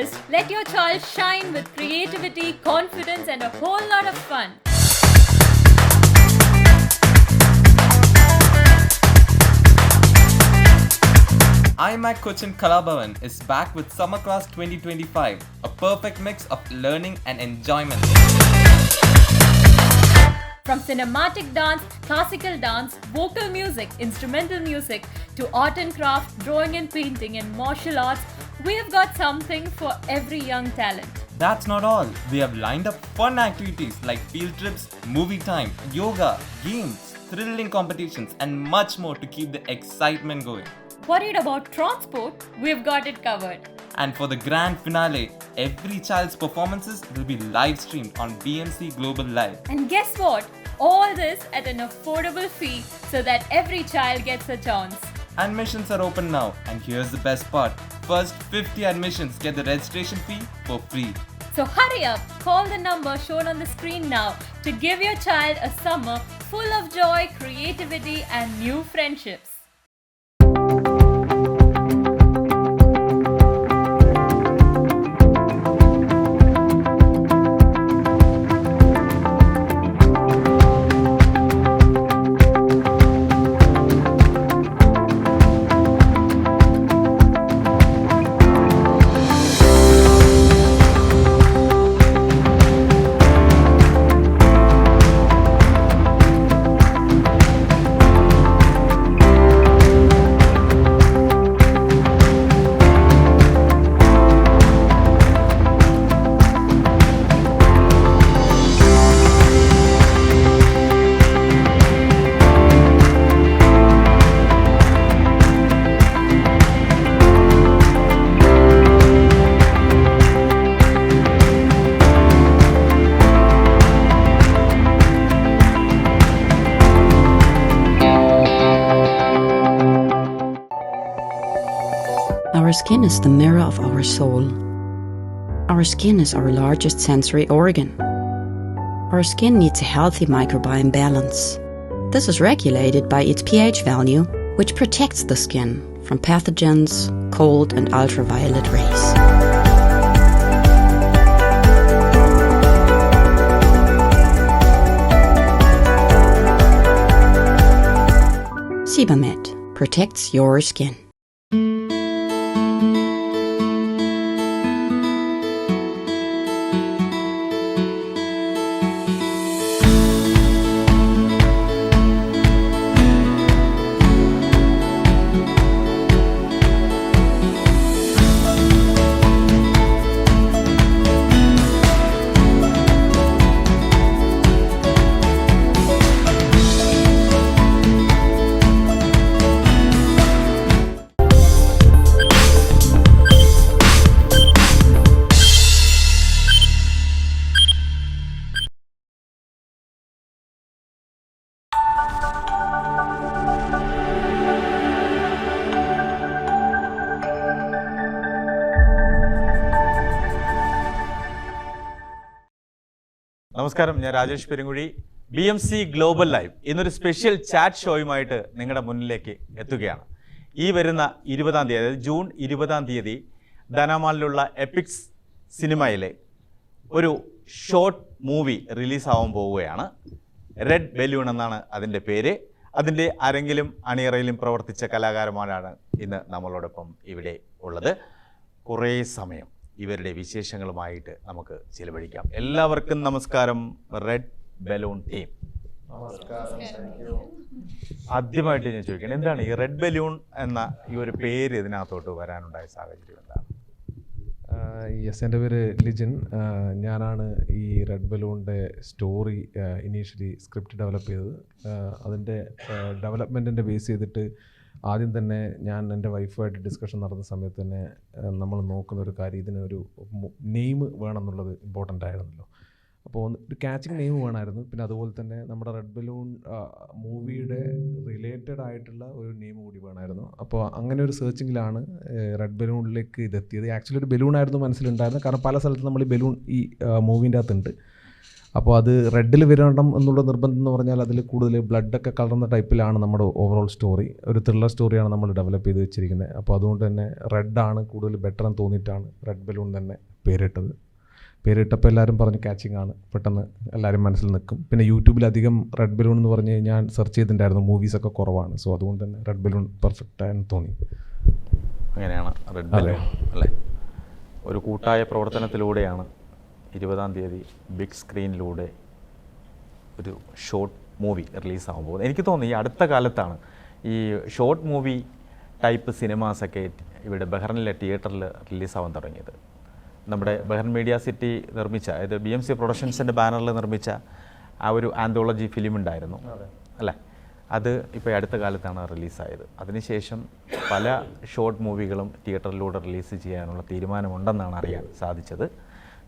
August, let your child shine with creativity, confidence, and a whole lot of fun. iMac Cochin Kalabavan is back with Summer Class 2025, a perfect mix of learning and enjoyment. From cinematic dance, classical dance, vocal music, instrumental music, to art and craft, drawing and painting, and martial arts, we have got something for every young talent. That's not all. We have lined up fun activities like field trips, movie time, yoga, games, thrilling competitions, and much more to keep the excitement going. Worried about transport? We've got it covered. And for the grand finale, every child's performances will be live streamed on BMC Global Live. And guess what? All this at an affordable fee so that every child gets a chance. Admissions are open now, and here's the best part. First 50 admissions get the registration fee for free. So hurry up, call the number shown on the screen now to give your child a summer full of joy, creativity, and new friendships. Our skin is the mirror of our soul. Our skin is our largest sensory organ. Our skin needs a healthy microbiome balance. This is regulated by its pH value, which protects the skin from pathogens, cold and ultraviolet rays. Sebamed protects your skin. നമസ്കാരം, ഞാൻ Rajesh Perunkuzhi. BMC global live ഇന്നൊരു special chat ഷോയുമായിട്ട് നിങ്ങളുടെ മുന്നിലേക്ക് എത്തുകയാണ്. ഈ വരുന്ന 20-ാം തീയതി, അതായത് ജൂൺ 20-ാം തീയതി ധനമാലിലുള്ള എപ്പിക്സ് സിനിമയിലെ ഒരു ഷോർട്ട് മൂവി റിലീസാവാൻ പോവുകയാണ്. റെഡ് ബലൂൺ എന്നാണ് അതിൻ്റെ പേര്. അതിൻ്റെ അരങ്ങിലും അണിയറയിലും പ്രവർത്തിച്ച കലാകാരന്മാരാണ് ഇന്ന് നമ്മളോടൊപ്പം ഇവിടെ ഉള്ളത്. കുറേ സമയം ഇവരുടെ വിശേഷങ്ങളുമായിട്ട് നമുക്ക് ചിലവഴിക്കാം. എല്ലാവർക്കും നമസ്കാരം. റെഡ് ബലൂൺ ടീം, ആദ്യമായിട്ട് ഞാൻ ചോദിക്കണം, എന്താണ് ഈ റെഡ് ബലൂൺ എന്ന ഈ ഒരു പേര് ഇതിനകത്തോട്ട് വരാനുണ്ടായ സാഹചര്യം എന്താണ്? യെസ്, എൻ്റെ പേര് ലിജിൻ. ഞാനാണ് ഈ റെഡ് ബലൂണിൻ്റെ സ്റ്റോറി ഇനീഷ്യലി സ്ക്രിപ്റ്റ് ഡെവലപ്പ് ചെയ്തത്. അതിൻ്റെ ഡെവലപ്മെൻറ്റിൻ്റെ ബേസ് ചെയ്തിട്ട് ആദ്യം തന്നെ ഞാൻ എൻ്റെ വൈഫുമായിട്ട് ഡിസ്കഷൻ നടന്ന സമയത്ത് തന്നെ നമ്മൾ നോക്കുന്ന ഒരു കാര്യം, ഇതിനൊരു നെയിം വേണം എന്നുള്ളത് ഇമ്പോർട്ടൻ്റ് ആയിരുന്നല്ലോ. അപ്പോൾ ഒരു ക്യാച്ചിങ് നെയിം വേണമായിരുന്നു. പിന്നെ അതുപോലെ തന്നെ നമ്മുടെ റെഡ് ബലൂൺ മൂവിയുടെ റിലേറ്റഡ് ആയിട്ടുള്ള ഒരു നെയിം കൂടി വേണമായിരുന്നു. അപ്പോൾ അങ്ങനെ ഒരു സെർച്ചിങ്ങിലാണ് റെഡ് ബലൂണിലേക്ക് ഇതെത്തിയത്. ആക്ച്വലി ഒരു ബലൂണായിരുന്നു മനസ്സിലുണ്ടായിരുന്നത്. കാരണം പല സ്ഥലത്തും നമ്മൾ ഈ ബലൂൺ ഈ മൂവീൻ്റെ അകത്തുണ്ട്. അപ്പോൾ അത് റെഡിൽ വരണം എന്നുള്ള നിർബന്ധം എന്ന് പറഞ്ഞാൽ അതിൽ കൂടുതൽ ബ്ലഡൊക്കെ കലർന്ന ടൈപ്പിലാണ് നമ്മുടെ ഓവറോൾ സ്റ്റോറി. ഒരു ത്രില്ലർ സ്റ്റോറിയാണ് നമ്മൾ ഡെവലപ്പ് ചെയ്ത് വെച്ചിരിക്കുന്നത്. അപ്പോൾ അതുകൊണ്ട് തന്നെ റെഡാണ് കൂടുതൽ ബെറ്റർ എന്ന് തോന്നിയിട്ടാണ് റെഡ് ബലൂൺ തന്നെ പേരിട്ടത്. പേരിട്ടപ്പോൾ എല്ലാവരും പറഞ്ഞ് ക്യാച്ചിങ് ആണ്, പെട്ടെന്ന് എല്ലാവരും മനസ്സിൽ നിൽക്കും. പിന്നെ യൂട്യൂബിലധികം റെഡ് ബലൂൺ എന്ന് പറഞ്ഞ് ഞാൻ സെർച്ച് ചെയ്തിട്ടുണ്ടായിരുന്നു, മൂവീസൊക്കെ കുറവാണ്. സോ അതുകൊണ്ട് തന്നെ റെഡ് ബലൂൺ പെർഫെക്റ്റ് ആയെന്ന് തോന്നി. അങ്ങനെയാണ് റെഡ് ബലൂൺ അല്ലേ. ഒരു കൂട്ടായ പ്രവർത്തനത്തിലൂടെയാണ് 20-ാം തീയതി ബിഗ് സ്ക്രീനിലൂടെ ഒരു ഷോർട്ട് മൂവി റിലീസാകാൻ പോകുന്നത്. എനിക്ക് തോന്നുന്നു ഈ അടുത്ത കാലത്താണ് ഈ ഷോർട്ട് മൂവി ടൈപ്പ് സിനിമാസൊക്കെ ഇവിടെ ബഹ്റിനിലെ തിയേറ്ററിൽ റിലീസാവാൻ തുടങ്ങിയത്. നമ്മുടെ ബഹ്റിൻ മീഡിയ സിറ്റി നിർമ്മിച്ച, അതായത് BMC പ്രൊഡക്ഷൻസിൻ്റെ ബാനറിൽ നിർമ്മിച്ച ആ ഒരു ആന്തോളജി ഫിലിം ഉണ്ടായിരുന്നു അല്ലേ, അത് ഇപ്പോൾ അടുത്ത കാലത്താണ് റിലീസായത്. അതിനുശേഷം പല ഷോർട്ട് മൂവികളും തിയേറ്ററിലൂടെ റിലീസ് ചെയ്യാനുള്ള തീരുമാനമുണ്ടെന്നാണ് അറിയാൻ സാധിച്ചത്.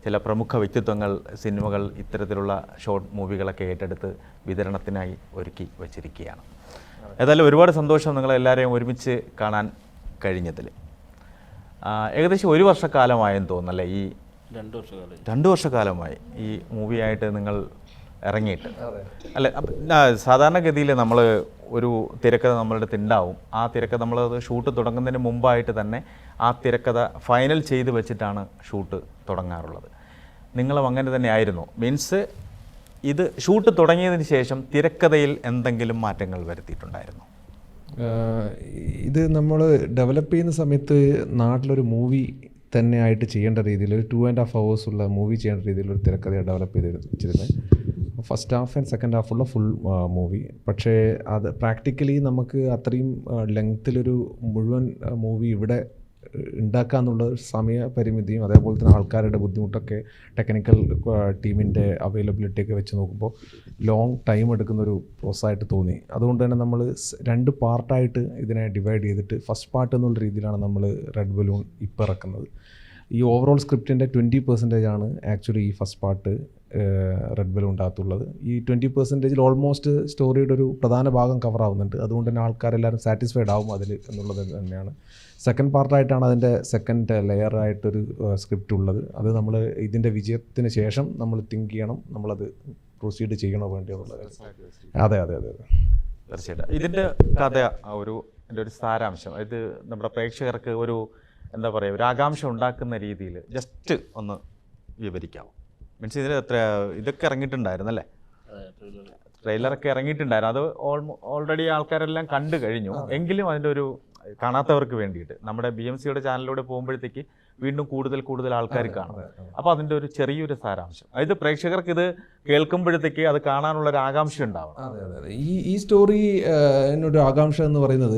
ചില പ്രമുഖ വ്യക്തിത്വങ്ങൾ സിനിമകൾ ഇത്തരത്തിലുള്ള ഷോർട്ട് മൂവികളൊക്കെ ഏറ്റെടുത്ത് വിതരണത്തിനായി ഒരുക്കി വച്ചിരിക്കുകയാണ്. ഏതായാലും ഒരുപാട് സന്തോഷം നിങ്ങളെല്ലാവരെയും ഒരുമിച്ച് കാണാൻ കഴിഞ്ഞതിൽ. ഏകദേശം 1 വർഷക്കാലമായെന്ന് തോന്നുന്നല്ലേ, ഈ 2 വർഷക്കാലമായി ഈ മൂവിയായിട്ട് നിങ്ങൾ ഇറങ്ങിയിട്ട് അല്ലേ. സാധാരണഗതിയിൽ നമ്മൾ ഒരു തിരക്കഥ നമ്മളുടെ അടുത്ത് ഉണ്ടാവും. ആ തിരക്കഥ നമ്മളത് ഷൂട്ട് തുടങ്ങുന്നതിന് മുമ്പായിട്ട് തന്നെ ആ തിരക്കഥ ഫൈനൽ ചെയ്ത് വെച്ചിട്ടാണ് ഷൂട്ട് തുടങ്ങാറുള്ളത്. നിങ്ങളും അങ്ങനെ തന്നെ ആയിരുന്നു? മീൻസ് ഇത് ഷൂട്ട് തുടങ്ങിയതിന് ശേഷം തിരക്കഥയിൽ എന്തെങ്കിലും മാറ്റങ്ങൾ വരുത്തിയിട്ടുണ്ടായിരുന്നു? ഇത് നമ്മൾ ഡെവലപ്പ് ചെയ്യുന്ന സമയത്ത് നാട്ടിലൊരു മൂവി തന്നെ ആയിട്ട് ചെയ്യേണ്ട രീതിയിൽ ഒരു 2.5 hours ഉള്ള മൂവി ചെയ്യേണ്ട രീതിയിലൊരു തിരക്കഥയാണ് ഡെവലപ്പ് ചെയ്ത് വെച്ചിരുന്നത്. ഫസ്റ്റ് ഹാഫ് ആൻഡ് സെക്കൻഡ് ഹാഫുള്ള ഫുൾ മൂവി. പക്ഷേ അത് പ്രാക്ടിക്കലി നമുക്ക് അത്രയും ലെങ്ത്തിലൊരു മുഴുവൻ മൂവി ഇവിടെ ഉണ്ടാക്കുക എന്നുള്ള സമയപരിമിതിയും അതേപോലെ തന്നെ ആൾക്കാരുടെ ബുദ്ധിമുട്ടൊക്കെ ടെക്നിക്കൽ ടീമിൻ്റെ അവൈലബിലിറ്റിയൊക്കെ വെച്ച് നോക്കുമ്പോൾ ലോങ് ടൈം എടുക്കുന്നൊരു പ്രോസസ്സായിട്ട് തോന്നി. അതുകൊണ്ട് തന്നെ നമ്മൾ 2 പാർട്ടായിട്ട് ഇതിനെ ഡിവൈഡ് ചെയ്തിട്ട് ഫസ്റ്റ് പാർട്ട് എന്നുള്ള രീതിയിലാണ് നമ്മൾ റെഡ് ബലൂൺ ഇപ്പോൾ ഇറക്കുന്നത്. ഈ ഓവറോൾ സ്ക്രിപ്റ്റിൻ്റെ 20% ആണ് ആക്ച്വലി ഈ ഫസ്റ്റ് പാർട്ട് റെഡ് ബലൂൺ ഉണ്ടാകത്തുള്ളത്. ഈ 20% ഓൾമോസ്റ്റ് സ്റ്റോറിയുടെ ഒരു പ്രധാന ഭാഗം കവർ ആവുന്നുണ്ട്. അതുകൊണ്ട് തന്നെ ആൾക്കാരെല്ലാവരും സാറ്റിസ്ഫൈഡ് ആവും അതിൽ എന്നുള്ളത് തന്നെയാണ്. സെക്കൻഡ് പാർട്ടായിട്ടാണ് അതിൻ്റെ സെക്കൻഡ് ലെയറായിട്ടൊരു സ്ക്രിപ്റ്റ് ഉള്ളത്. അത് നമ്മൾ ഇതിൻ്റെ വിജയത്തിന് ശേഷം നമ്മൾ തിങ്ക് ചെയ്യണം, നമ്മളത് പ്രൊസീഡ് ചെയ്യണോ വേണ്ടിയോ എന്നുള്ളത്. അതെ അതെ അതെ അതെ തീർച്ചയായിട്ടും. ഇതിൻ്റെ കഥ എൻ്റെ ഒരു സാരാംശം, അതായത് നമ്മുടെ പ്രേക്ഷകർക്ക് ഒരു എന്താ പറയുക, ഒരു ആകാംക്ഷ ഉണ്ടാക്കുന്ന രീതിയിൽ ജസ്റ്റ് ഒന്ന് വിവരിക്കാമോ? മീൻസ് ഇതിൽ ഇതൊക്കെ ഇറങ്ങിയിട്ടുണ്ടായിരുന്നല്ലേ, ട്രെയിലറൊക്കെ ഇറങ്ങിയിട്ടുണ്ടായിരുന്നു. അത് ഓൾറെഡി ആൾക്കാരെല്ലാം കണ്ടു കഴിഞ്ഞു. എങ്കിലും അതിൻ്റെ ഒരു കാണാത്തവർക്ക് വേണ്ടിയിട്ട് നമ്മുടെ BMCയുടെ ചാനലിലൂടെ പോകുമ്പോഴത്തേക്ക് വീണ്ടും കൂടുതൽ ആൾക്കാർ കാണും. അപ്പോൾ അതിൻ്റെ ഒരു ചെറിയൊരു സാരാംശം, അതായത് പ്രേക്ഷകർക്ക് ഇത് കേൾക്കുമ്പോഴത്തേക്ക് അത് കാണാനുള്ളൊരു ആകാംക്ഷ ഉണ്ടാവണം. അതെ അതെ അതെ ഈ സ്റ്റോറി എന്നൊരു ആകാംക്ഷ എന്ന് പറയുന്നത്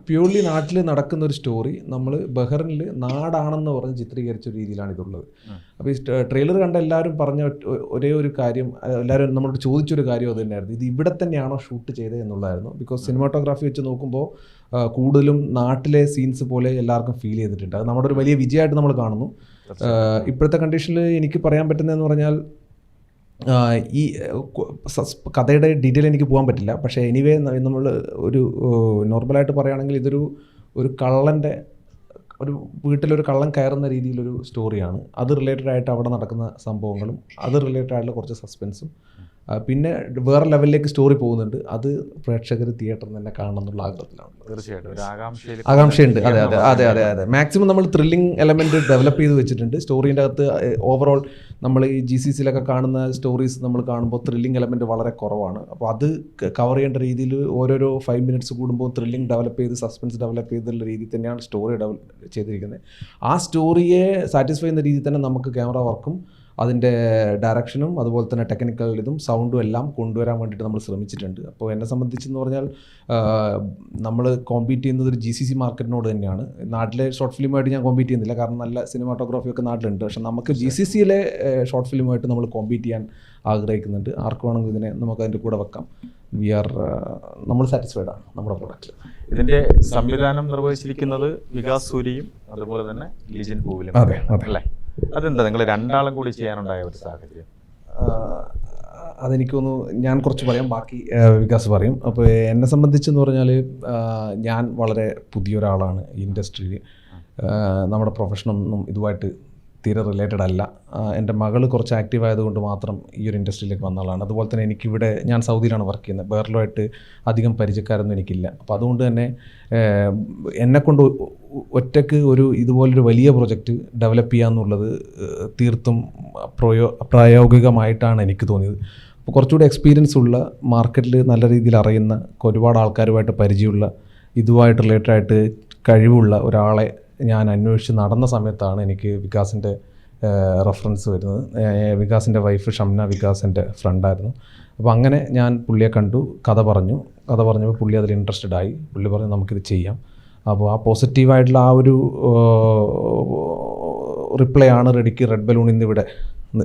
പ്യൂർലി നാട്ടിൽ നടക്കുന്ന ഒരു സ്റ്റോറി നമ്മൾ ബഹ്റിനിൽ നാടാണെന്ന് പറഞ്ഞ് ചിത്രീകരിച്ച രീതിയിലാണ് ഇതുള്ളത്. അപ്പോൾ ഈ ട്രെയിലർ കണ്ട എല്ലാവരും പറഞ്ഞ ഒരേ ഒരു കാര്യം, എല്ലാവരും നമ്മളോട് ചോദിച്ചൊരു കാര്യം അത് തന്നെയായിരുന്നു, ഇത് ഇവിടെ തന്നെയാണോ ഷൂട്ട് ചെയ്തത് എന്നുള്ളതായിരുന്നു. ബിക്കോസ് സിനിമാറ്റോഗ്രാഫി വെച്ച് നോക്കുമ്പോൾ കൂടുതലും നാട്ടിലെ സീൻസ് പോലെ എല്ലാവർക്കും ഫീൽ ചെയ്തിട്ടുണ്ട്. അത് നമ്മുടെ ഒരു വലിയ വിജയമായിട്ട് നമ്മൾ കാണുന്നു. ഇപ്പോഴത്തെ കണ്ടീഷനിൽ എനിക്ക് പറയാൻ പറ്റുന്നതെന്ന് പറഞ്ഞാൽ ഈ കഥയുടെ ഡീറ്റെയിൽ എനിക്ക് പോകാൻ പറ്റില്ല. പക്ഷേ എനിവേ നമ്മൾ ഒരു നോർമലായിട്ട് പറയുകയാണെങ്കിൽ ഒരു കള്ളൻ്റെ ഒരു വീട്ടിലൊരു കള്ളൻ കയറുന്ന രീതിയിലൊരു സ്റ്റോറിയാണ്. അത് റിലേറ്റഡ് ആയിട്ട് അവിടെ നടക്കുന്ന സംഭവങ്ങളും അത് റിലേറ്റഡ് ആയിട്ടുള്ള കുറച്ച് സസ്പെൻസും പിന്നെ വേറെ ലെവലിലേക്ക് സ്റ്റോറി പോകുന്നുണ്ട്. അത് പ്രേക്ഷകർ തിയേറ്ററിൽ തന്നെ കാണണം എന്നുള്ള ആഗ്രഹത്തിലാണ്. തീർച്ചയായിട്ടും ഒരു ആകാംക്ഷയുണ്ട്. അതെ അതെ അതെ അതെ അതെ മാക്സിമം നമ്മൾ ത്രില്ലിംഗ് എലമെൻറ്റ് ഡെവലപ്പ് ചെയ്ത് വെച്ചിട്ടുണ്ട്. സ്റ്റോറീൻ്റെ അകത്ത് ഓവറോൾ നമ്മൾ ഈ GCCയിലൊക്കെ കാണുന്ന സ്റ്റോറീസ് നമ്മൾ കാണുമ്പോൾ ത്രില്ലിംഗ് എലമെൻറ്റ് വളരെ കുറവാണ്. അപ്പോൾ അത് കവർ ചെയ്യേണ്ട രീതിയിൽ ഓരോരോ 5 minutes കൂടുമ്പോൾ ത്രില്ലിംഗ് ഡെവലപ്പ് ചെയ്ത് സസ്പെൻസ് ഡെവലപ്പ് ചെയ്തുള്ള രീതിയിൽ തന്നെയാണ് സ്റ്റോറി ഡെവലപ്പ് ചെയ്തിരിക്കുന്നത്. ആ സ്റ്റോറിയെ സാറ്റിസ്ഫൈ ചെയ്യുന്ന രീതിയിൽ തന്നെ നമുക്ക് ക്യാമറ വർക്കും അതിൻ്റെ ഡയറക്ഷനും അതുപോലെ തന്നെ ടെക്നിക്കൽ ഇതും സൗണ്ടും എല്ലാം കൊണ്ടുവരാൻ വേണ്ടിയിട്ട് നമ്മൾ ശ്രമിച്ചിട്ടുണ്ട്. അപ്പോൾ എന്നെ സംബന്ധിച്ചെന്ന് പറഞ്ഞാൽ നമ്മൾ കോമ്പീറ്റ് ചെയ്യുന്നത് ഒരു GCC മാർക്കറ്റിനോട് തന്നെയാണ്. നാട്ടിലെ ഷോർട്ട് ഫിലിമായിട്ട് ഞാൻ കോമ്പീറ്റ് ചെയ്യുന്നില്ല, കാരണം നല്ല സിനിമാറ്റോഗ്രാഫിയൊക്കെ നാട്ടിലുണ്ട്. പക്ഷേ നമുക്ക് GCCയിലെ ഷോർട്ട് ഫിലിമായിട്ട് നമ്മൾ കോമ്പീറ്റ് ചെയ്യാൻ ആഗ്രഹിക്കുന്നുണ്ട്. ആർക്ക് വേണമെങ്കിൽ ഇതിനെ നമുക്ക് അതിൻ്റെ കൂടെ വെക്കാം. നമ്മൾ സാറ്റിസ്ഫൈഡ് ആണ് നമ്മുടെ പ്രൊഡക്റ്റിൽ. ഇതിൻ്റെ സംവിധാനം നിർവഹിച്ചിരിക്കുന്നത് വികാസ് സൂരിയും അതുപോലെ തന്നെ ലിജിൻ പൂവിലും. അതെ അല്ലേ? അതെന്താ നിങ്ങൾ രണ്ടാളും കൂടി ചെയ്യാനുണ്ടായ ഒരു സാഹചര്യം? അതെനിക്കൊന്ന് ഞാൻ കുറച്ച് പറയാം, ബാക്കി വികാസ് പറയും. അപ്പോൾ എന്നെ സംബന്ധിച്ചെന്ന് പറഞ്ഞാൽ ഞാൻ വളരെ പുതിയൊരാളാണ് ഈ ഇൻഡസ്ട്രിയിൽ. നമ്മുടെ പ്രൊഫഷനൊന്നും ഇതുമായിട്ട് തീരെ റിലേറ്റഡ് അല്ല. എൻ്റെ മകൾ കുറച്ച് ആക്റ്റീവ് ആയതുകൊണ്ട് മാത്രം ഈ ഒരു ഇൻഡസ്ട്രിയിലേക്ക് വന്ന ആളാണ്. അതുപോലെ തന്നെ എനിക്കിവിടെ, ഞാൻ സൗദിയിലാണ് വർക്ക് ചെയ്യുന്നത്, ബെഹ്റിലുമായിട്ട് അധികം പരിചയക്കാരൊന്നും എനിക്കില്ല. അപ്പോൾ അതുകൊണ്ട് തന്നെ എന്നെക്കൊണ്ട് ഒറ്റയ്ക്ക് ഇതുപോലൊരു വലിയ പ്രൊജക്റ്റ് ഡെവലപ്പ് ചെയ്യുക എന്നുള്ളത് തീർത്തും പ്രായോഗികമായിട്ടാണ് എനിക്ക് തോന്നിയത്. അപ്പോൾ കുറച്ചുകൂടി എക്സ്പീരിയൻസ് ഉള്ള, മാർക്കറ്റിൽ നല്ല രീതിയിൽ അറിയുന്ന, ഒരുപാട് ആൾക്കാരുമായിട്ട് പരിചയമുള്ള, ഇതുമായിട്ട് റിലേറ്റഡ് ആയിട്ട് കഴിവുള്ള ഒരാളെ ഞാൻ അന്വേഷിച്ച് നടന്ന സമയത്താണ് എനിക്ക് വികാസിൻ്റെ റെഫറൻസ് വരുന്നത്. വികാസിൻ്റെ വൈഫ് ഷംന വികാസിൻ്റെ ഫ്രണ്ടായിരുന്നു. അപ്പോൾ അങ്ങനെ ഞാൻ പുള്ളിയെ കണ്ടു, കഥ പറഞ്ഞപ്പോൾ പുള്ളി അതിൽ ഇൻട്രസ്റ്റഡ് ആയി. പുള്ളി പറഞ്ഞു നമുക്കിത് ചെയ്യാം. അപ്പോൾ ആ പോസിറ്റീവായിട്ടുള്ള ആ ഒരു റിപ്ലൈ ആണ് റെഡ് ബലൂൺ ഇന്നിവിടെ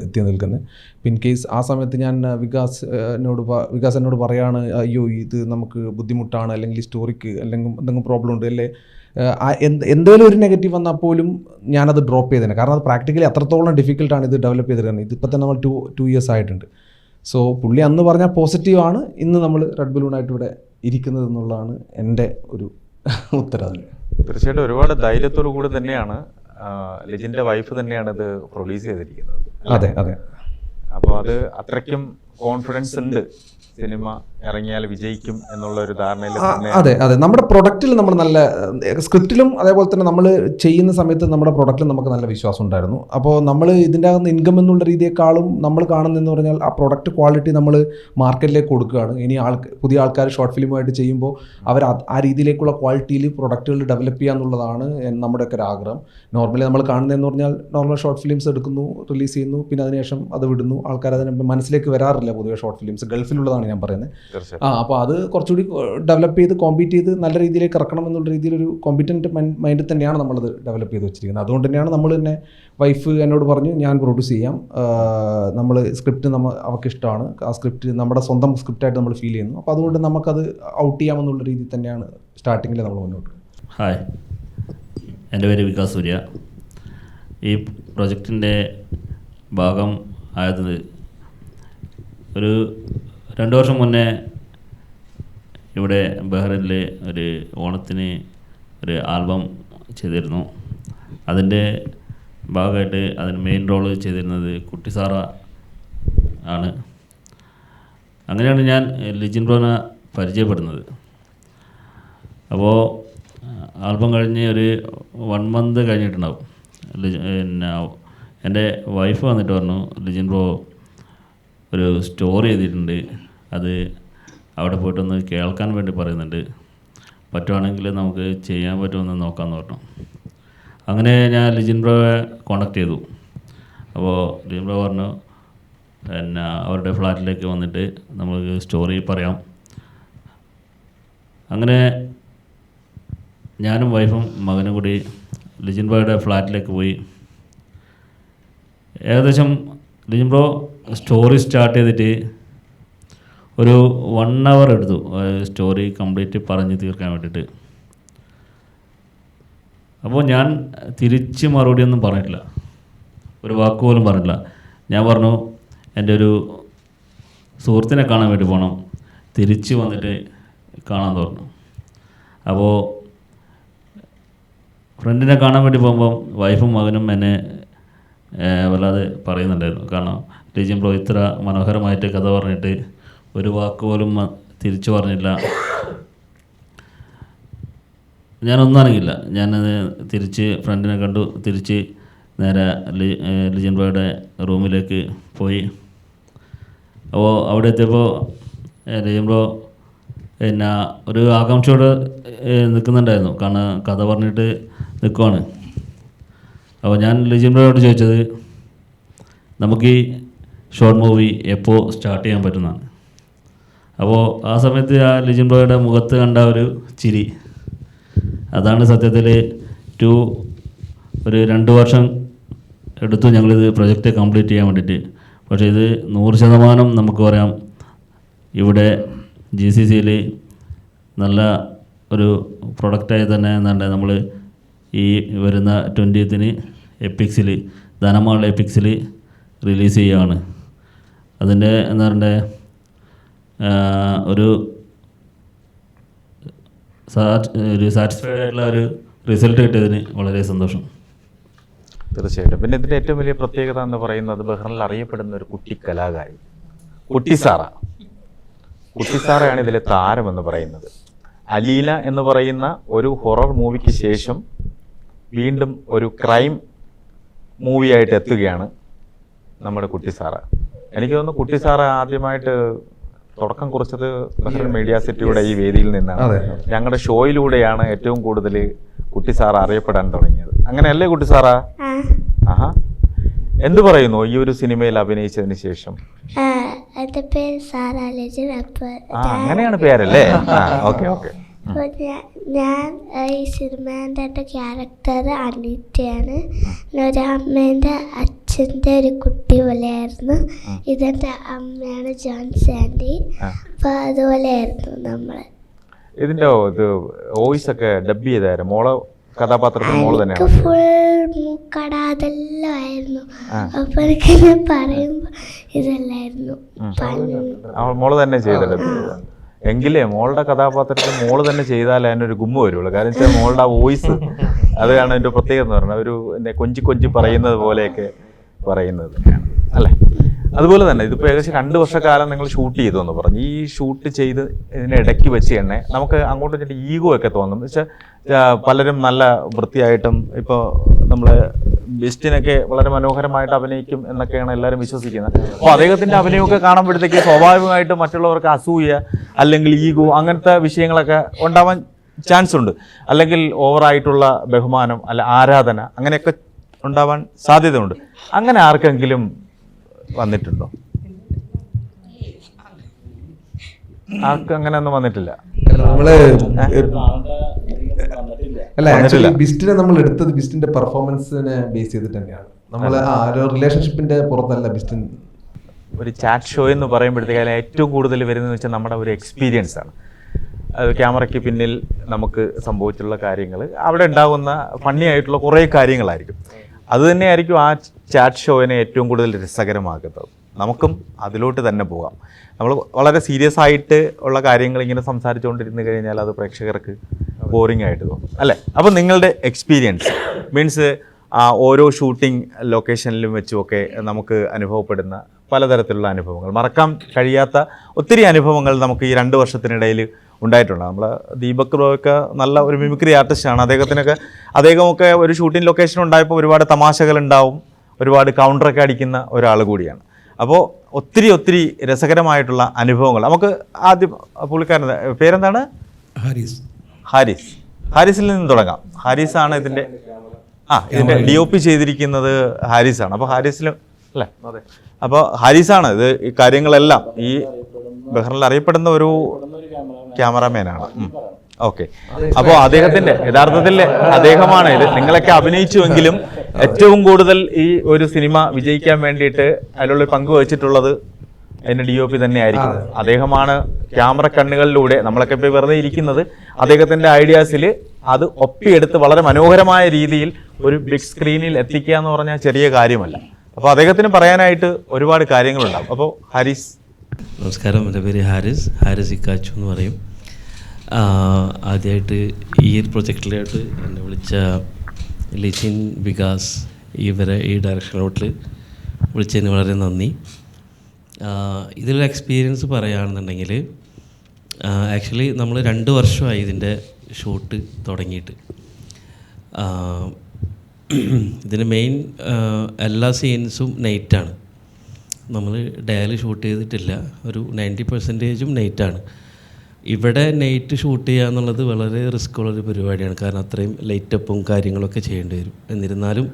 എത്തി നിൽക്കുന്നത്. ഇൻ കേസ് ആ സമയത്ത് ഞാൻ വികാസ് എന്നോട് പറയാണ്, അയ്യോ ഇത് നമുക്ക് ബുദ്ധിമുട്ടാണ്, അല്ലെങ്കിൽ ഈ സ്റ്റോറിക്ക് അല്ലെങ്കിൽ എന്തെങ്കിലും പ്രോബ്ലം ഉണ്ട് അല്ലേ, എന്തെങ്കിലും ഒരു നെഗറ്റീവ് വന്നാൽ പോലും ഞാനത് ഡ്രോപ്പ് ചെയ്തേനെ. കാരണം അത് പ്രാക്ടിക്കലി അത്രത്തോളം ഡിഫിക്കൽട്ടാണ് ഇത് ഡെവലപ്പ് ചെയ്തിരുന്നത്. ഇതിപ്പോൾ തന്നെ നമ്മൾ 2 years ആയിട്ടുണ്ട്. സോ പുള്ളി അന്ന് പറഞ്ഞാൽ പോസിറ്റീവാണ് ഇന്ന് നമ്മൾ റെഡ് ബലൂണായിട്ട് ഇവിടെ ഇരിക്കുന്നത് എന്നുള്ളതാണ് എൻ്റെ ഒരു ഉത്തരം. തീർച്ചയായിട്ടും ഒരുപാട് ധൈര്യത്തോടു കൂടി തന്നെയാണ് ലിജിൻ്റെ വൈഫ് തന്നെയാണ് ഇത് പ്രൊഡ്യൂസ് ചെയ്തിരിക്കുന്നത്. അതെ അതെ. അപ്പോൾ അത് അത്രയ്ക്കും കോൺഫിഡൻസ് ഉണ്ട് സിനിമ ഇറങ്ങിയാൽ വിജയിക്കും എന്നുള്ള ഒരു ധാരണയിൽ. അതെ അതെ, നമ്മുടെ പ്രൊഡക്റ്റിൽ നമ്മൾ നല്ല സ്ക്രിപ്റ്റിലും അതേപോലെ തന്നെ നമ്മൾ ചെയ്യുന്ന സമയത്ത് നമ്മുടെ പ്രൊഡക്റ്റിൽ നമുക്ക് നല്ല വിശ്വാസം ഉണ്ടായിരുന്നു. അപ്പോൾ നമ്മൾ ഇതിൻ്റെ അകത്ത് ഇൻകം എന്നുള്ള രീതിയേക്കാളും നമ്മൾ കാണുന്നതെന്ന് പറഞ്ഞാൽ ആ പ്രൊഡക്റ്റ് ക്വാളിറ്റി നമ്മൾ മാർക്കറ്റിലേക്ക് കൊടുക്കുകയാണ്. ഇനി പുതിയ ആൾക്കാർ ഷോർട്ട് ഫിലിമായിട്ട് ചെയ്യുമ്പോൾ അവർ ആ രീതിയിലേക്കുള്ള ക്വാളിറ്റിയിൽ പ്രൊഡക്റ്റുകൾ ഡെവലപ്പ് ചെയ്യുക എന്നുള്ളതാണ് നമ്മുടെയൊക്കെ ഒരു ആഗ്രഹം. നോർമലി നമ്മൾ കാണുന്നതെന്ന് പറഞ്ഞാൽ നോർമൽ ഷോർട്ട് ഫിലിംസ് എടുക്കുന്നു, റിലീസ് ചെയ്യുന്നു, പിന്നെ അതിനുശേഷം അത് വിടുന്നു. ആൾക്കാർ അതിന് മനസ്സിലേക്ക് വരാറില്ല പൊതുവെ ഷോർട്ട് ഫിലിംസ്. ഗൾഫിലുള്ളതാണ് ഞാൻ പറയുന്നത്. അപ്പോൾ അത് കുറച്ചുകൂടി ഡെവലപ്പ് ചെയ്ത് കോമ്പീറ്റ് ചെയ്ത് നല്ല രീതിയിലേക്ക് ഇറക്കണം എന്നുള്ള രീതിയിലൊരു കോമ്പീറ്റൻറ്റ് മൈൻഡിൽ തന്നെയാണ് നമ്മളത് ഡെവലപ്പ് ചെയ്ത് വെച്ചിരിക്കുന്നത്. അതുകൊണ്ട് തന്നെയാണ് നമ്മൾ തന്നെ, വൈഫ് എന്നോട് പറഞ്ഞു ഞാൻ പ്രൊഡ്യൂസ് ചെയ്യാം, നമ്മൾ സ്ക്രിപ്റ്റ് അവർക്ക് ഇഷ്ടമാണ്, ആ സ്ക്രിപ്റ്റ് നമ്മുടെ സ്വന്തം സ്ക്രിപ്റ്റായിട്ട് നമ്മൾ ഫീൽ ചെയ്യുന്നു, അപ്പോൾ അതുകൊണ്ട് നമുക്കത് ഔട്ട് ചെയ്യാമെന്നുള്ള രീതിയിൽ തന്നെയാണ് സ്റ്റാർട്ടിങ്ങിൽ നമ്മൾ മുന്നോട്ട്. ഹായ്, എൻ്റെ പേര് വികാസ് സൂര്യ. ഈ പ്രൊജക്റ്റിൻ്റെ ഭാഗം ആയത് ഒരു 2 വർഷം മുന്നേ ഇവിടെ ബഹ്റൈനിൽ ഒരു ഓണത്തിന് ഒരു ആൽബം ചെയ്തിരുന്നു. അതിൻ്റെ ഭാഗമായിട്ട് അതിന് മെയിൻ റോള് ചെയ്തിരുന്നത് കുട്ടിസാറ ആണ്. അങ്ങനെയാണ് ഞാൻ ലിജിൻ ബ്രോനെ പരിചയപ്പെടുന്നത്. അപ്പോൾ ആൽബം കഴിഞ്ഞ് ഒരു 1 month കഴിഞ്ഞിട്ടുണ്ടാവും. പിന്നെ എൻ്റെ വൈഫ് വന്നിട്ട് പറഞ്ഞു, ലിജിൻ ബ്രോ ഒരു സ്റ്റോറി എഴുതിയിട്ടുണ്ട്, അത് അവിടെ പോയിട്ടൊന്ന് കേൾക്കാൻ വേണ്ടി പറയുന്നുണ്ട്, പറ്റുവാണെങ്കിൽ നമുക്ക് ചെയ്യാൻ പറ്റുമെന്ന് നോക്കാമെന്ന് പറഞ്ഞു. അങ്ങനെ ഞാൻ ലിജിൻ ബ്രോയെ കോൺടാക്ട് ചെയ്തു. അപ്പോൾ ലിജിൻ ബ്രോ പറഞ്ഞു, പിന്നെ അവരുടെ ഫ്ലാറ്റിലേക്ക് വന്നിട്ട് നമുക്ക് സ്റ്റോറി പറയാം. അങ്ങനെ ഞാനും വൈഫും മകനും കൂടി ലിജിൻ ബ്രോയുടെ ഫ്ലാറ്റിലേക്ക് പോയി. ഏകദേശം ലിജിൻ ബ്രോ സ്റ്റോറി സ്റ്റാർട്ട് ചെയ്തിട്ട് ഒരു 1 hour എടുത്തു സ്റ്റോറി കംപ്ലീറ്റ് പറഞ്ഞ് തീർക്കാൻ വേണ്ടിയിട്ട്. അപ്പോൾ ഞാൻ തിരിച്ച് മറുപടിയൊന്നും പറഞ്ഞിട്ടില്ല, ഒരു വാക്ക് പോലും പറഞ്ഞിട്ടില്ല. ഞാൻ പറഞ്ഞു എൻ്റെ ഒരു സുഹൃത്തിനെ കാണാൻ വേണ്ടി പോകണം, തിരിച്ച് വന്നിട്ട് കാണാമെന്ന് പറഞ്ഞു. അപ്പോൾ ഫ്രണ്ടിനെ കാണാൻ വേണ്ടി പോകുമ്പം വൈഫും മകനും എന്നെ വല്ലാതെ പറയുന്നുണ്ടായിരുന്നു. കാരണം ലിജിൻ ബ്രോ ഇത്ര മനോഹരമായിട്ട് കഥ പറഞ്ഞിട്ട് ഒരു വാക്ക് പോലും തിരിച്ചു പറഞ്ഞില്ല. ഞാനൊന്നും അറിയില്ല. ഞാനത് തിരിച്ച് ഫ്രണ്ടിനെ കണ്ടു, തിരിച്ച് നേരെ ലിജിൻ ബ്രോയുടെ റൂമിലേക്ക് പോയി. അപ്പോൾ അവിടെ എത്തിയപ്പോൾ ലിജിൻ ബ്രോ പിന്നെ ഒരു ആകാംക്ഷയോടെ നിൽക്കുന്നുണ്ടായിരുന്നു. കാരണം കഥ പറഞ്ഞിട്ട് നിൽക്കുവാണ്. അപ്പോൾ ഞാൻ ലിജിൻ ബ്രോയോട് ചോദിച്ചത്, നമുക്ക് ഈ ഷോർട്ട് മൂവി എപ്പോൾ സ്റ്റാർട്ട് ചെയ്യാൻ പറ്റുന്നതാണ്. അപ്പോൾ ആ സമയത്ത് ആ ലിജിൻ ബ്രോയുടെ മുഖത്ത് കണ്ട ഒരു ചിരി, അതാണ് സത്യത്തിൽ ഒരു 2 വർഷം എടുത്തു ഞങ്ങളിത് പ്രൊജക്റ്റ് കംപ്ലീറ്റ് ചെയ്യാൻ വേണ്ടിയിട്ട്. പക്ഷേ ഇത് 100% നമുക്ക് പറയാം, ഇവിടെ GCCയിൽ നല്ല ഒരു പ്രൊഡക്റ്റായി തന്നെ എന്താണ്ട് നമ്മൾ ഈ വരുന്ന 20th എപ്പിക്സിൽ, ധനമാൾ എപ്പിക്സിൽ റിലീസ് ചെയ്യുകയാണ്. അതിൻ്റെ എന്താ പറയണ്ടേ, ഒരു സാറ്റിസ്ഫൈഡ് ആയിട്ടുള്ള ഒരു റിസൾട്ട് കിട്ടിയതിന് വളരെ സന്തോഷം. തീർച്ചയായിട്ടും. പിന്നെ ഇതിൻ്റെ ഏറ്റവും വലിയ പ്രത്യേകത എന്ന് പറയുന്നത് ബഹ്റിനിൽ അറിയപ്പെടുന്ന ഒരു കുട്ടി കലാകാരി കുട്ടിസാറ. കുട്ടിസാറയാണ് ഇതിലെ താരമെന്ന് പറയുന്നത്. അലീല എന്ന് പറയുന്ന ഒരു ഹൊറർ മൂവിക്ക് ശേഷം വീണ്ടും ഒരു ക്രൈം മൂവിയായിട്ട് എത്തുകയാണ് നമ്മുടെ കുട്ടിസാറ. എനിക്ക് തോന്നുന്നു കുട്ടിസാറ ആദ്യമായിട്ട് തുടക്കം കുറിച്ചത് ബഹ്റിൻ മീഡിയ സിറ്റിയുടെ ഈ വേദിയിൽ നിന്നാണ്. ഞങ്ങളുടെ ഷോയിലൂടെയാണ് ഏറ്റവും കൂടുതൽ കുട്ടിസാറ അറിയപ്പെടാൻ തുടങ്ങിയത്. അങ്ങനെയല്ലേ കുട്ടിസാറ? ആഹാ, എന്തു പറയുന്നു ഈ ഒരു സിനിമയിൽ അഭിനയിച്ചതിന് ശേഷം? എൻ്റെ പേര് സാറ ലിജിൻ. അങ്ങനെയാണ് പേരല്ലേ? Okay okay. ഞാൻ ഈ സിനിമേൻ്റെ എൻ്റെ ക്യാരക്ടർ അനീറ്റയാണ്. ഒരു അമ്മേൻ്റെ അച്ഛൻ്റെ ഒരു കുട്ടി പോലെയായിരുന്നു. ഇതെൻ്റെ അമ്മയാണ് ജോൺസ് ആൻറ്റി. അപ്പോൾ അതുപോലെയായിരുന്നു നമ്മൾ. ഇതിൻ്റെ ഇത് വോയിസ് ഒക്കെ ഡബ് ചെയ്തായിരുന്നു മോളെ കഥാപാത്രത്തിൽ മോള് തന്നെയാണ്. ഫുൾ മൂക്കട അതെല്ലാം ആയിരുന്നു. അപ്പോൾ എനിക്ക് ഞാൻ പറയുമ്പോൾ ഇതല്ലായിരുന്നു. മോള് തന്നെ ചെയ്തിട്ടുണ്ട്. എങ്കിലേ മോളുടെ കഥാപാത്രത്തിൽ മോള് തന്നെ ചെയ്താലേ അതിനൊരു ഗുമ്മ വരുള്ളൂ. കാരണം വെച്ചാൽ മോളുടെ ആ വോയിസ് അതാണ് അതിൻ്റെ പ്രത്യേകത എന്ന് പറഞ്ഞാൽ ഒരു കൊഞ്ചി കൊഞ്ചി പറയുന്നത് പോലെയൊക്കെ പറയുന്നത് അല്ലേ? അതുപോലെ തന്നെ ഇതിപ്പോൾ ഏകദേശം 2 വർഷക്കാലം നിങ്ങൾ ഷൂട്ട് ചെയ്തു എന്ന് പറഞ്ഞു. ഈ ഷൂട്ട് ചെയ്ത് ഇതിനിടയ്ക്ക് വെച്ച് തന്നെ നമുക്ക് അങ്ങോട്ട് വെച്ചിട്ട് ഈഗോ ഒക്കെ തോന്നും. വെച്ചാൽ പലരും നല്ല വൃത്തിയായിട്ടും ഇപ്പോൾ നമ്മൾ ബെസ്റ്റിനൊക്കെ വളരെ മനോഹരമായിട്ട് അഭിനയിക്കും എന്നൊക്കെയാണ് എല്ലാവരും വിശ്വസിക്കുന്നത്. അപ്പോൾ അദ്ദേഹത്തിൻ്റെ അഭിനയമൊക്കെ കാണുമ്പോഴത്തേക്ക് സ്വാഭാവികമായിട്ടും മറ്റുള്ളവർക്ക് അസൂയ അല്ലെങ്കിൽ ഈഗോ അങ്ങനത്തെ വിഷയങ്ങളൊക്കെ ഉണ്ടാവാൻ ചാൻസ് ഉണ്ട്. അല്ലെങ്കിൽ ഓവറായിട്ടുള്ള ബഹുമാനം അല്ല ആരാധന അങ്ങനെയൊക്കെ ഉണ്ടാവാൻ സാധ്യതയുണ്ട്. അങ്ങനെ ആർക്കെങ്കിലും വന്നിട്ടുണ്ടോ? ആർക്കും അങ്ങനെ ഒന്നും വന്നിട്ടില്ല. നമ്മള് അല്ല, ആക്ച്വലി ബിസ്റ്റിനെ നമ്മൾ എടുത്തത് ബിസ്റ്റിന്റെ പെർഫോമൻസിനെ ബേസ് ചെയ്തിട്ട് തന്നെയാണ്. നമ്മൾ ആ ഒരു റിലേഷൻഷിപ്പിന്റെ പുറത്തല്ല ബിസ്റ്റിൻ. ഒരു ചാറ്റ് ഷോ എന്ന് പറയുമ്പോഴത്തേക്കും ഏറ്റവും കൂടുതൽ വരുന്നതെന്ന് വെച്ചാൽ നമ്മുടെ ഒരു എക്സ്പീരിയൻസ് ആണ്. അത് ക്യാമറയ്ക്ക് പിന്നിൽ നമുക്ക് സംഭവിച്ചിട്ടുള്ള കാര്യങ്ങൾ, അവിടെ ഉണ്ടാകുന്ന ഫണ്ണി ആയിട്ടുള്ള കുറേ കാര്യങ്ങളായിരിക്കും. അതുതന്നെയായിരിക്കും ആ ചാറ്റ് ഷോയിനെ ഏറ്റവും കൂടുതൽ രസകരമാക്കുന്നത്. നമുക്കും അതിലോട്ട് തന്നെ പോകാം. നമ്മൾ വളരെ സീരിയസ് ആയിട്ട് ഉള്ള കാര്യങ്ങൾ ഇങ്ങനെ സംസാരിച്ചുകൊണ്ടിരുന്ന് കഴിഞ്ഞാൽ അത് പ്രേക്ഷകർക്ക് ബോറിംഗ് ആയിട്ട് തോന്നും അല്ലേ? അപ്പോൾ നിങ്ങളുടെ എക്സ്പീരിയൻസ് മീൻസ് ഓരോ ഷൂട്ടിംഗ് ലൊക്കേഷനിലും വെച്ചുമൊക്കെ നമുക്ക് അനുഭവപ്പെടുന്ന പലതരത്തിലുള്ള അനുഭവങ്ങൾ, മറക്കാൻ കഴിയാത്ത ഒത്തിരി അനുഭവങ്ങൾ നമുക്ക് ഈ 2 വർഷത്തിനിടയിൽ ഉണ്ടായിട്ടുണ്ട്. നമ്മൾ ദീപക് ബ്രോയൊക്കെ നല്ല ഒരു മിമിക്രി ആർട്ടിസ്റ്റാണ്. അദ്ദേഹമൊക്കെ ഒരു ഷൂട്ടിംഗ് ലൊക്കേഷൻ ഉണ്ടായപ്പോൾ ഒരുപാട് തമാശകൾ ഉണ്ടാവും, ഒരുപാട് കൗണ്ടറൊക്കെ അടിക്കുന്ന ഒരാൾ കൂടിയാണ്. അപ്പോൾ ഒത്തിരി രസകരമായിട്ടുള്ള അനുഭവങ്ങൾ നമുക്ക് ആദ്യം പുള്ളിക്കാരൻ്റെ പേരെന്താണ്? ഹാരിസിൽ നിന്ന് തുടങ്ങാം. ഹാരിസാണ് ഇതിൻ്റെ DOP ചെയ്തിരിക്കുന്നത് ഹാരിസാണ്. അപ്പോൾ ഹാരിസിൽ അല്ലേ? അപ്പോൾ ഹാരിസാണ് ഇത് ഈ കാര്യങ്ങളെല്ലാം ഈ ബഹ്റിനിൽ അറിയപ്പെടുന്ന ഒരു ക്യാമറാമാനാണ്. ഓക്കെ. അപ്പോൾ അദ്ദേഹത്തിൻ്റെ യഥാർത്ഥത്തിൽ അദ്ദേഹമാണ് ഇത്. നിങ്ങളൊക്കെ അഭിനയിച്ചുവെങ്കിലും ഏറ്റവും കൂടുതൽ ഈ ഒരു സിനിമ വിജയിക്കാൻ വേണ്ടിയിട്ട് അതിലുള്ള പങ്ക് വഹിച്ചിട്ടുള്ളത് അതിൻ്റെ DOP തന്നെയായിരിക്കും. അദ്ദേഹമാണ് ക്യാമറ കണ്ണുകളിലൂടെ നമ്മളൊക്കെ ഇപ്പോൾ വെറുതെ ഇരിക്കുന്നത് അദ്ദേഹത്തിൻ്റെ ഐഡിയാസിൽ അത് ഒപ്പിയെടുത്ത് വളരെ മനോഹരമായ രീതിയിൽ ഒരു ബിഗ് സ്ക്രീനിൽ എത്തിക്കുക എന്ന് പറഞ്ഞാൽ ചെറിയ കാര്യമല്ല. അപ്പോൾ അദ്ദേഹത്തിന് പറയാനായിട്ട് ഒരുപാട് കാര്യങ്ങളുണ്ടാകും. അപ്പോൾ ഹാരിസ്. നമസ്കാരം, എൻ്റെ പേര് ഹാരിസ് ഇക്കാച്ചു എന്ന് പറയും. ആദ്യമായിട്ട് ഈ പ്രൊജക്റ്റിലായിട്ട് എന്നെ വിളിച്ച ലിജിൻ, വികാസ് ഇവരെ ഈ ഡയറക്ഷനിലോട്ട് വിളിച്ചതിന് വളരെ നന്ദി. ഇതിലൊരു എക്സ്പീരിയൻസ് പറയുകയാണെന്നുണ്ടെങ്കിൽ ആക്ച്വലി നമ്മൾ 2 വർഷമായി ഇതിൻ്റെ ഷൂട്ട് തുടങ്ങിയിട്ട്. ഇതിൻ്റെ മെയിൻ എല്ലാ സീൻസും നൈറ്റാണ്. നമ്മൾ ഡെയിലി ഷൂട്ട് ചെയ്തിട്ടില്ല. ഒരു 90% നൈറ്റാണ്. ഇവിടെ നൈറ്റ് ഷൂട്ട് ചെയ്യുക എന്നുള്ളത് വളരെ റിസ്ക് ഉള്ളൊരു പരിപാടിയാണ്. കാരണം അത്രയും ലൈറ്റപ്പും കാര്യങ്ങളൊക്കെ ചെയ്യേണ്ടി വരും. എന്നിരുന്നാലും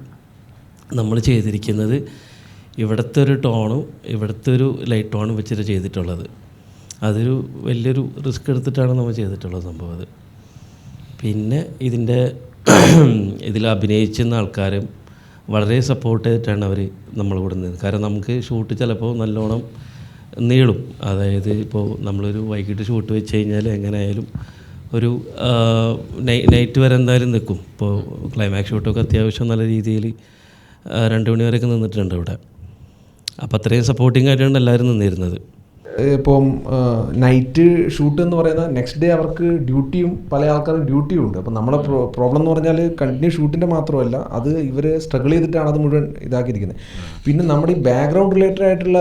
നമ്മൾ ചെയ്തിരിക്കുന്നത് ഇവിടുത്തെ ഒരു ടോണും ഇവിടുത്തെ ഒരു ലൈറ്റ് ടോണും വെച്ചിട്ട് ചെയ്തിട്ടുള്ളത്. അതൊരു വലിയൊരു റിസ്ക് എടുത്തിട്ടാണ് നമ്മൾ ചെയ്തിട്ടുള്ള സംഭവം അത്. പിന്നെ ഇതിൽ അഭിനയിച്ചിരുന്ന ആൾക്കാരും വളരെ സപ്പോർട്ട് ചെയ്തിട്ടാണ് അവർ നമ്മൾ കൂടെ നിന്നത്. കാരണം നമുക്ക് ഷൂട്ട് ചിലപ്പോൾ നല്ലോണം നീളും. അതായത് ഇപ്പോൾ നമ്മളൊരു വൈകിട്ട് ഷൂട്ട് വെച്ച് കഴിഞ്ഞാൽ എങ്ങനെയായാലും ഒരു നൈറ്റ് വരെ എന്തായാലും നിൽക്കും. ഇപ്പോൾ ക്ലൈമാക്സ് ഷൂട്ടൊക്കെ അത്യാവശ്യം നല്ല രീതിയിൽ 2 മണി വരെയൊക്കെ നിന്നിട്ടുണ്ട് ഇവിടെ. അപ്പോൾ അത്രയും സപ്പോർട്ടിങ് ആയിട്ടാണ് എല്ലാവരും നിന്നിരുന്നത്. ഇപ്പം നൈറ്റ് ഷൂട്ട് എന്ന് പറയുന്നത് നെക്സ്റ്റ് ഡേ അവർക്ക് ഡ്യൂട്ടിയും പല ആൾക്കാരും ഡ്യൂട്ടിയും ഉണ്ട്. അപ്പം നമ്മുടെ പ്രോബ്ലം എന്ന് പറഞ്ഞാൽ കണ്ടിന്യൂ ഷൂട്ടിൻ്റെ മാത്രമല്ല, അത് ഇവർ സ്ട്രഗിൾ ചെയ്തിട്ടാണ് അത് മുഴുവൻ ഇതാക്കിയിരിക്കുന്നത്. പിന്നെ നമ്മുടെ ഈ ബാക്ക്ഗ്രൗണ്ട് റിലേറ്റഡ് ആയിട്ടുള്ള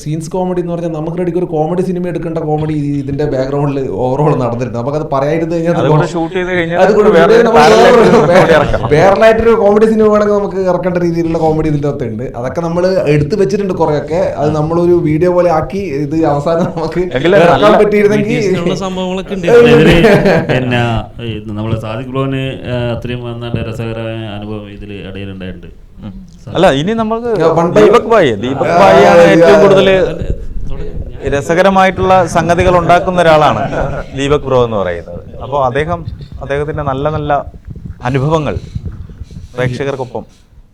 സീൻസ് കോമഡി എന്ന് പറഞ്ഞാൽ നമുക്ക് റെഡിക്ക് ഒരു കോമഡി സിനിമ എടുക്കേണ്ട കോമഡി ഇതിൻ്റെ ബാക്ക്ഗ്രൗണ്ടിൽ ഓവറോൾ നടന്നിരുന്നു. നമുക്കത് പറയാതിരുന്ന് വേറെയായിട്ടൊരു കോമഡി സിനിമ വേണമെങ്കിൽ നമുക്ക് ഇറക്കേണ്ട രീതിയിലുള്ള കോമഡി ഇതിൻ്റെ അകത്തുണ്ട്. അതൊക്കെ നമ്മൾ എടുത്തു വെച്ചിട്ടുണ്ട് കുറേയൊക്കെ. അത് നമ്മളൊരു വീഡിയോ പോലെ ആക്കി ഇത് അവസാനം നമുക്ക് ഇറക്കാൻ പറ്റിയിരുന്നെങ്കിൽ സംഭവങ്ങളൊക്കെ ഉണ്ട്. പിന്നെ നമ്മളെ സാദിഖ് ബ്ലോന് അത്രയും നല്ല രസകരമായ അനുഭവം ഇതിൽ ഇടയിലുണ്ടായിട്ടുണ്ട്. അല്ല, ഇനി നമുക്ക് ദീപക് ഭായിയാണ് ഏറ്റവും കൂടുതൽ രസകരമായിട്ടുള്ള സംഗതികൾ ഉണ്ടാക്കുന്ന ഒരാളാണ് ദീപക് ബ്രോ എന്ന് പറയുന്നത്. അപ്പോൾ അദ്ദേഹത്തിന്റെ നല്ല നല്ല അനുഭവങ്ങൾ പ്രേക്ഷകർക്കൊപ്പം.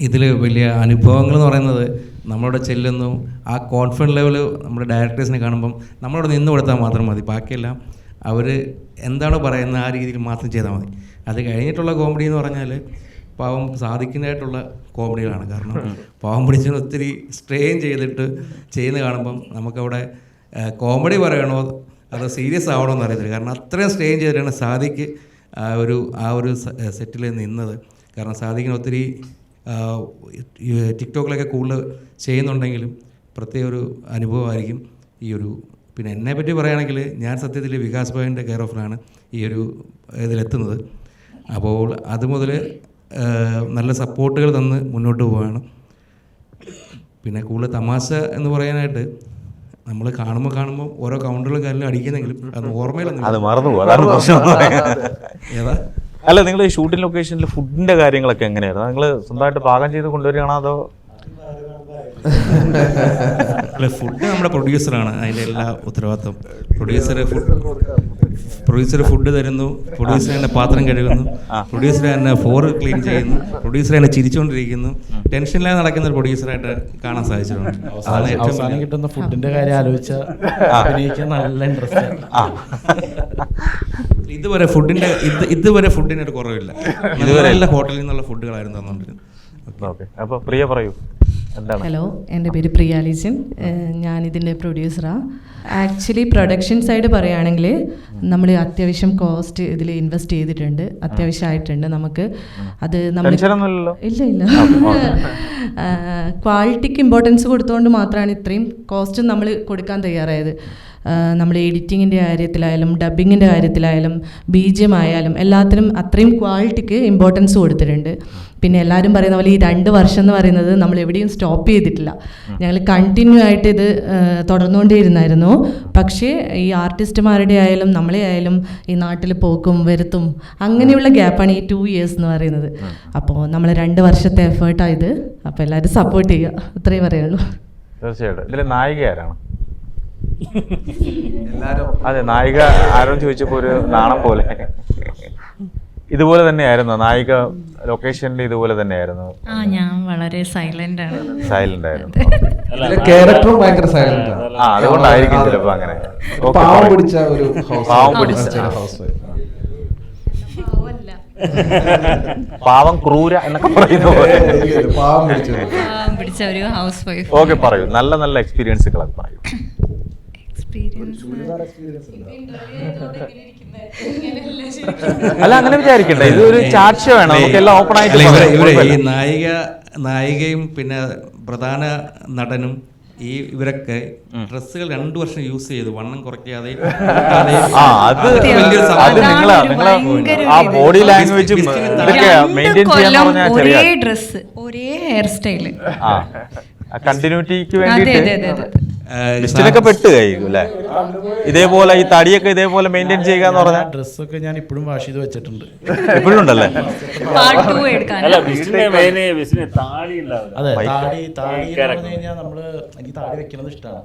ഇതിൽ വലിയ അനുഭവങ്ങൾ എന്ന് പറയുന്നത് നമ്മളവിടെ ചെല്ലുന്നു, ആ കോൺഫിഡൻസ് ലെവൽ നമ്മുടെ ഡയറക്ടേഴ്സിനെ കാണുമ്പം നമ്മളവിടെ നിന്ന് കൊടുത്താൽ മാത്രം മതി. ബാക്കിയെല്ലാം അവർ എന്താണോ പറയുന്നത് ആ രീതിയിൽ മാത്രം ചെയ്താൽ മതി. അത് കഴിഞ്ഞിട്ടുള്ള കോമഡി എന്ന് പറഞ്ഞാൽ പാവം സാധിക്കുന്നതായിട്ടുള്ള കോമഡികളാണ്. കാരണം പാവം പിടിച്ചതിന് ഒത്തിരി സ്ട്രെയിൻ ചെയ്തിട്ട് ചെയ്യുന്ന കാണുമ്പം നമുക്കവിടെ കോമഡി പറയണോ അതോ സീരിയസ് ആവണോ എന്ന് അറിയത്തില്ല. കാരണം അത്രയും സ്ട്രെയിൻ ചെയ്തിട്ടാണ് സാദിക്ക് ആ ഒരു സെറ്റിൽ നിന്നത്. കാരണം സാദിക്കിന് ഒത്തിരി ടിക്ടോക്കിലൊക്കെ കൂടുതൽ ചെയ്യുന്നുണ്ടെങ്കിലും പ്രത്യേക ഒരു അനുഭവമായിരിക്കും ഈ ഒരു. പിന്നെ എന്നെപ്പറ്റി പറയുകയാണെങ്കിൽ ഞാൻ സത്യത്തിൽ വികാസ് ഭായിൻ്റെ കെയർ ഓഫിലാണ് ഈ ഒരു ഇതിലെത്തുന്നത്. അപ്പോൾ അതുമുതൽ നല്ല സപ്പോർട്ടുകൾ തന്ന് മുന്നോട്ട് പോവുകയാണ്. പിന്നെ കൂടുതൽ തമാശ എന്ന് പറയാനായിട്ട് നമ്മൾ കാണുമ്പോൾ ഓരോ കൗണ്ടറുകളും കാര്യങ്ങളും അടിക്കുന്നെങ്കിലും അത് ഓർമ്മയിലൊന്നും ഏതാ. അല്ല, നിങ്ങൾ ഈ ഷൂട്ടിംഗ് ലൊക്കേഷനിൽ ഫുഡിന്റെ കാര്യങ്ങളൊക്കെ എങ്ങനെയായിരുന്നു? നിങ്ങൾ സ്വന്തമായിട്ട് പാകം ചെയ്ത് കൊണ്ടുവരികയാണോ അതോ? അല്ല, ഫുഡ് നമ്മുടെ പ്രൊഡ്യൂസറാണ് അതിൻ്റെ എല്ലാ ഉത്തരവാദിത്വം. പ്രൊഡ്യൂസർ ഫുഡ് തരുന്നു, പ്രൊഡ്യൂസർ തന്നെ പാത്രം കഴുകുന്നു, പ്രൊഡ്യൂസർ തന്നെ ഫ്ലോർ ക്ലീൻ ചെയ്യുന്നു, പ്രൊഡ്യൂസർ തന്നെ ചിരിച്ചുകൊണ്ടിരിക്കുന്നു. ടെൻഷനില്ലാതെ നടക്കുന്ന ഒരു പ്രൊഡ്യൂസറായിട്ട് കാണാൻ സാധിച്ചിട്ടുണ്ട്. അതാണ് അവസാനം കിട്ടുന്ന ഫുഡിന്റെ കാര്യം ആലോചിച്ച നല്ല ഇൻട്രസ്റ്റ്. ഇതുവരെ ഫുഡിന് ഒരു കുറവില്ല. നല്ല ഹോട്ടലിൽ നിന്നുള്ള ഫുഡുകളായിരുന്നു തന്നുകൊണ്ടിരുന്നത്. അപ്പോൾ പ്രിയ പറയൂ എന്താണ്? ഹലോ, എൻ്റെ പേര് പ്രിയ ലിജൻ. ഞാനിതിൻ്റെ പ്രൊഡ്യൂസറാണ്. ആക്ച്വലി പ്രൊഡക്ഷൻ സൈഡ് പറയുകയാണെങ്കിൽ നമ്മൾ അത്യാവശ്യം കോസ്റ്റ് ഇതിൽ ഇൻവെസ്റ്റ് ചെയ്തിട്ടുണ്ട്. അത്യാവശ്യമായിട്ടുണ്ട് നമുക്ക്. അത് നമ്മൾ ഇല്ല ക്വാളിറ്റിക്ക് ഇമ്പോർട്ടൻസ് കൊടുത്തുകൊണ്ട് മാത്രമാണ് ഇത്രയും കോസ്റ്റ് നമ്മൾ കൊടുക്കാൻ തയ്യാറായത്. നമ്മൾ എഡിറ്റിങ്ങിൻ്റെ കാര്യത്തിലായാലും ഡബ്ബിങ്ങിൻ്റെ കാര്യത്തിലായാലും BGM ആയാലും എല്ലാത്തിനും അത്രയും ക്വാളിറ്റിക്ക് ഇമ്പോർട്ടൻസ് കൊടുത്തിട്ടുണ്ട്. പിന്നെ എല്ലാവരും പറയുന്ന പോലെ ഈ 2 വർഷം എന്ന് പറയുന്നത് നമ്മൾ എവിടെയും സ്റ്റോപ്പ് ചെയ്തിട്ടില്ല. ഞങ്ങൾ കണ്ടിന്യൂ ആയിട്ട് ഇത് തുടർന്നുകൊണ്ടേയിരുന്നായിരുന്നു. പക്ഷേ ഈ ആർട്ടിസ്റ്റുമാരുടെ ആയാലും നമ്മളെ ആയാലും ഈ നാട്ടിൽ പോക്കും വരുത്തും അങ്ങനെയുള്ള ഗ്യാപ്പാണ് ഈ 2 years എന്ന് പറയുന്നത്. അപ്പോൾ നമ്മൾ 2 വർഷത്തെ എഫേർട്ടായത്. അപ്പോൾ എല്ലാവരും സപ്പോർട്ട് ചെയ്യുക, അത്രയും പറയുള്ളൂ. തീർച്ചയായിട്ടും. ഇതിലെ നായിക ആരാണ്? അതെ, നായിക ആരോന്ന് ചോദിച്ചപ്പോ ഒരു നാണം പോലെ. ഇതുപോലെ തന്നെയായിരുന്നു നായിക? ലൊക്കേഷനിൽ ഇതുപോലെ തന്നെയായിരുന്നു? ഞാൻ വളരെ സൈലന്റ് ആയിരുന്നു. ക്യാരക്ടറും ഭയങ്കര സൈലന്റ് ആണ്. അതുകൊണ്ടായിരിക്കും ചിലപ്പോ അങ്ങനെ. പാവം പിടിച്ച പാവം ക്രൂര എന്നൊക്കെ പറയുന്ന പോലെ പിടിച്ച ഒരു ഹൗസ് വൈഫ്. ഓക്കെ, പറയൂ. നല്ല നല്ല എക്സ്പീരിയൻസുകൾ അത് പറയൂ. അല്ല, അങ്ങനെ വിചാരിക്കണ്ട. ഇതൊരു ചാറ്റ് ഷോ ആണ്, നമുക്കെല്ലാം ഓപ്പൺ ആയിട്ട്. ഇവരെ ഈ നായികയും പിന്നെ പ്രധാന നടനും ഇവരൊക്കെ ഡ്രസ്സുകൾ 2 വർഷം യൂസ് ചെയ്തു, വണ്ണം കുറയ്ക്കാതെ. ബോഡി ലാംഗ്വേജും ഒരേ ഡ്രസ്, ഒരേ ഹെയർ സ്റ്റൈല്, കണ്ടിന്യൂറ്റിക്ക് വേണ്ടിയിട്ട് ലിസ്റ്റിലൊക്കെ പെട്ട് കഴിയും അല്ലേ? ഇതേപോലെ ഈ തടിയൊക്കെ ഇതേപോലെ മെയിൻറ്റെയിൻ ചെയ്യുക എന്ന് പറഞ്ഞാൽ ഡ്രസ്സൊക്കെ ഞാൻ ഇപ്പോഴും വാഷ് ചെയ്ത് വെച്ചിട്ടുണ്ട്. എപ്പോഴും ഉണ്ടല്ലേ? അതെ, താടി പറഞ്ഞു കഴിഞ്ഞാൽ നമ്മള് എനിക്ക് താടി വെക്കുന്നത് ഇഷ്ടമാണ്.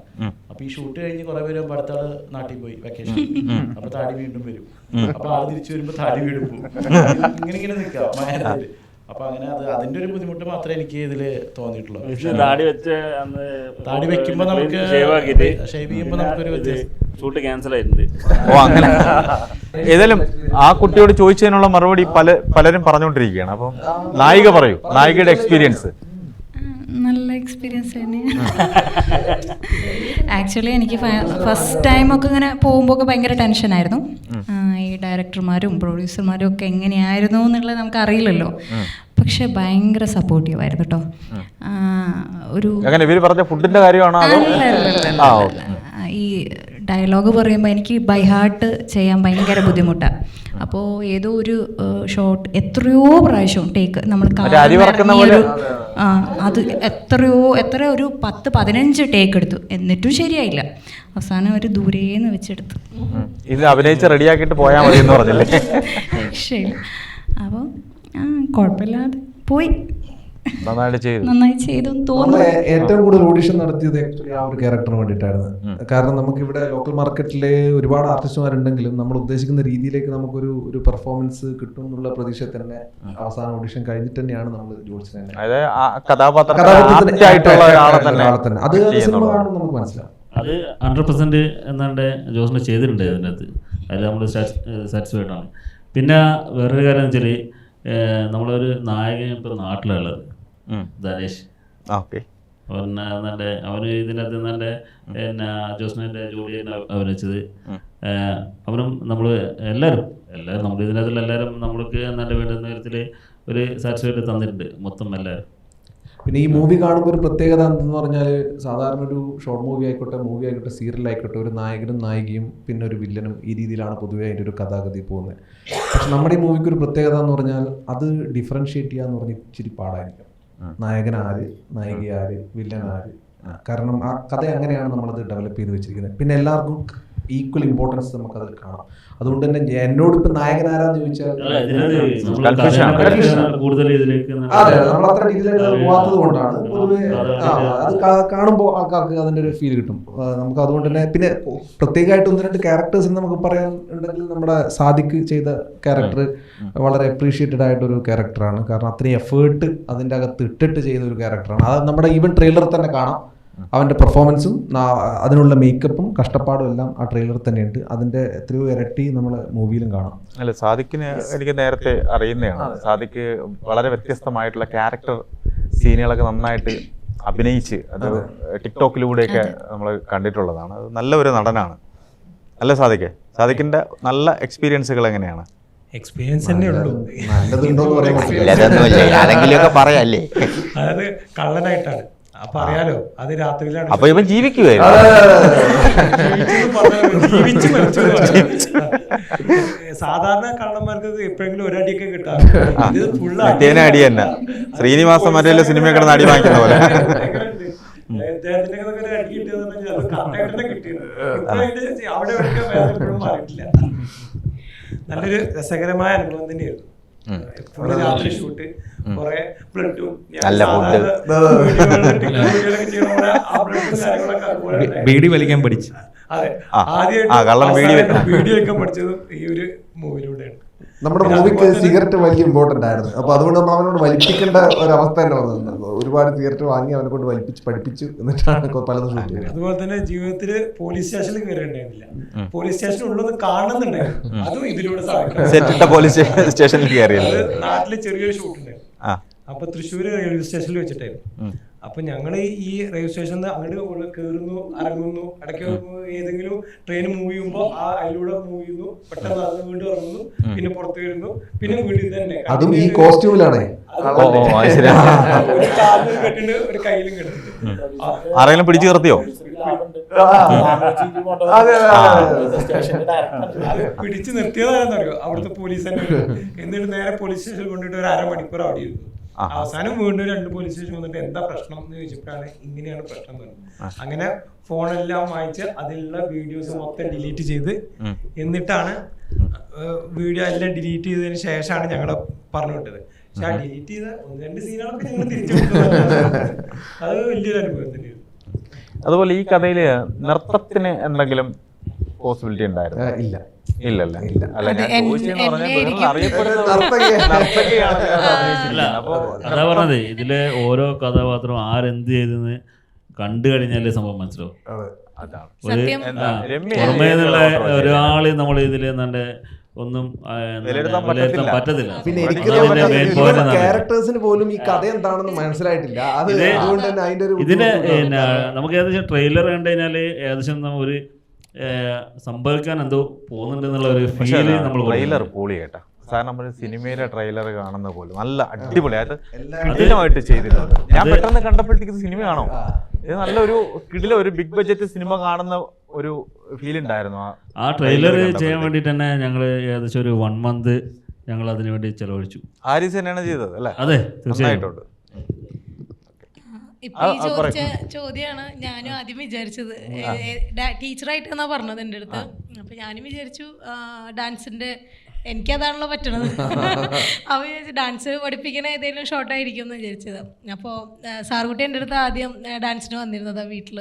അപ്പൊ ഈ ഷൂട്ട് കഴിഞ്ഞ് കുറെ പേര് അടുത്താള് നാട്ടിൽ പോയി വെക്കേഷൻ, അപ്പൊ താടി വീണ്ടും വരും. അപ്പൊ ആള് തിരിച്ചു വരുമ്പോ താടി വീണ്ടും പോകും. ഇങ്ങനെ നിൽക്കാം മയനത്തില്. അപ്പൊ അങ്ങനെ അതിന്റെ ഒരു ബുദ്ധിമുട്ട് മാത്രമേ എനിക്ക് ഇതില് തോന്നിയിട്ടുള്ളൂ. താടി വെക്കുമ്പോ നമുക്ക് ഷേവ് ചെയ്യുമ്പോ നമുക്കൊരു ഷൂട്ട് ക്യാൻസൽ ആയിട്ടുണ്ട്. ഓ, അങ്ങനെ. ഏതായാലും ആ കുട്ടിയോട് ചോദിച്ചതിനുള്ള മറുപടി പലരും പറഞ്ഞുകൊണ്ടിരിക്കുകയാണ്. അപ്പം നായിക പറയൂ, നായികയുടെ എക്സ്പീരിയൻസ്. നല്ല എക്സ്പീരിയൻസ് തന്നെയാണ്. ആക്ച്വലി എനിക്ക് ഫസ്റ്റ് ടൈമൊക്കെ ഇങ്ങനെ പോകുമ്പോൾ ഒക്കെ ഭയങ്കര ടെൻഷനായിരുന്നു. ഈ ഡയറക്ടർമാരും പ്രൊഡ്യൂസർമാരും ഒക്കെ എങ്ങനെയായിരുന്നു എന്നുള്ളത് നമുക്ക് അറിയില്ലല്ലോ. പക്ഷെ ഭയങ്കര സപ്പോർട്ടീവായിരുന്നു കേട്ടോ. ഒരു ഫുഡിന്റെ കാര്യമാണോ? ഈ ഡയലോഗ് പറയുമ്പോൾ എനിക്ക് ബൈ ഹാർട്ട് ചെയ്യാൻ ഭയങ്കര ബുദ്ധിമുട്ടാണ്. അപ്പോൾ ഏതോ ഒരു ഷോട്ട് എത്രയോ പ്രാവശ്യം ടേക്ക് നമ്മൾ അത് എത്ര ഒരു 10-15 ടേക്ക് എടുത്തു, എന്നിട്ടും ശരിയായില്ല. അവസാനം ഒരു ദൂരേന്ന് വെച്ചെടുത്തു. ഇത് അഭിനയിച്ച് റെഡിയാക്കിയിട്ട് പോയാൽ മതി എന്ന് പറഞ്ഞില്ലേ? ശരി. അപ്പോൾ കുഴപ്പമില്ലാതെ പോയി, നന്നായി ചെയ്തു തോന്നുന്നു. ഏറ്റവും കൂടുതൽ ഓഡിഷൻ നടത്തിയത് ആക്ച്വലി ആ ഒരു ക്യാരക്ടറിന് വേണ്ടിയിട്ടായിരുന്നു. കാരണം നമുക്കിവിടെ ലോക്കൽ മാർക്കറ്റിൽ ഒരുപാട് ആർട്ടിസ്റ്റുമാരുണ്ടെങ്കിലും നമ്മൾ ഉദ്ദേശിക്കുന്ന രീതിയിലേക്ക് നമുക്കൊരു പെർഫോമൻസ് കിട്ടും എന്നുള്ള പ്രതീക്ഷ തന്നെ അവസാന ഓഡിഷൻ കഴിഞ്ഞിട്ട് തന്നെയാണ് നമ്മൾ ജോത്സ്യനെ അത് സിനിമ കാണുമ്പോൾ നമുക്ക് മനസ്സിലാവും. അത് 100% എന്നാണ്ട് ജോസിനെ ചെയ്തിട്ടുണ്ട് അതിനകത്ത്. അതിൽ നമ്മൾ സാറ്റിസ്ഫൈഡ് ആണ്. പിന്നെ വേറൊരു കാര്യം എന്ന് വെച്ചാൽ നമ്മളൊരു നായകൻ ഇപ്പോൾ നാട്ടിലുള്ളത് ധനേഷ്. അവന് ഇതിനകത്ത് നല്ല പിന്നെ ജോസ്നൻ്റെ ജോലിയാണ് അഭിനയിച്ചത്. അവനും നമ്മൾ എല്ലാവരും നമ്മൾ ഇതിനകത്തുള്ള എല്ലാവരും നമ്മൾക്ക് നല്ല വേണ്ടുന്ന വിധത്തിൽ ഒരു സാറ്റിസ്ഫൈഡ് തന്നിട്ടുണ്ട് മൊത്തം എല്ലാവരും. പിന്നെ ഈ മൂവി കാണുമ്പോൾ ഒരു പ്രത്യേകത എന്തെന്ന് പറഞ്ഞാൽ സാധാരണ ഒരു ഷോർട്ട് മൂവി ആയിക്കോട്ടെ സീരിയൽ ആയിക്കോട്ടെ ഒരു നായകനും നായികയും പിന്നെ ഒരു വില്ലനും ഈ രീതിയിലാണ് പൊതുവേ അതിൻ്റെ ഒരു കഥാഗതി പോകുന്നത്. പക്ഷെ നമ്മുടെ ഈ മൂവിക്ക് ഒരു പ്രത്യേകത എന്ന് പറഞ്ഞാൽ അത് ഡിഫറൻഷിയേറ്റ് ചെയ്യുക എന്ന് പറഞ്ഞാൽ ഇച്ചിരി പാടായിരിക്കും. നായകൻ ആര്, നായിക ആര്, വില്ലൻ ആര്. കാരണം ആ കഥ അങ്ങനെയാണ് നമ്മളത് ഡെവലപ്പ് ചെയ്ത് വെച്ചിരിക്കുന്നത്. പിന്നെ എല്ലാവർക്കും ഈക്വൽ ഇമ്പോർട്ടൻസ് നമുക്കതിൽ കാണാം. അതുകൊണ്ട് തന്നെ എന്നോട് ഇപ്പം നായകൻ ആരാന്ന് ചോദിച്ചാൽ അതെ നമ്മൾ അത്ര ഡീറ്റെയിൽ പോകാത്തത് കൊണ്ടാണ് പൊതുവെ അത് കാണുമ്പോൾ ആൾക്കാർക്ക് അതിൻ്റെ ഒരു ഫീൽ കിട്ടും നമുക്ക്. അതുകൊണ്ട് തന്നെ പിന്നെ പ്രത്യേകമായിട്ട് 1-2 ക്യാരക്ടേഴ്സിന് നമുക്ക് പറയാൻ ഉണ്ടെങ്കിൽ നമ്മുടെ സാദിഖ് ചെയ്ത ക്യാരക്ടർ വളരെ അപ്രീഷിയേറ്റഡ് ആയിട്ടൊരു ക്യാരക്ടറാണ്. കാരണം അത്രയും എഫേർട്ട് അതിൻ്റെ അകത്ത് ഇട്ടിട്ട് ചെയ്ത ഒരു ക്യാരക്ടറാണ്. അത് നമ്മുടെ ഈവൻ ട്രെയിലർ തന്നെ കാണാം. അവൻ്റെ പെർഫോമൻസും അതിനുള്ള മേക്കപ്പും കഷ്ടപ്പാടും എല്ലാം ആ ട്രെയിലറിൽ തന്നെയുണ്ട്. അതിൻ്റെ എത്രയോ ഇരട്ടി നമ്മൾ മൂവിയിലും കാണാം. അല്ല, സാദിഖിന് എനിക്ക് നേരത്തെ അറിയുന്നതാണ്. സാദിഖ് വളരെ വ്യത്യസ്തമായിട്ടുള്ള ക്യാരക്ടർ സീനുകളൊക്കെ നന്നായിട്ട് അഭിനയിച്ച് അത് ടിക്ടോക്കിലൂടെയൊക്കെ നമ്മൾ കണ്ടിട്ടുള്ളതാണ്. അത് നല്ല ഒരു നടനാണ്. അല്ല സാദിഖിൻ്റെ നല്ല എക്സ്പീരിയൻസുകൾ എങ്ങനെയാണ്? എക്സ്പീരിയൻസ് തന്നെ ഉള്ളൂ, പറയാല്ലേ. അതായത് കള്ളനായിട്ടാണ്. അപ്പൊ അറിയാലോ, അത് രാത്രിയിലാണ്. അപ്പൊ ഇവൻ ജീവിക്കുവായിരുന്നു. സാധാരണ കള്ളന്മാർക്ക് എപ്പോഴെങ്കിലും ഒരടിയൊക്കെ കിട്ടാറുണ്ട്. അടി തന്നെ ശ്രീനിവാസ മറ്റേ സിനിമ കിടന്ന് അടി വാങ്ങിക്കുന്ന പോലെ. നല്ലൊരു രസകരമായ അനുഭവം തന്നെയായിരുന്നു. രാത്രി ഷൂട്ട്, കുറെ ബ്ലഡും ബീഡി വലിക്കാൻ പഠിച്ചു. അതെ, ആദ്യമായിട്ട് വീഡിയോ വെക്കാൻ പഠിച്ചതും ഈ ഒരു മൂവിലൂടെയാണ്. നമ്മുടെ മൂവിക്ക് സിഗരറ്റ് വലിയ ഇമ്പോർട്ടന്റ് ആയിരുന്നു. അപ്പൊ അതുകൊണ്ട് നമ്മൾ അവനോട് വലിപ്പിക്കേണ്ട ഒരവസ്ഥ തന്നെ വന്നത്. ഒരുപാട് സിഗരറ്റ് വാങ്ങി അവനെ കൊണ്ട് പഠിപ്പിച്ചു എന്നിട്ടാണ് പലതും ഷൂട്ട് ചെയ്യുന്നത്. അതുപോലെ തന്നെ ജീവിതത്തില് പോലീസ് സ്റ്റേഷനിൽ കയറിയിട്ടുണ്ടായിരുന്നില്ല. പോലീസ് സ്റ്റേഷൻ ഉള്ളത് കാണുന്നുണ്ടായിരുന്നു. അതും ഇതിലൂടെ സാധിക്കും. നാട്ടില് ചെറിയൊരു ഷൂട്ട് ഉണ്ടായിരുന്നു. അപ്പൊ തൃശ്ശൂര് റെയിൽവേ സ്റ്റേഷനിൽ വെച്ചിട്ടായിരുന്നു. അപ്പൊ ഞങ്ങള് ഈ റെയിൽവേ സ്റ്റേഷനിൽ അങ്ങോട്ട് കയറുന്നു, ഇറങ്ങുന്നു, ഇടയ്ക്ക് ഏതെങ്കിലും ട്രെയിൻ മൂവ് ചെയ്യുമ്പോ അതിലൂടെ മൂവ് ചെയ്യുന്നു, പെട്ടെന്ന് വീണ്ടും ഇറങ്ങുന്നു, പിന്നെ പുറത്ത് വരുന്നു, പിന്നെ വീട്ടിൽ തന്നെ. അതും ഈ കോസ്റ്റ്യൂമിലാണ്. ഒരു കാലിൽ കെട്ടിട്ട് ഒരു കയ്യിലും കെട്ടിട്ട്. ആരെങ്കിലും പിടിച്ചു നിർത്തിയോ? പിടിച്ചു നിർത്തിയതാണെന്നറിയോ അവിടുത്തെ പോലീസ് തന്നെ. എന്നിട്ട് നേരെ പോലീസ് സ്റ്റേഷനിൽ കൊണ്ടിട്ട് ഒരു അരമണിക്കൂർ അവിടെ ഇരുന്നു. അവസാനം വീണ്ടും 2 പോലീസ് സ്റ്റേഷൻ വന്നിട്ട് എന്താ പ്രശ്നം എന്ന് ചോദിച്ചപ്പോഴാണ് ഇങ്ങനെയാണ് പ്രശ്നം പറഞ്ഞത്. അങ്ങനെ ഫോണെല്ലാം വാങ്ങിച്ച് അതിലുള്ള വീഡിയോസ് മൊത്തം ഡിലീറ്റ് ചെയ്ത് എന്നിട്ടാണ് വീഡിയോ എല്ലാം ഡിലീറ്റ് ചെയ്തതിന് ശേഷമാണ് ഞങ്ങളെ പറഞ്ഞു വിട്ടത്. പക്ഷെ ആ ഡിലീറ്റ് ചെയ്ത 1-2 സീനുകളൊക്കെ ഞങ്ങൾ തിരിച്ചു അത് വലിയൊരു അനുഭവം തന്നെയാണ്. അതുപോലെ ഈ കഥയില് നൃത്തത്തിന് എന്തെങ്കിലും പോസിബിലിറ്റി ഉണ്ടായിരുന്നു? ഇല്ല. ഇല്ലല്ലേ? അതാ പറഞ്ഞത്, ഇതിലെ ഓരോ കഥാപാത്രം ആരെന്ത് ചെയ്തെന്ന് കണ്ടു കഴിഞ്ഞാലേ സംഭവം മനസ്സിലാവും. പുറമേ നിന്നുള്ള ഒരാള് നമ്മൾ ഇതിൽ നല്ല ഒന്നും വിലയിരുത്താൻ പറ്റത്തില്ല. പിന്നെ എനിക്ക് ക്യാരക്ടേഴ്സിന് പോലും ഈ കഥ എന്താണെന്ന് മനസ്സിലായിട്ടില്ല. അത് അതുകൊണ്ട് തന്നെ അതിന്റെ ഒരു ഇതിന് നമുക്ക് ഏകദേശം ട്രെയിലർ കണ്ടു കഴിഞ്ഞാല് ഏകദേശം ഒരു സംഭവിക്കാൻ എന്തോ പോകുന്നുണ്ടെന്നുള്ള ഒരു ഫീല് നമ്മൾ ട്രെയിലർ പൊളി കേട്ടാ. സാധാരണ നമ്മൾ സിനിമയിലെ ട്രെയിലർ കാണുന്ന പോലും നല്ല അടിപൊളിയായിട്ട് കിടിലമായിട്ട് ചെയ്തിട്ടുണ്ട്. ഞാൻ പെട്ടെന്ന് കണ്ടപ്പോഴത്തേക്ക് സിനിമയാണോ ഇത് നല്ലൊരു ഒരു ബിഗ് ബഡ്ജറ്റ് സിനിമ കാണുന്ന ഒരു ഫീൽ ഉണ്ടായിരുന്നു. ആ ട്രെയിലർ ചെയ്യാൻ വേണ്ടിട്ട് തന്നെ ഞങ്ങൾ ഏകദേശം ഒരു 1 month ഞങ്ങൾ അതിനു വേണ്ടി ചെലവഴിച്ചു. ഹാരിസ് തന്നെയാണ് ചെയ്തത് അല്ലേ? അതെ, തീർച്ചയായിട്ടും. ഇപ്പൊ ഈ ചോദിച്ച ചോദ്യമാണ് ഞാനും ആദ്യം വിചാരിച്ചത്. ടീച്ചറായിട്ടെന്നാ പറഞ്ഞത് എൻ്റെ അടുത്ത്. അപ്പൊ ഞാനും വിചാരിച്ചു ഡാൻസിന്റെ എനിക്കതാണല്ലോ പറ്റണത്. അപ്പോൾ വിചാരിച്ചു ഡാൻസ് പഠിപ്പിക്കണ ഏതെങ്കിലും ഷോർട്ടായിരിക്കും എന്ന് വിചാരിച്ചത്. അപ്പോൾ സാറുകുട്ടി എൻ്റെ അടുത്ത് ആദ്യം ഡാൻസിന് വന്നിരുന്നത് വീട്ടിൽ.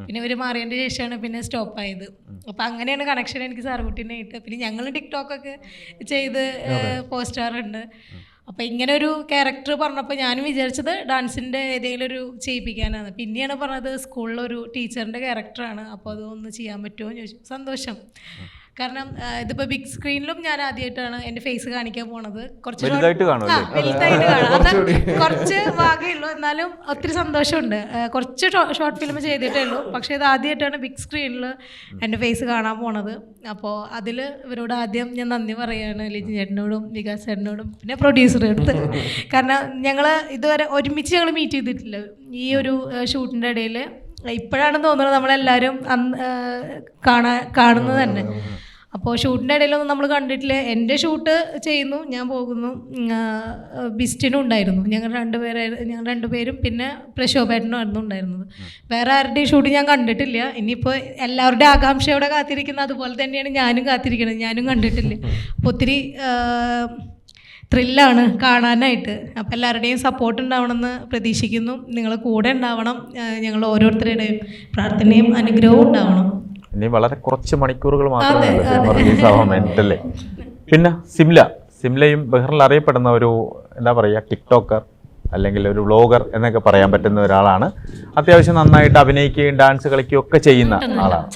പിന്നെ ഇവർ മാറിയതിൻ്റെ ശേഷമാണ് പിന്നെ സ്റ്റോപ്പായത്. അപ്പോൾ അങ്ങനെയാണ് കണക്ഷൻ എനിക്ക് സാറുകുട്ടീനെ ആയിട്ട്. പിന്നെ ഞങ്ങൾ ടിക്ടോക്കൊക്കെ ചെയ്ത് പോസ്റ്റാറുണ്ട്. അപ്പോൾ ഇങ്ങനെ ഒരു ക്യാരക്ടർ പറഞ്ഞപ്പോൾ ഞാനും വിചാരിച്ചത് ഡാൻസിൻ്റെ ഏതെങ്കിലും ഒരു ചെയ്യിപ്പിക്കാനാണ്. പിന്നെയാണ് പറഞ്ഞത് സ്കൂളിലൊരു ടീച്ചറിൻ്റെ ക്യാരക്ടറാണ്, അപ്പോൾ അതൊന്ന് ചെയ്യാൻ പറ്റുമോ എന്ന് ചോദിച്ചു. സന്തോഷം. കാരണം ഇതിപ്പോൾ ബിഗ് സ്ക്രീനിലും ഞാൻ ആദ്യമായിട്ടാണ് എൻ്റെ ഫേസ് കാണിക്കാൻ പോണത്. കുറച്ച് വലുതായിട്ട് കാണാം. അത് കുറച്ച് ഭാഗമുള്ളൂ, എന്നാലും ഒത്തിരി സന്തോഷമുണ്ട്. കുറച്ച് ഷോർട്ട് ഫിലിം ചെയ്തിട്ടേ ഉള്ളൂ, പക്ഷേ ഇത് ആദ്യമായിട്ടാണ് ബിഗ് സ്ക്രീനിൽ എൻ്റെ ഫേസ് കാണാൻ പോണത്. അപ്പോൾ അതിൽ ഇവരോട് ആദ്യം ഞാൻ നന്ദി പറയുകയാണ്, ലിജിൻ ചേട്ടനോടും വികാസ് ചേട്ടനോടും പിന്നെ പ്രൊഡ്യൂസറുടെ അടുത്ത്. കാരണം ഞങ്ങൾ ഇതുവരെ ഒരുമിച്ച് ഞങ്ങൾ മീറ്റ് ചെയ്തിട്ടില്ല ഈ ഒരു ഷൂട്ടിൻ്റെ ഇടയിൽ. ഇപ്പോഴാണെന്ന് തോന്നുന്നത് നമ്മളെല്ലാവരും കാണുന്നത് തന്നെ. അപ്പോൾ ഷൂട്ടിൻ്റെ ഇടയിലൊന്നും നമ്മൾ കണ്ടിട്ടില്ല. എൻ്റെ ഷൂട്ട് ചെയ്യുന്നു, ഞാൻ പോകുന്നു. ബിസ്റ്റിനും ഉണ്ടായിരുന്നു, ഞങ്ങൾ രണ്ടുപേരും പിന്നെ പ്രശോഭേട്ടനും ആയിരുന്നു ഉണ്ടായിരുന്നത്. വേറെ ആരുടെയും ഷൂട്ട് ഞാൻ കണ്ടിട്ടില്ല. ഇനിയിപ്പോൾ എല്ലാവരുടെയും ആകാംക്ഷയോടെ കാത്തിരിക്കുന്ന അതുപോലെ തന്നെയാണ് ഞാനും കാത്തിരിക്കുന്നത്. ഞാനും കണ്ടിട്ടില്ല. അപ്പോൾ ഒത്തിരി ത്രില്ലാണ് കാണാനായിട്ട്. അപ്പോൾ എല്ലാവരുടെയും സപ്പോർട്ട് ഉണ്ടാവണമെന്ന് പ്രതീക്ഷിക്കുന്നു. നിങ്ങൾ കൂടെ ഉണ്ടാവണം. ഞങ്ങൾ ഓരോരുത്തരുടെയും പ്രാർത്ഥനയും അനുഗ്രഹവും ഉണ്ടാവണം. ഇനി വളരെ കുറച്ച് മണിക്കൂറുകൾ മാത്രമേ റിലീസാവാൻ. പിന്നെ സിംലയും ബഹ്റിൽ അറിയപ്പെടുന്ന ഒരു എന്താ പറയുക ടിക്ടോക്കർ അല്ലെങ്കിൽ ഒരു വ്ളോഗർ എന്നൊക്കെ പറയാൻ പറ്റുന്ന ഒരാളാണ്. അത്യാവശ്യം നന്നായിട്ട് അഭിനയിക്കുകയും ഡാൻസ് കളിക്കുകയും ഒക്കെ ചെയ്യുന്ന ആളാണ്.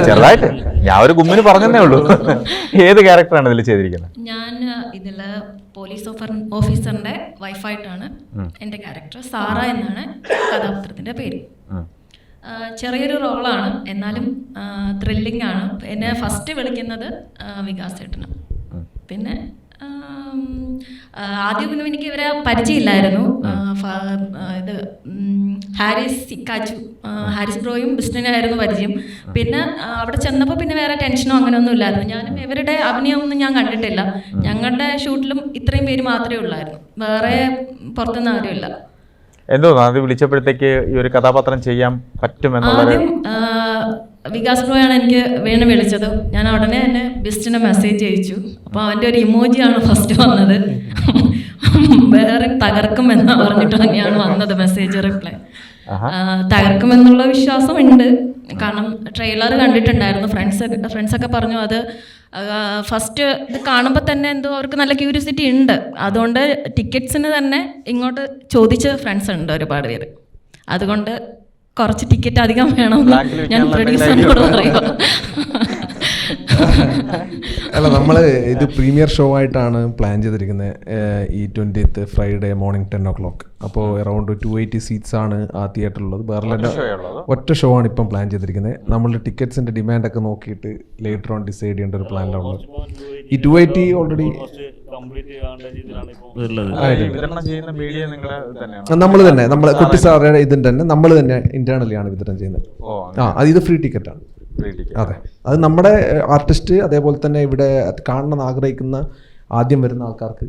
ചെറുതായിട്ട് ഞാൻ ഒരു ഗുമ്മിന് പറഞ്ഞതേ ഉള്ളൂ. ഏത് ക്യാരക്ടറാണ് ഇതിൽ ചെയ്തിരിക്കുന്നത്? ഞാൻ ഇതില് പോലീസ് ഓഫീസറിന്റെ വൈഫായിട്ടാണ് എൻ്റെ ക്യാരക്ടർ. സാറ എന്നാണ് കഥാപാത്രത്തിന്റെ പേര്. ചെറിയൊരു റോളാണ്, എന്നാലും ത്രില്ലിംഗ് ആണ്. എന്നെ ഫസ്റ്റ് വിളിക്കുന്നത് വികാസ് ചേട്ടനാണ്. പിന്നെ ആദ്യമൊന്നും എനിക്ക് ഇവരെ പരിചയമില്ലായിരുന്നു. ഇത് ഹാരിസ് ബ്രോയും ബിസ്റ്റിനായിരുന്നു പരിചയം. പിന്നെ അവിടെ ചെന്നപ്പോൾ പിന്നെ വേറെ ടെൻഷനോ അങ്ങനെയൊന്നും ഇല്ലായിരുന്നു. ഞാനും ഇവരുടെ അഭിനയമൊന്നും ഞാൻ കണ്ടിട്ടില്ല. ഞങ്ങളുടെ ഷൂട്ടിലും ഇത്രയും പേര് മാത്രമേ ഉള്ളായിരുന്നു, വേറെ പുറത്തുനിന്ന് ആരുമില്ല. എന്തോ അത് വിളിച്ചപ്പോഴത്തേക്ക് ഈ ഒരു കഥാപാത്രം ചെയ്യാൻ പറ്റുമെന്നുള്ള വികാസ് ബ്രോയാണ് എനിക്ക് വീണ്ടും വിളിച്ചത്. ഞാൻ ഉടനെ തന്നെ ബിസ്റ്റിനെ മെസ്സേജ് അയച്ചു. അപ്പോൾ അവൻ്റെ ഒരു ഇമോജിയാണ് ഫസ്റ്റ് വന്നത്. വേറെ തകർക്കുമെന്ന് പറഞ്ഞിട്ട് തന്നെയാണ് വന്നത് മെസ്സേജ് റിപ്ലൈ. തകർക്കുമെന്നുള്ള വിശ്വാസം ഉണ്ട്. കാരണം ട്രെയിലർ കണ്ടിട്ടുണ്ടായിരുന്നു. ഫ്രണ്ട്സൊക്കെ പറഞ്ഞു അത് ഫസ്റ്റ് ഇത് കാണുമ്പോൾ തന്നെ എന്തോ അവർക്ക് നല്ല ക്യൂരിയോസിറ്റി ഉണ്ട്. അതുകൊണ്ട് ടിക്കറ്റ്സിന് തന്നെ ഇങ്ങോട്ട് ചോദിച്ച ഫ്രണ്ട്സ് ഉണ്ട് ഒരുപാട് പേര്. അതുകൊണ്ട് കുറച്ച് ടിക്കറ്റ് അധികം വേണം ഞാൻ പ്രൊഡ്യൂസറിനോട് പറയുക. അല്ല, നമ്മൾ ഇത് പ്രീമിയർ ഷോ ആയിട്ടാണ് പ്ലാൻ ചെയ്തിരിക്കുന്നത്. ഈ 20th ഫ്രൈഡേ മോർണിംഗ് 10 o'clock. അപ്പോൾ അറൗണ്ട് 280 സീറ്റ്സ് ആണ് ആ തിയേറ്ററിലുള്ളത്. ബെർലിൻ്റെ ഒറ്റ ഷോ ആണ് ഇപ്പം പ്ലാൻ ചെയ്തിരിക്കുന്നത്. നമ്മൾ ടിക്കറ്റ്സിൻ്റെ ഡിമാൻഡൊക്കെ നോക്കിയിട്ട് ലേറ്റർ ഓൺ ഡിസൈഡ് ചെയ്യേണ്ട ഒരു പ്ലാനിലാണ്. ഈ 280 ഓൾറെഡി നമ്മൾ തന്നെ കുട്ടി സാറുടെ ഇതിൻ്റെ തന്നെ നമ്മൾ തന്നെ ഇന്റേണലി ആണ് വിതരണം ചെയ്യുന്നത്. അത് ഇത് ഫ്രീ ടിക്കറ്റാണ്. അതെ, അത് നമ്മുടെ ആർട്ടിസ്റ്റ് അതേപോലെ തന്നെ ഇവിടെ കാണണമെന്ന് ആഗ്രഹിക്കുന്ന ആദ്യം വരുന്ന ആൾക്കാർക്ക്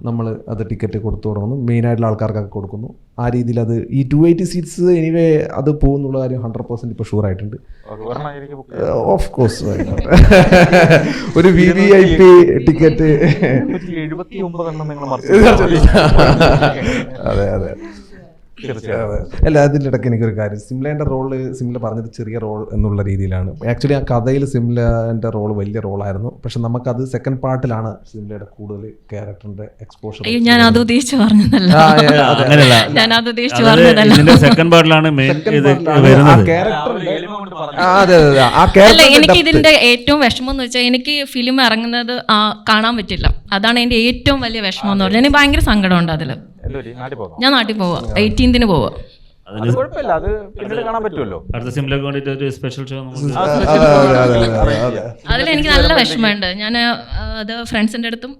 നമ്മൾ അത് ടിക്കറ്റ് കൊടുത്തു തുടങ്ങുന്നു. മെയിനായിട്ടുള്ള ആൾക്കാർക്കൊക്കെ കൊടുക്കുന്നു. ആ രീതിയിൽ അത് ഈ 280 സീറ്റ്സ് എനിവേ അത് പോകുന്നുള്ള കാര്യം 100% ഇപ്പോൾ ഷുവർ ആയിട്ടുണ്ട്. ഓഫ് കോഴ്സ് ഒരു VIP ടിക്കറ്റ്. അതെ അതെ അല്ല, അതിൻ്റെ ഇടയ്ക്ക് എനിക്കൊരു കാര്യം, സിംലയുടെ റോള് സിംല പറഞ്ഞത് ചെറിയ റോൾ എന്നുള്ള രീതിയിലാണ്. ആക്ച്വലി ആ കഥയിൽ സിംലൻ്റെ റോള് വലിയ റോളായിരുന്നു. പക്ഷെ നമുക്കത് സെക്കൻഡ് പാർട്ടിലാണ് സിംലയുടെ കൂടുതൽ ക്യാരക്ടറിന്റെ എക്സ്പോഷർ. ഞാൻ അത് ഉദ്ദേശിച്ചു പറഞ്ഞതല്ല. സെക്കൻഡ് പാർട്ടിലാണ് അതെ അതെ ആ അല്ല, എനിക്ക് ഇതിന്റെ ഏറ്റവും വിഷമം എന്ന് വെച്ചാൽ എനിക്ക് ഫിലിം ഇറങ്ങുന്നത് കാണാൻ പറ്റില്ല. അതാണ് എന്റെ ഏറ്റവും വലിയ വിഷമം എന്ന് പറഞ്ഞാൽ. എനിക്ക് ഭയങ്കര സങ്കടമുണ്ട് അതിൽ. ഞാൻ നാട്ടിൽ പോവാം, 18th പോവാം. അതിലെനിക്ക് നല്ല വിഷമമുണ്ട്. ഞാൻ അത് ഫ്രണ്ട്സിന്റെ അടുത്തും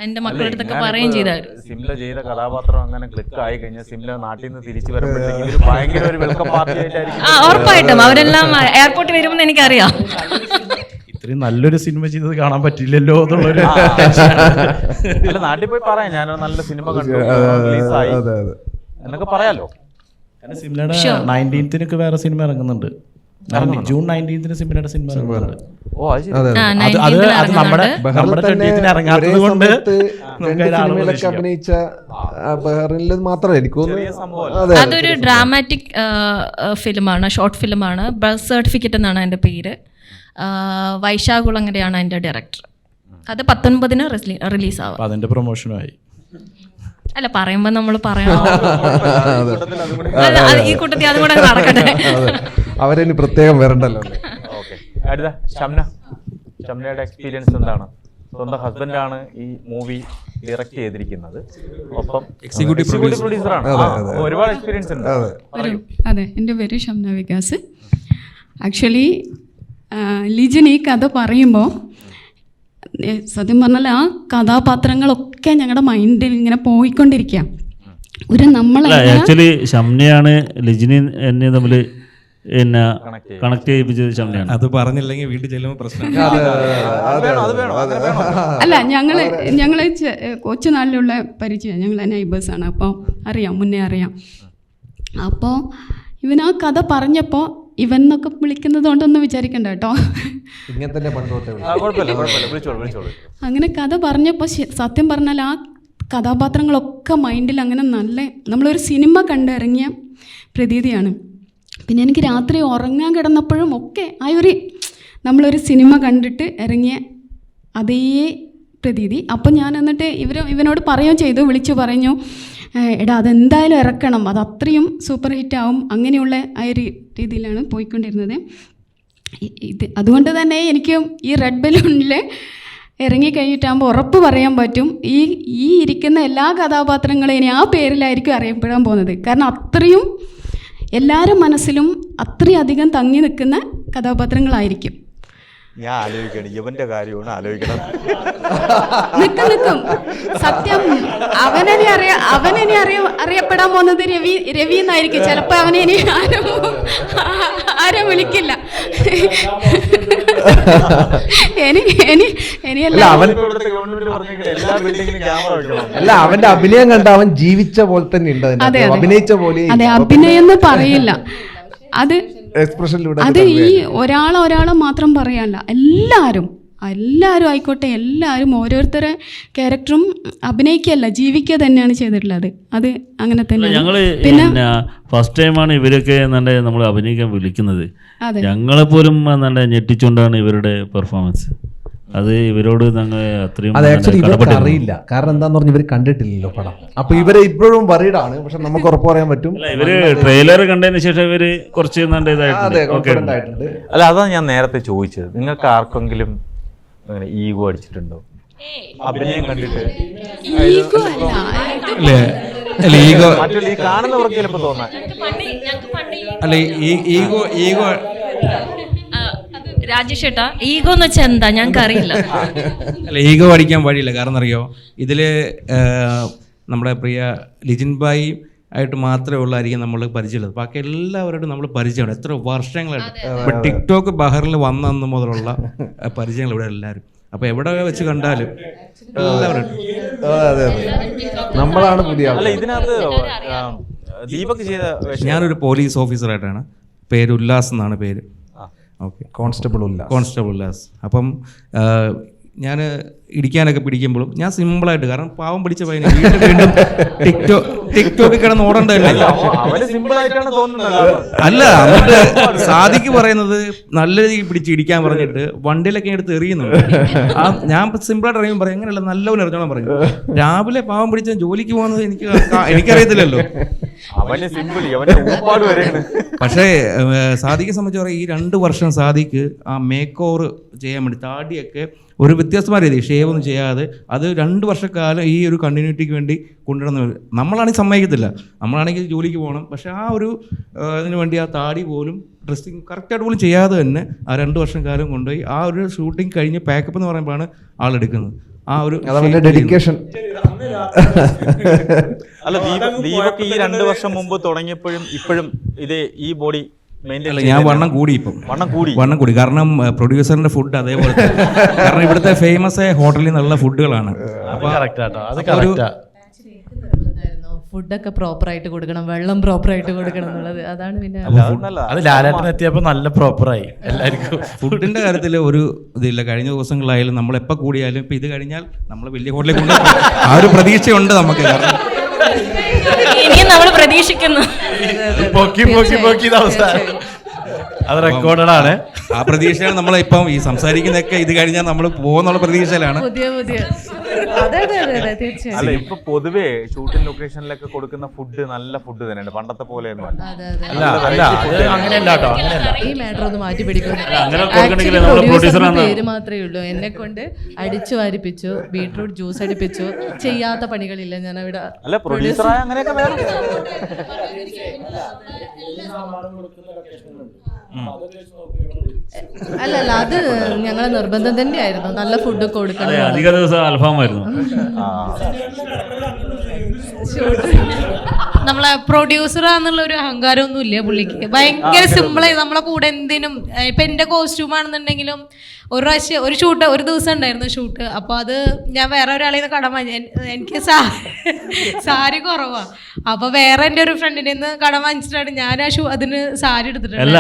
എന്റെ മക്കളുടെ അടുത്തൊക്കെ പറയുകയും ചെയ്തായിരുന്നു. സിംല ചെയ്ത കഥാപാത്രം അങ്ങനെ ക്ലിക്ക് ആയി കഴിഞ്ഞാൽ സിംല നാട്ടിൽ നിന്ന് തിരിച്ചു വരുമ്പോഴത്തേക്ക് ഭയങ്കര ഒരു വെൽക്കം പാർട്ടി ആയിട്ടായിരിക്കും. ഉറപ്പായിട്ടും അവരെല്ലാം എയർപോർട്ടിൽ വരുമെന്ന് എനിക്കറിയാം. ഇത്രയും നല്ലൊരു സിനിമ ചെയ്തത് കാണാൻ പറ്റില്ലല്ലോ എന്നുള്ളൊരു നാട്ടിൽ പോയി പറയാം, ഞാൻ നല്ല സിനിമ കണ്ടു റിലീസായി എന്നൊക്കെ പറയാലോ. കാരണം സിംലയുടെ 19th വേറെ സിനിമ ഇറങ്ങുന്നുണ്ട്. ജൂൺ 19th സിംലയുടെ സിനിമ ഇറങ്ങുന്നുണ്ട്. അത് നമ്മുടെ ഇറങ്ങാത്തത് കൊണ്ട് അഭിനയിച്ച മാത്രമേ എനിക്ക് അതൊരു ഡ്രാമാറ്റിക് ഫിലിമാണ്, ഷോർട്ട് ഫിലിമാണ്. ബർത്ത് സർട്ടിഫിക്കറ്റ് എന്നാണ് അതിൻ്റെ പേര്. വൈശാഖുളങ്ങരയാണ് അതിൻ്റെ ഡയറക്ടർ. അത് 19 റിലീസാവും. അതിൻ്റെ പ്രൊമോഷനുമായി അല്ല, പറയുമ്പോ നമ്മൾ പറയണം. ഈ കൂട്ടത്തിൽ അതും കൂടെ നടക്കട്ടെ. അവരിനി പ്രത്യേകം വരണ്ടല്ലോ. ഷംനയുടെ എക്സ്പീരിയൻസ് എന്താണ്? സ്വന്തം ഹസ്ബൻഡാണ് ഈ മൂവി ഡയറക്റ്റ് ചെയ്തിരിക്കുന്നത്, ഒപ്പം എക്സിക്യൂട്ടീവ് പ്രൊഡ്യൂസറാണ്. ഒരുപാട് എക്സ്പീരിയൻസ് ഉണ്ട്. അതെ, എൻ്റെ പേര് ഷംന വികാസ്. ആക്ച്വലി ലിജൻ ഈ കഥ പറയുമ്പോൾ സത്യം പറഞ്ഞാൽ ആ കഥാപാത്രങ്ങളൊക്കെ ഞങ്ങളുടെ മൈൻഡിൽ ഇങ്ങനെ പോയിക്കൊണ്ടിരിക്കുക. ഒരു ആക്ച്വലി ഷംനയാണ് ലിജിനി എന്നെ തമ്മിൽ പിന്നെ കണക്ട് ചെയ്യിപ്പിച്ചത് ഷംനയാണ്. അത് പറഞ്ഞില്ലെങ്കിൽ വീട്ടിൽ ചെല്ലുമ്പോൾ പ്രശ്നം. അല്ല, ഞങ്ങൾ കൊച്ചുനാളിലുള്ള പരിചയം, ഞങ്ങൾ നൈബേഴ്സാണ്. അപ്പോൾ അറിയാം, മുന്നേ അറിയാം. അപ്പോൾ ഇവൻ ആ കഥ പറഞ്ഞപ്പോൾ ഇവൻ എന്നൊക്കെ വിളിക്കുന്നത് കൊണ്ടൊന്നും വിചാരിക്കണ്ട കേട്ടോ. അങ്ങനെ കഥ പറഞ്ഞപ്പോൾ സത്യം പറഞ്ഞാൽ ആ കഥാപാത്രങ്ങളൊക്കെ മൈൻഡിൽ അങ്ങനെ നല്ല നമ്മളൊരു സിനിമ കണ്ടിറങ്ങിയ പ്രതീതിയാണ്. പിന്നെ എനിക്ക് രാത്രി ഉറങ്ങാൻ കിടന്നപ്പോഴും ഒക്കെ ആ ഒരു നമ്മളൊരു സിനിമ കണ്ടിട്ട് ഇറങ്ങിയ അതേ പ്രതീതി. അപ്പം ഞാൻ എന്നിട്ട് ഇവനോട് പറയുകയും ചെയ്തു, വിളിച്ചു പറഞ്ഞു, എടാ അതെന്തായാലും ഇറക്കണം, അത് അത്രയും സൂപ്പർ ഹിറ്റാവും. അങ്ങനെയുള്ള ആ ഒരു രീതിയിലാണ് പോയിക്കൊണ്ടിരുന്നത്. അതുകൊണ്ട് തന്നെ എനിക്ക് ഈ റെഡ് ബലൂണിൽ ഇറങ്ങിക്കഴിഞ്ഞിട്ടാകുമ്പോൾ ഉറപ്പ് പറയാൻ പറ്റും, ഈ ഇരിക്കുന്ന എല്ലാ കഥാപാത്രങ്ങളും ഇനി ആ പേരിലായിരിക്കും അറിയപ്പെടാൻ പോകുന്നത്. കാരണം അത്രയും എല്ലാവരും മനസ്സിലും അത്രയധികം തങ്ങി നിൽക്കുന്ന കഥാപാത്രങ്ങളായിരിക്കും. ഞാൻ ആലോചിക്കണം, ഇവന്റെ കാര്യമാണ് ആലോചിക്കണം. നിൽക്കും സത്യം. അവനെനി അറിയപ്പെടാൻ പോകുന്നത് രവി എന്നായിരിക്കും. ചിലപ്പോൾ അവനെ ആരും വിളിക്കില്ല. അല്ല, അവന്റെ അഭിനയം കണ്ട അവൻ ജീവിച്ച പോലെ തന്നെ ഉണ്ട്, അഭിനയിച്ച പോലെ. അതെ, അഭിനയം എന്ന് പറയില്ല, അത് എക്സ്പ്രഷനിലൂടെ. അത് ഈ ഒരാളെ മാത്രം പറയാനല്ല, എല്ലാവരും ആയിക്കോട്ടെ, എല്ലാവരും ഓരോരുത്തരെ ക്യാരക്ടറും അഭിനയിക്കല്ല, ജീവിക്കുക തന്നെയാണ് ചെയ്തിട്ടുള്ളത്. അത് അങ്ങനെ തന്നെ. പിന്നെ ഫസ്റ്റ് ടൈമാണ് ഇവരൊക്കെ നമ്മൾ അഭിനയിക്കാൻ വിളിക്കുന്നത്. ഞങ്ങളെപ്പോലും ഞെട്ടിച്ചുകൊണ്ടാണ് ഇവരുടെ പെർഫോമൻസ്. അത് ഇവരോട് അത്രയും ഇവർക്ക് അറിയില്ല. കാരണം എന്താന്ന് പറഞ്ഞാൽ ഇവർ കണ്ടിട്ടില്ലല്ലോ പടം. അപ്പൊ ഇവര് ഇപ്പോഴും വറീഡാണ്. പക്ഷെ നമുക്ക് ഉറപ്പ് പറയാൻ പറ്റും, ഇവര് ട്രെയിലർ കണ്ടതിന് ശേഷം ഇവര് കുറച്ച് ഇതായിട്ടുണ്ട്. അല്ല, അതാണ് ഞാൻ നേരത്തെ ചോദിച്ചത്. നിങ്ങൾക്ക് ആർക്കെങ്കിലും ഈഗോ അടിച്ചിട്ടുണ്ടോ അഭിനയം കണ്ടിട്ട്? കാണുന്നവർക്ക് ചിലപ്പോ തോന്നാൻ അല്ല, ഈഗോ രാജേഷ് ഏട്ടാ, ഈഗോ എന്ന് വെച്ചാൽ എന്താ ഞങ്ങൾക്ക് അറിയില്ല. അല്ല, ഈഗോ അടിക്കാൻ വഴിയില്ല. കാരണം അറിയോ, ഇതില് നമ്മുടെ പ്രിയ ലിജിൻ ഭായി ആയിട്ട് മാത്രമേ ഉള്ളായിരിക്കും നമ്മൾ പരിചയമുള്ളത്. ബാക്കി എല്ലാവരോടും നമ്മൾ പരിചയമാണ്, എത്ര വർഷങ്ങളായിട്ട്. ഇപ്പം ടിക്ടോക്ക് ബഹറിൽ വന്ന മുതലുള്ള പരിചയങ്ങൾ ഇവിടെ എല്ലാവരും. അപ്പോൾ എവിടെ വെച്ച് കണ്ടാലും എല്ലാവരും നമ്മളാണ് പുതിയ. ഇതിനകത്ത് ദീപക് ചെയ്ത, ഞാനൊരു പോലീസ് ഓഫീസറായിട്ടാണ്. പേര് ഉല്ലാസ് എന്നാണ് പേര്. Okay, constable Ullas. അപ്പം ഞാൻ ഇടിക്കാനൊക്കെ പിടിക്കുമ്പോഴും ഞാൻ സിമ്പിളായിട്ട്, കാരണം പാവം പിടിച്ച പയ്യനെ വീണ്ടും ടിക്ടോക്കിൽ കിടന്ന് ഓടണ്ടല്ലേ. അല്ല, എന്നിട്ട് സാദിക്ക് പറയുന്നത് നല്ല രീതിയിൽ പിടിച്ച് ഇടിക്കാൻ പറഞ്ഞിട്ട് വണ്ടിയിലൊക്കെ എടുത്ത് എറിയുന്നുണ്ട്. ഞാൻ സിമ്പിളായിട്ട് ഇറങ്ങും പറയും, എങ്ങനെയല്ല നല്ലവൻ എറിഞ്ഞോളാൻ പറയും. രാവിലെ പാവം പിടിച്ച ജോലിക്ക് പോകുന്നത് എനിക്കറിയത്തില്ലല്ലോ. അവന് സിമ്പിൾ, അവന്റെ ഊപ്പാട് വരെയാണ്. പക്ഷേ സാദിഖെ സംബന്ധിച്ച് പറയാം, ഈ 2 വർഷം സാദിഖ് ആ മേക്ക് ഓവർ ചെയ്യാൻ വേണ്ടി താടിയൊക്കെ ഒരു വ്യത്യസ്തമായ രീതി ഷേവ് ഒന്നും ചെയ്യാതെ അത് 2 വർഷക്കാലം ഈ ഒരു കണ്ടിന്യൂറ്റിക്ക് വേണ്ടി കൊണ്ടുവരുന്ന നമ്മളാണെങ്കിൽ സമ്മതിക്കത്തില്ല. നമ്മളാണെങ്കിൽ ജോലിക്ക് പോകണം, പക്ഷേ ആ ഒരു ഇതിനു വേണ്ടി ആ താടി പോലും ഡ്രസ്സിങ് കറക്റ്റായിട്ട് പോലും ചെയ്യാതെ തന്നെ ആ 2 വർഷം കാലം കൊണ്ടുപോയി ആ ഒരു ഷൂട്ടിംഗ് കഴിഞ്ഞ് പാക്കപ്പ് എന്ന് പറയുമ്പോഴാണ് ആളെടുക്കുന്നത്. ആ ഒരു ഡെഡിക്കേഷൻ. അല്ല, ദീപക് ഈ 2 വർഷം മുമ്പ് തുടങ്ങിയപ്പോഴും ഇപ്പോഴും ഇത് ഈ ബോഡി ഞാൻ വണ്ണം കൂടി. ഇപ്പം വണ്ണം കൂടി കാരണം പ്രൊഡ്യൂസറിന്റെ ഫുഡ് അതേപോലെ. കാരണം ഇവിടുത്തെ ഫേമസ് ഹോട്ടലിൽ നല്ല ഫുഡുകളാണ്. ഫുഡൊക്കെ പ്രോപ്പറായിട്ട് കൊടുക്കണം, വെള്ളം പ്രോപ്പറായിട്ട് കൊടുക്കണം എന്നുള്ളത് അതാണ്. പിന്നെ അത് ലാലേട്ടൻ എത്തിയപ്പോൾ നല്ല പ്രോപ്പറായി എല്ലാവർക്കും. ഫുഡിന്റെ കാര്യത്തിൽ ഒരു ഇതില്ല. കഴിഞ്ഞ ദിവസങ്ങളായാലും നമ്മൾ എപ്പോൾ കൂടിയാലും ഇപ്പം ഇത് കഴിഞ്ഞാൽ നമ്മൾ വലിയ ഹോട്ടലിൽ കൊണ്ട് ആ ഒരു പ്രതീക്ഷയുണ്ട് നമുക്ക്. ഇനിയും നമ്മൾ പ്രതീക്ഷിക്കുന്നു. അത് റെക്കോർഡാണ്. ആ പ്രതീക്ഷയാണ് നമ്മളിപ്പം ഈ സംസാരിക്കുന്നതൊക്കെ. ഇത് കഴിഞ്ഞാൽ നമ്മൾ പോകുന്നുള്ള പ്രതീക്ഷയിലാണ്. അല്ല, ഇപ്പൊ പൊതുവേ ഷൂട്ടിംഗ് ലൊക്കേഷനിലൊക്കെ കൊടുക്കുന്ന ഫുഡ് നല്ല ഫുഡ് തന്നെയാണ്, പണ്ടത്തെ പോലെയൊന്നും അല്ല. ഈ മാറ്റർ ഒന്ന് മാറ്റി പിടിക്കുന്നു. പേര് മാത്രമേ ഉള്ളൂ. എന്നെ കൊണ്ട് അടിച്ചു വാരിപ്പിച്ചു, ബീട്രൂട്ട് ജ്യൂസ് അടിപ്പിച്ചു, ചെയ്യാത്ത പണികളില്ല ഞാൻ അവിടെ. അല്ല, പ്രൊഡ്യൂസറായ അങ്ങനെയൊക്കെ വേണം. അല്ലല്ല, അത് ഞങ്ങളെ നിർബന്ധം തന്നെയായിരുന്നു. നല്ല ഫുഡ് കൊടുക്കണം. അധിക ദിവസം അൽഫാമായിരുന്നു. നമ്മളെ പ്രൊഡ്യൂസറാന്നുള്ള ഒരു അഹങ്കാരമൊന്നും ഇല്ല പുള്ളിക്ക്. ഭയങ്കര സിമ്പിളായി നമ്മളെ കൂടെ എന്തിനും. ഇപ്പം എൻ്റെ കോസ്റ്റ്യൂം ആണെന്നുണ്ടെങ്കിലും ഒരു പ്രാവശ്യം ഒരു ഷൂട്ട് ഒരു ദിവസം ഉണ്ടായിരുന്നു ഷൂട്ട്. അപ്പോൾ അത് ഞാൻ വേറെ ഒരാളിൽ നിന്ന് കടം വാങ്ങി. എനിക്ക് സാരി കുറവാ. അപ്പോൾ വേറെ എൻ്റെ ഒരു ഫ്രണ്ടിൻ്റെ നിന്ന് കടം വാങ്ങിച്ചിട്ടാണ് ഞാൻ അതിന് സാരി എടുത്തിട്ടുണ്ട്. അല്ല,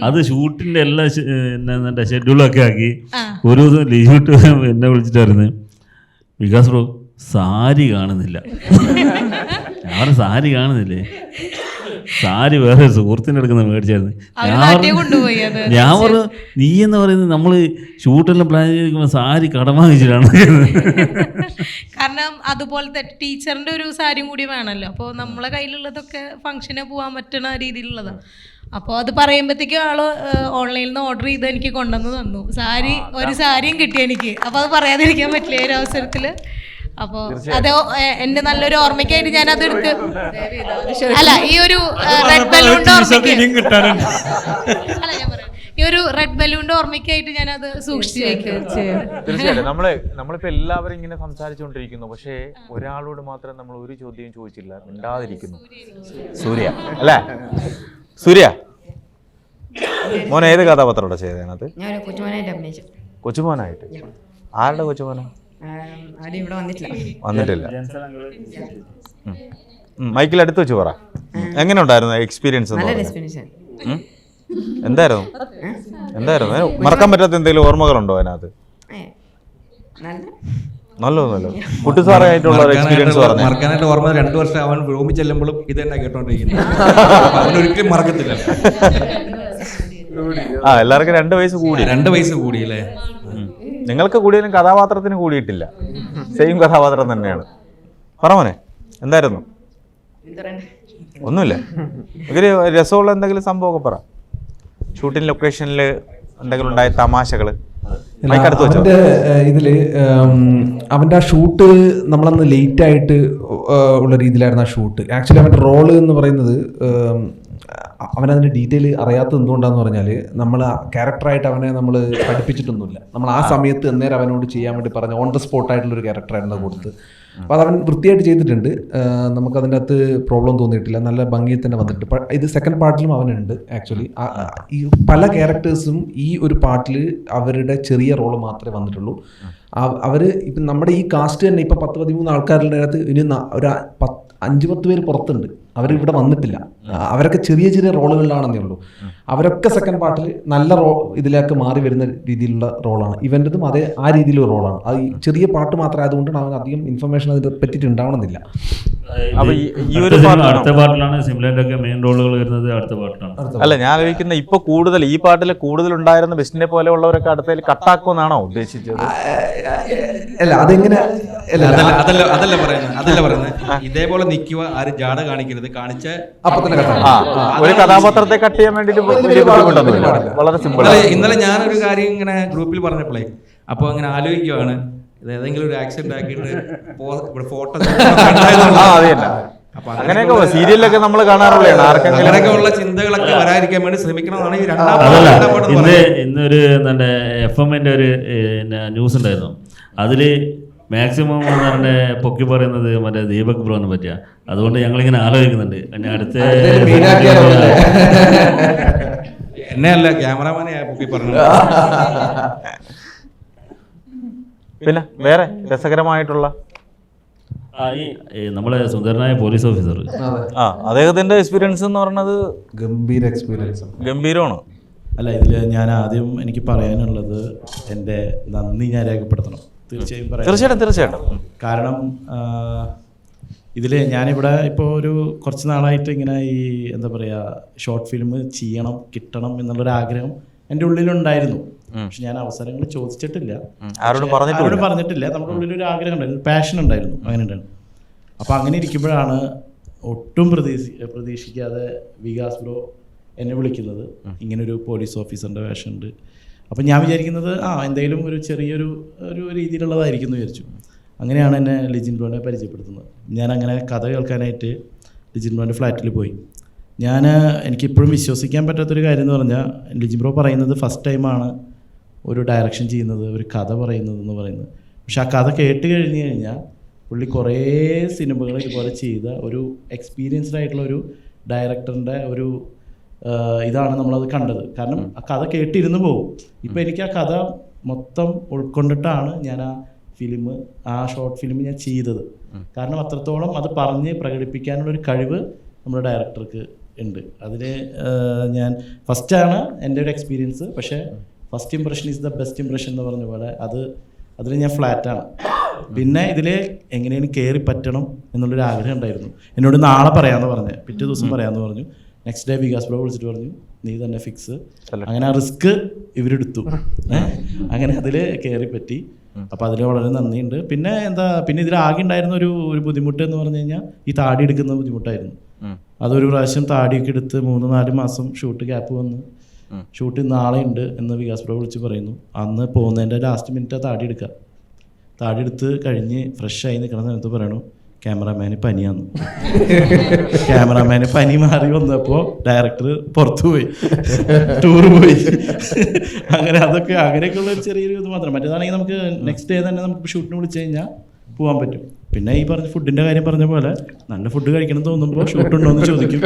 അത് ഷൂട്ടിൻ്റെ എല്ലാ ഷെഡ്യൂളൊക്കെ ആക്കി ഒരു ദിവസം ലീവിട്ട് എന്നെ വിളിച്ചിട്ടായിരുന്നു, വികാസ് ബ്രോ സാരി കാണുന്നില്ല. ഞാൻ സാരി കാണുന്നില്ലേ, സാരി വേറെ സുഹൃത്തിൻ്റെ അടുക്കുന്ന മേടിച്ചായിരുന്നു. ഞാൻ പറഞ്ഞു, നീ എന്ന് പറയുന്നത് നമ്മൾ ഷൂട്ടെല്ലാം പ്ലാൻ ചെയ്തിരിക്കുമ്പോൾ സാരി കടം വാങ്ങിച്ചിട്ടാണ്. കാരണം അതുപോലത്തെ ടീച്ചറിൻ്റെ ഒരു സാരിയും കൂടി വേണമല്ലോ. അപ്പോൾ നമ്മളെ കയ്യിലുള്ളതൊക്കെ ഫംഗ്ഷന് പോകാൻ പറ്റുന്ന രീതിയിലുള്ളതാണ്. അപ്പോൾ അത് പറയുമ്പോഴത്തേക്കും ആള് ഓൺലൈനിൽ നിന്ന് ഓർഡർ ചെയ്ത് എനിക്ക് കൊണ്ടുവന്ന് തന്നു സാരി. ഒരു സാരിയും കിട്ടി എനിക്ക്. അപ്പോൾ അത് പറയാതിരിക്കാൻ പറ്റില്ല ഒരു അവസരത്തിൽ. അപ്പോൾ അത് എൻ്റെ നല്ലൊരു ഓർമ്മയ്ക്കായിട്ട് ഞാൻ അതെടുത്ത്, അല്ല ഈ ഒരു റെഡ് ബലൂണിൻ്റെ ഓർമ്മയ്ക്ക്, അല്ല ഞാൻ പറയാം, ഈ ഒരു റെഡ് ബലൂണിൻ്റെ ഓർമ്മയ്ക്കായിട്ട് ഞാൻ അത് സൂക്ഷിച്ചു വയ്ക്കും. തീർച്ചയായിട്ടും നമ്മളിപ്പോൾ എല്ലാവരും ഇങ്ങനെ സംസാരിച്ചുകൊണ്ടിരിക്കുന്നു, പക്ഷേ ഒരാളോട് മാത്രം നമ്മൾ ഒരു ചോദ്യം ചോദിച്ചില്ല, മിണ്ടാതിരിക്കുന്നു. സൂര്യ അല്ലേ? സൂര്യ മോൻ ഏത് കഥാപാത്രമാണ് ചെയ്തതിനകത്ത്? കൊച്ചുമോനായിട്ട്. ആരുടെ കൊച്ചുമോനാ? വന്നിട്ടില്ല. മൈക്കിൽ അടുത്ത് വെച്ച് പറ, എങ്ങനെ ഉണ്ടായിരുന്നു എക്സ്പീരിയൻസ്? എന്തായിരുന്നു മറക്കാൻ പറ്റാത്ത എന്തെങ്കിലും ഓർമ്മകളുണ്ടോ അതിനകത്ത്? നല്ലത് കുട്ടി സാറായിട്ടുള്ള എക്സ്പീരിയൻസ് പറഞ്ഞു. മറക്കാനായിട്ട് ഓർമ്മ 2 വർഷം അവൻ റൂമിൽ ചെല്ലുമ്പോഴും ഇത് തന്നെ കേട്ടോണ്ടിരിക്കുന്നത്. അവനൊരിക്കലും മറക്കത്തില്ല. എല്ലാവർക്കും 2 വയസ്സ് കൂടി. 2 വയസ്സ് കൂടി അല്ലേ? നിങ്ങൾക്ക് കൂടിയാലും കഥാപാത്രത്തിന് കൂടിയിട്ടില്ല, സെയിം കഥാപാത്രം തന്നെയാണ്. പറ മോനെ, എന്തായിരുന്നു? ഒന്നുമില്ല, ഒരു രസമുള്ള എന്തെങ്കിലും സംഭവമൊക്കെ പറ. ഷൂട്ടിംഗ് ലൊക്കേഷനിൽ എന്തെങ്കിലും ഉണ്ടായ തമാശകൾ അവൻ്റെ ഇതില്. അവൻ്റെ ആ ഷൂട്ട് നമ്മളന്ന് ലേറ്റ് ആയിട്ട് ഉള്ള രീതിയിലായിരുന്നു ആ ഷൂട്ട്. ആക്ച്വലി അവൻ്റെ റോള് എന്ന് പറയുന്നത്, അവനതിൻ്റെ ഡീറ്റെയിൽ അറിയാത്തത് എന്തുകൊണ്ടാന്ന് പറഞ്ഞാൽ, നമ്മൾ ആ ക്യാരക്ടറായിട്ട് അവനെ നമ്മൾ പഠിപ്പിച്ചിട്ടൊന്നുമില്ല. നമ്മൾ ആ സമയത്ത് അന്നേരം അവനോട് ചെയ്യാൻ വേണ്ടി പറഞ്ഞ ഓൺ ദ സ്പോട്ടായിട്ടുള്ളൊരു ക്യാരക്ടറായിരുന്നു കൊടുത്ത്. അപ്പോൾ അതവൻ വൃത്തിയായിട്ട് ചെയ്തിട്ടുണ്ട്. നമുക്കതിൻ്റെ അകത്ത് പ്രോബ്ലം തോന്നിയിട്ടില്ല, നല്ല ഭംഗിയിൽ തന്നെ വന്നിട്ടുണ്ട്. ഇത് സെക്കൻഡ് പാർട്ടിലും അവനുണ്ട്. ആക്ച്വലി ഈ പല ക്യാരക്ടേഴ്സും ഈ ഒരു പാർട്ടിൽ അവരുടെ ചെറിയ റോള് മാത്രമേ വന്നിട്ടുള്ളൂ. അവർ ഇപ്പം നമ്മുടെ ഈ കാസ്റ്റ് തന്നെ ഇപ്പം 10-13 ആൾക്കാരുടെ അകത്ത് ഇനി ഒരു 5-10 പേര് പുറത്തുണ്ട്. അവരിവിടെ വന്നിട്ടില്ല. അവരൊക്കെ ചെറിയ ചെറിയ റോളുകളിലാണെന്നേ ഉള്ളൂ. അവരൊക്കെ സെക്കൻഡ് പാർട്ടിൽ നല്ല ഇതിലേക്ക് മാറി വരുന്ന രീതിയിലുള്ള റോളാണ്. ഇവൻ്റെതും അതേ ആ രീതിയിലുള്ള റോളാണ്. അത് ചെറിയ പാട്ട് മാത്രം ആയതുകൊണ്ടാണ് അവൻ അധികം ഇൻഫർമേഷൻ അതിനെ പറ്റിയിട്ട് ഉണ്ടാവണമെന്നില്ല. അല്ല, ഞാൻ ആലോചിക്കുന്ന ഇപ്പൊ കൂടുതൽ ഈ പാട്ടിൽ കൂടുതൽ ഉണ്ടായിരുന്ന ബെസ്റ്റിനെ പോലെ ഉള്ളവരൊക്കെ അടുത്തതിൽ കട്ടാക്കുമെന്നാണോ ഉദ്ദേശിച്ചത്? അല്ല അതെങ്ങനെ അതല്ല പറയുന്നത് ഇതേപോലെ നിൽക്കുക, ആരും ജാട കാണിക്കരുത്, കാണിച്ച ഒരു കഥാപാത്രത്തെ കട്ട് ചെയ്യാൻ വേണ്ടിട്ട് വളരെ സിമ്പിൾ. ഇന്നലെ ഞാനൊരു കാര്യം ഇങ്ങനെ ഗ്രൂപ്പിൽ പറഞ്ഞപ്പോഴേ, അപ്പോൾ അങ്ങനെ ആലോചിക്കുവാണ്, ഇത് ഏതെങ്കിലും ഒരു ആക്സിഡന്റ് ആക്കിയിട്ട് ഫോട്ടോ അങ്ങനെയൊക്കെ സീരിയലൊക്കെ നമ്മൾ കാണാറുള്ളതാണ്. അങ്ങനെയൊക്കെ ഉള്ള ചിന്തകളൊക്കെ വരാതിരിക്കാൻ വേണ്ടി ശ്രമിക്കണമെന്നാണ് ഈ ഇന്നൊരു എന്താണ് FM-ന്റെ ഒരു ന്യൂസ് ഉണ്ടായിരുന്നു. അതിൽ മാക്സിമം പറഞ്ഞ പൊക്കി പറയുന്നത് മറ്റേ ദീപക് ബ്രോനെ പറ്റിയ. അതുകൊണ്ട് ഞങ്ങളിങ്ങനെ ആലോചിക്കുന്നുണ്ട് അടുത്ത എന്നെ അല്ല ക്യാമറാമാനെ പൊക്കി പറഞ്ഞു. പിന്നെ വേറെ രസകരമായിട്ടുള്ള നമ്മളെ സുന്ദരനായ പോലീസ് ഓഫീസർ, അദ്ദേഹത്തിന്റെ എക്സ്പീരിയൻസ് എന്ന് പറയുന്നത് ഗംഭീര എക്സ്പീരിയൻസ്, ഗംഭീരമാണ്. അല്ല, ഇതിൽ ഞാൻ ആദ്യം എനിക്ക് പറയാനുള്ളത് എൻ്റെ നന്ദി ഞാൻ രേഖപ്പെടുത്തണം. തീർച്ചയായിട്ടും. കാരണം ഇതിൽ ഞാനിവിടെ ഇപ്പോൾ ഒരു കുറച്ച് നാളായിട്ട് ഇങ്ങനെ ഈ എന്താ പറയുക ഷോർട്ട് ഫിലിം ചെയ്യണം, കിട്ടണം എന്നുള്ളൊരു ആഗ്രഹം എൻ്റെ ഉള്ളിലുണ്ടായിരുന്നു. പക്ഷെ ഞാൻ അവസരങ്ങൾ ചോദിച്ചിട്ടില്ല, ആരോടും പറഞ്ഞിട്ടില്ല. നമ്മുടെ ഉള്ളിലൊരു ആഗ്രഹം ഉണ്ടായിരുന്നു, പാഷൻ ഉണ്ടായിരുന്നു, അങ്ങനെ ഉണ്ടായിരുന്നു. അപ്പോൾ അങ്ങനെ ഇരിക്കുമ്പോഴാണ് ഒട്ടും പ്രതീക്ഷിക്കാതെ വികാസ് ബ്രോ എന്നെ വിളിക്കുന്നത്. ഇങ്ങനൊരു പോലീസ് ഓഫീസറിൻ്റെ വേഷമുണ്ട്. അപ്പം ഞാൻ വിചാരിക്കുന്നത് എന്തെങ്കിലും ഒരു ചെറിയൊരു രീതിയിലുള്ളതായിരിക്കും എന്ന് വിചാരിച്ചു. അങ്ങനെയാണ് എന്നെ ലിജിൻ ബ്രോനെ പരിചയപ്പെടുത്തുന്നത്. ഞാൻ അങ്ങനെ കഥ കേൾക്കാനായിട്ട് ലിജിൻ ബ്രോൻ്റെ ഫ്ലാറ്റിൽ പോയി. എനിക്കിപ്പോഴും വിശ്വസിക്കാൻ പറ്റാത്തൊരു കാര്യം എന്ന് പറഞ്ഞാൽ, ലിജിൻ ബ്രോ പറയുന്നത് ഫസ്റ്റ് ടൈമാണ് ഒരു ഡയറക്ഷൻ ചെയ്യുന്നത്, ഒരു കഥ പറയുന്നതെന്ന് പറയുന്നത്. പക്ഷെ ആ കഥ കേട്ട് കഴിഞ്ഞ് കഴിഞ്ഞാൽ പുള്ളി കുറേ സിനിമകൾ ഇതുപോലെ ചെയ്ത ഒരു എക്സ്പീരിയൻസ്ഡ് ആയിട്ടുള്ള ഒരു ഡയറക്ടറിൻ്റെ ഒരു ഇതാണ് നമ്മളത് കണ്ടത്. കാരണം ആ കഥ കേട്ടിരുന്ന് പോകും. ഇപ്പോൾ എനിക്ക് ആ കഥ മൊത്തം ഉൾക്കൊണ്ടിട്ടാണ് ഞാൻ ആ ഷോർട്ട് ഫിലിം ഞാൻ ചെയ്തത്. കാരണം അത്രത്തോളം അത് പറഞ്ഞ് പ്രകടിപ്പിക്കാനുള്ളൊരു കഴിവ് നമ്മുടെ ഡയറക്ടർക്ക് ഉണ്ട്. അതിന് ഫസ്റ്റാണ് എൻ്റെ ഒരു എക്സ്പീരിയൻസ്. പക്ഷേ first impression is the best impression എന്ന് പറഞ്ഞ പോലെ അതിൽ ഞാൻ ഫ്ലാറ്റാണ്. പിന്നെ ഇതിൽ എങ്ങനെയാണ് കയറി പറ്റണം എന്നുള്ളൊരു ആഗ്രഹം ഉണ്ടായിരുന്നു. എന്നോട് നാളെ പറയാമെന്ന് പറഞ്ഞു, പിറ്റേ ദിവസം പറയാമെന്ന് പറഞ്ഞു. നെക്സ്റ്റ് ഡേ വികാസ് ബ്രോ വിളിച്ചിട്ട് പറഞ്ഞു, നീ തന്നെ ഫിക്സ്. അങ്ങനെ ആ റിസ്ക് ഇവരെടുത്തു. അങ്ങനെ അതിൽ കയറി പറ്റി. അപ്പോൾ അതിൽ വളരെ നന്ദിയുണ്ട്. പിന്നെ ഇതിൽ ആകെ ഉണ്ടായിരുന്ന ഒരു ബുദ്ധിമുട്ട് എന്ന് പറഞ്ഞു കഴിഞ്ഞാൽ ഈ താടി എടുക്കുന്ന ബുദ്ധിമുട്ടായിരുന്നു. അതൊരു പ്രാവശ്യം താടിയൊക്കെ എടുത്ത് 3-4 മാസം ഷൂട്ട് ഗ്യാപ്പ് വന്ന് ഷൂട്ട് നാളെ ഉണ്ട് എന്ന് വികാസ് ബ്രോ വിളിച്ച് പറയുന്നു. അന്ന് പോകുന്നതിൻ്റെ ലാസ്റ്റ് മിനിറ്റ് താടി എടുത്ത് കഴിഞ്ഞ് ഫ്രഷായി നിൽക്കുന്ന സമയത്ത് പറയണു, ക്യാമറാമാന് പനിയാന്ന്. ക്യാമറാമാന് പനി മാറി വന്നപ്പോൾ ഡയറക്ടർ പുറത്തു പോയി, ടൂറ് പോയി. അങ്ങനെയൊക്കെയുള്ള ഒരു ചെറിയൊരു ഇത് മാത്രം. മറ്റേതാണെങ്കിൽ നമുക്ക് നെക്സ്റ്റ് ഡേ തന്നെ നമുക്ക് ഷൂട്ടിന് വിളിച്ചു കഴിഞ്ഞാൽ പോകാൻ പറ്റും. പിന്നെ ഈ പറഞ്ഞ ഫുഡിൻ്റെ കാര്യം പറഞ്ഞ പോലെ നല്ല ഫുഡ് കഴിക്കണം തോന്നുമ്പോൾ ഷൂട്ടുണ്ടോ എന്ന് ചോദിക്കും.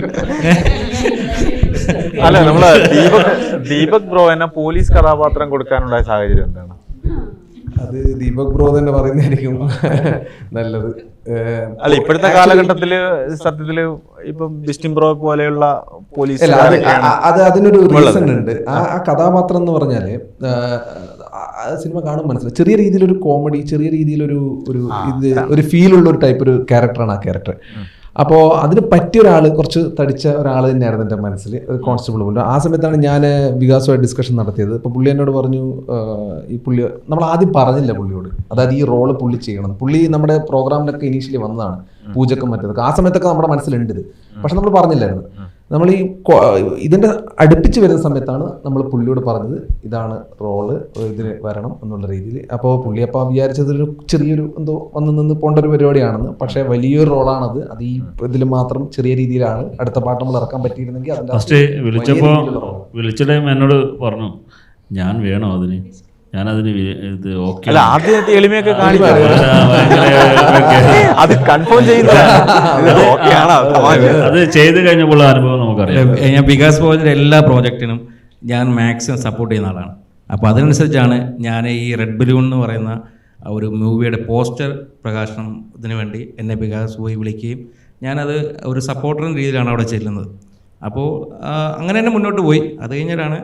അല്ല, നമ്മള് ദീപക് ബ്രോ എന്നെ പോലീസ് കഥാപാത്രം കൊടുക്കാനുണ്ടായ സാഹചര്യം എന്താണ്? അത് ദീപക് ബ്രോ തന്നെ പറയുന്നതായിരിക്കും നല്ലത്. അല്ല, ഇപ്പോഴത്തെ കാലഘട്ടത്തില് സത്യത്തില് ഇപ്പം ബിസ്റ്റിൻ ബ്രോ പോലെയുള്ള പോലീസ് അതിനൊരു റീസൺ ഉണ്ട്. ആ കഥാപാത്രം എന്ന് പറഞ്ഞാല് സിനിമ കാണുമ്പോൾ മനസ്സിലായി, ചെറിയ രീതിയിലൊരു കോമഡി, ചെറിയ രീതിയിലൊരു ഒരു ഫീലുള്ള ഒരു ടൈപ്പ് ഒരു ക്യാരക്ടറാണ് ആ ക്യാരക്ടർ. അപ്പോൾ അതിന് പറ്റിയ ഒരാൾ, കുറച്ച് തടിച്ച ഒരാൾ തന്നെയായിരുന്നു എൻ്റെ മനസ്സിൽ, ഒരു കോൺസ്റ്റബിൾ പോലും. ആ സമയത്താണ് ഞാൻ വികാസുമായിട്ട് ഡിസ്കഷൻ നടത്തിയത്. അപ്പോൾ പുള്ളി എന്നോട് പറഞ്ഞു, ഈ പുള്ളി നമ്മൾ ആദ്യം പറഞ്ഞില്ല പുള്ളിയോട്, അതായത് ഈ റോള് പുള്ളി ചെയ്യണം. പുള്ളി നമ്മുടെ പ്രോഗ്രാമിലൊക്കെ ഇനീഷ്യലി വന്നതാണ്, പൂജക്കും മറ്റേതൊക്കെ. ആ സമയത്തൊക്കെ നമ്മുടെ മനസ്സിലുണ്ട് ഇത്, പക്ഷെ നമ്മൾ പറഞ്ഞില്ലായിരുന്നു. നമ്മൾ ഈ ഇതിൻ്റെ അടുപ്പിച്ച് വരുന്ന സമയത്താണ് നമ്മൾ പുള്ളിയോട് പറഞ്ഞത് ഇതാണ് റോള്, ഇതിന് വരണം എന്നുള്ള രീതിയിൽ. അപ്പോൾ പുള്ളി അപ്പോൾ വിചാരിച്ചതൊരു ചെറിയൊരു എന്തോ വന്ന് നിന്ന് പോകേണ്ട ഒരു പരിപാടിയാണെന്ന്. പക്ഷേ വലിയൊരു റോളാണത്. അത് ഈ ഇതിൽ മാത്രം ചെറിയ രീതിയിലാണ്. അടുത്ത പാട്ട് നമ്മൾ ഇറക്കാൻ പറ്റിയിരുന്നെങ്കിൽ ഫസ്റ്റ് വിളിച്ചിട്ട് എന്നോട് പറഞ്ഞു, ഞാൻ വേണോ അതിന്, ഞാനതിന് ഇത് ഓക്കെ. എളിമയൊക്കെ അത് ചെയ്ത് കഴിഞ്ഞപ്പോൾ അനുഭവം നമുക്കറിയാം. ഞാൻ വികാസ് ബ്രോയുടെ എല്ലാ പ്രോജക്റ്റിനും ഞാൻ മാക്സിമം സപ്പോർട്ട് ചെയ്യുന്ന ആളാണ്. അപ്പോൾ അതിനനുസരിച്ചാണ് ഞാൻ ഈ റെഡ് ബലൂൺ എന്ന് പറയുന്ന ഒരു മൂവിയുടെ പോസ്റ്റർ പ്രകാശനത്തിന് വേണ്ടി എന്നെ വികാസ് പോയി വിളിക്കുകയും ഞാനത് ഒരു സപ്പോർട്ടറിൻ്റെ രീതിയിലാണ് അവിടെ ചെല്ലുന്നത്. അപ്പോൾ അങ്ങനെ തന്നെ മുന്നോട്ട് പോയി. അത് കഴിഞ്ഞിട്ടാണ്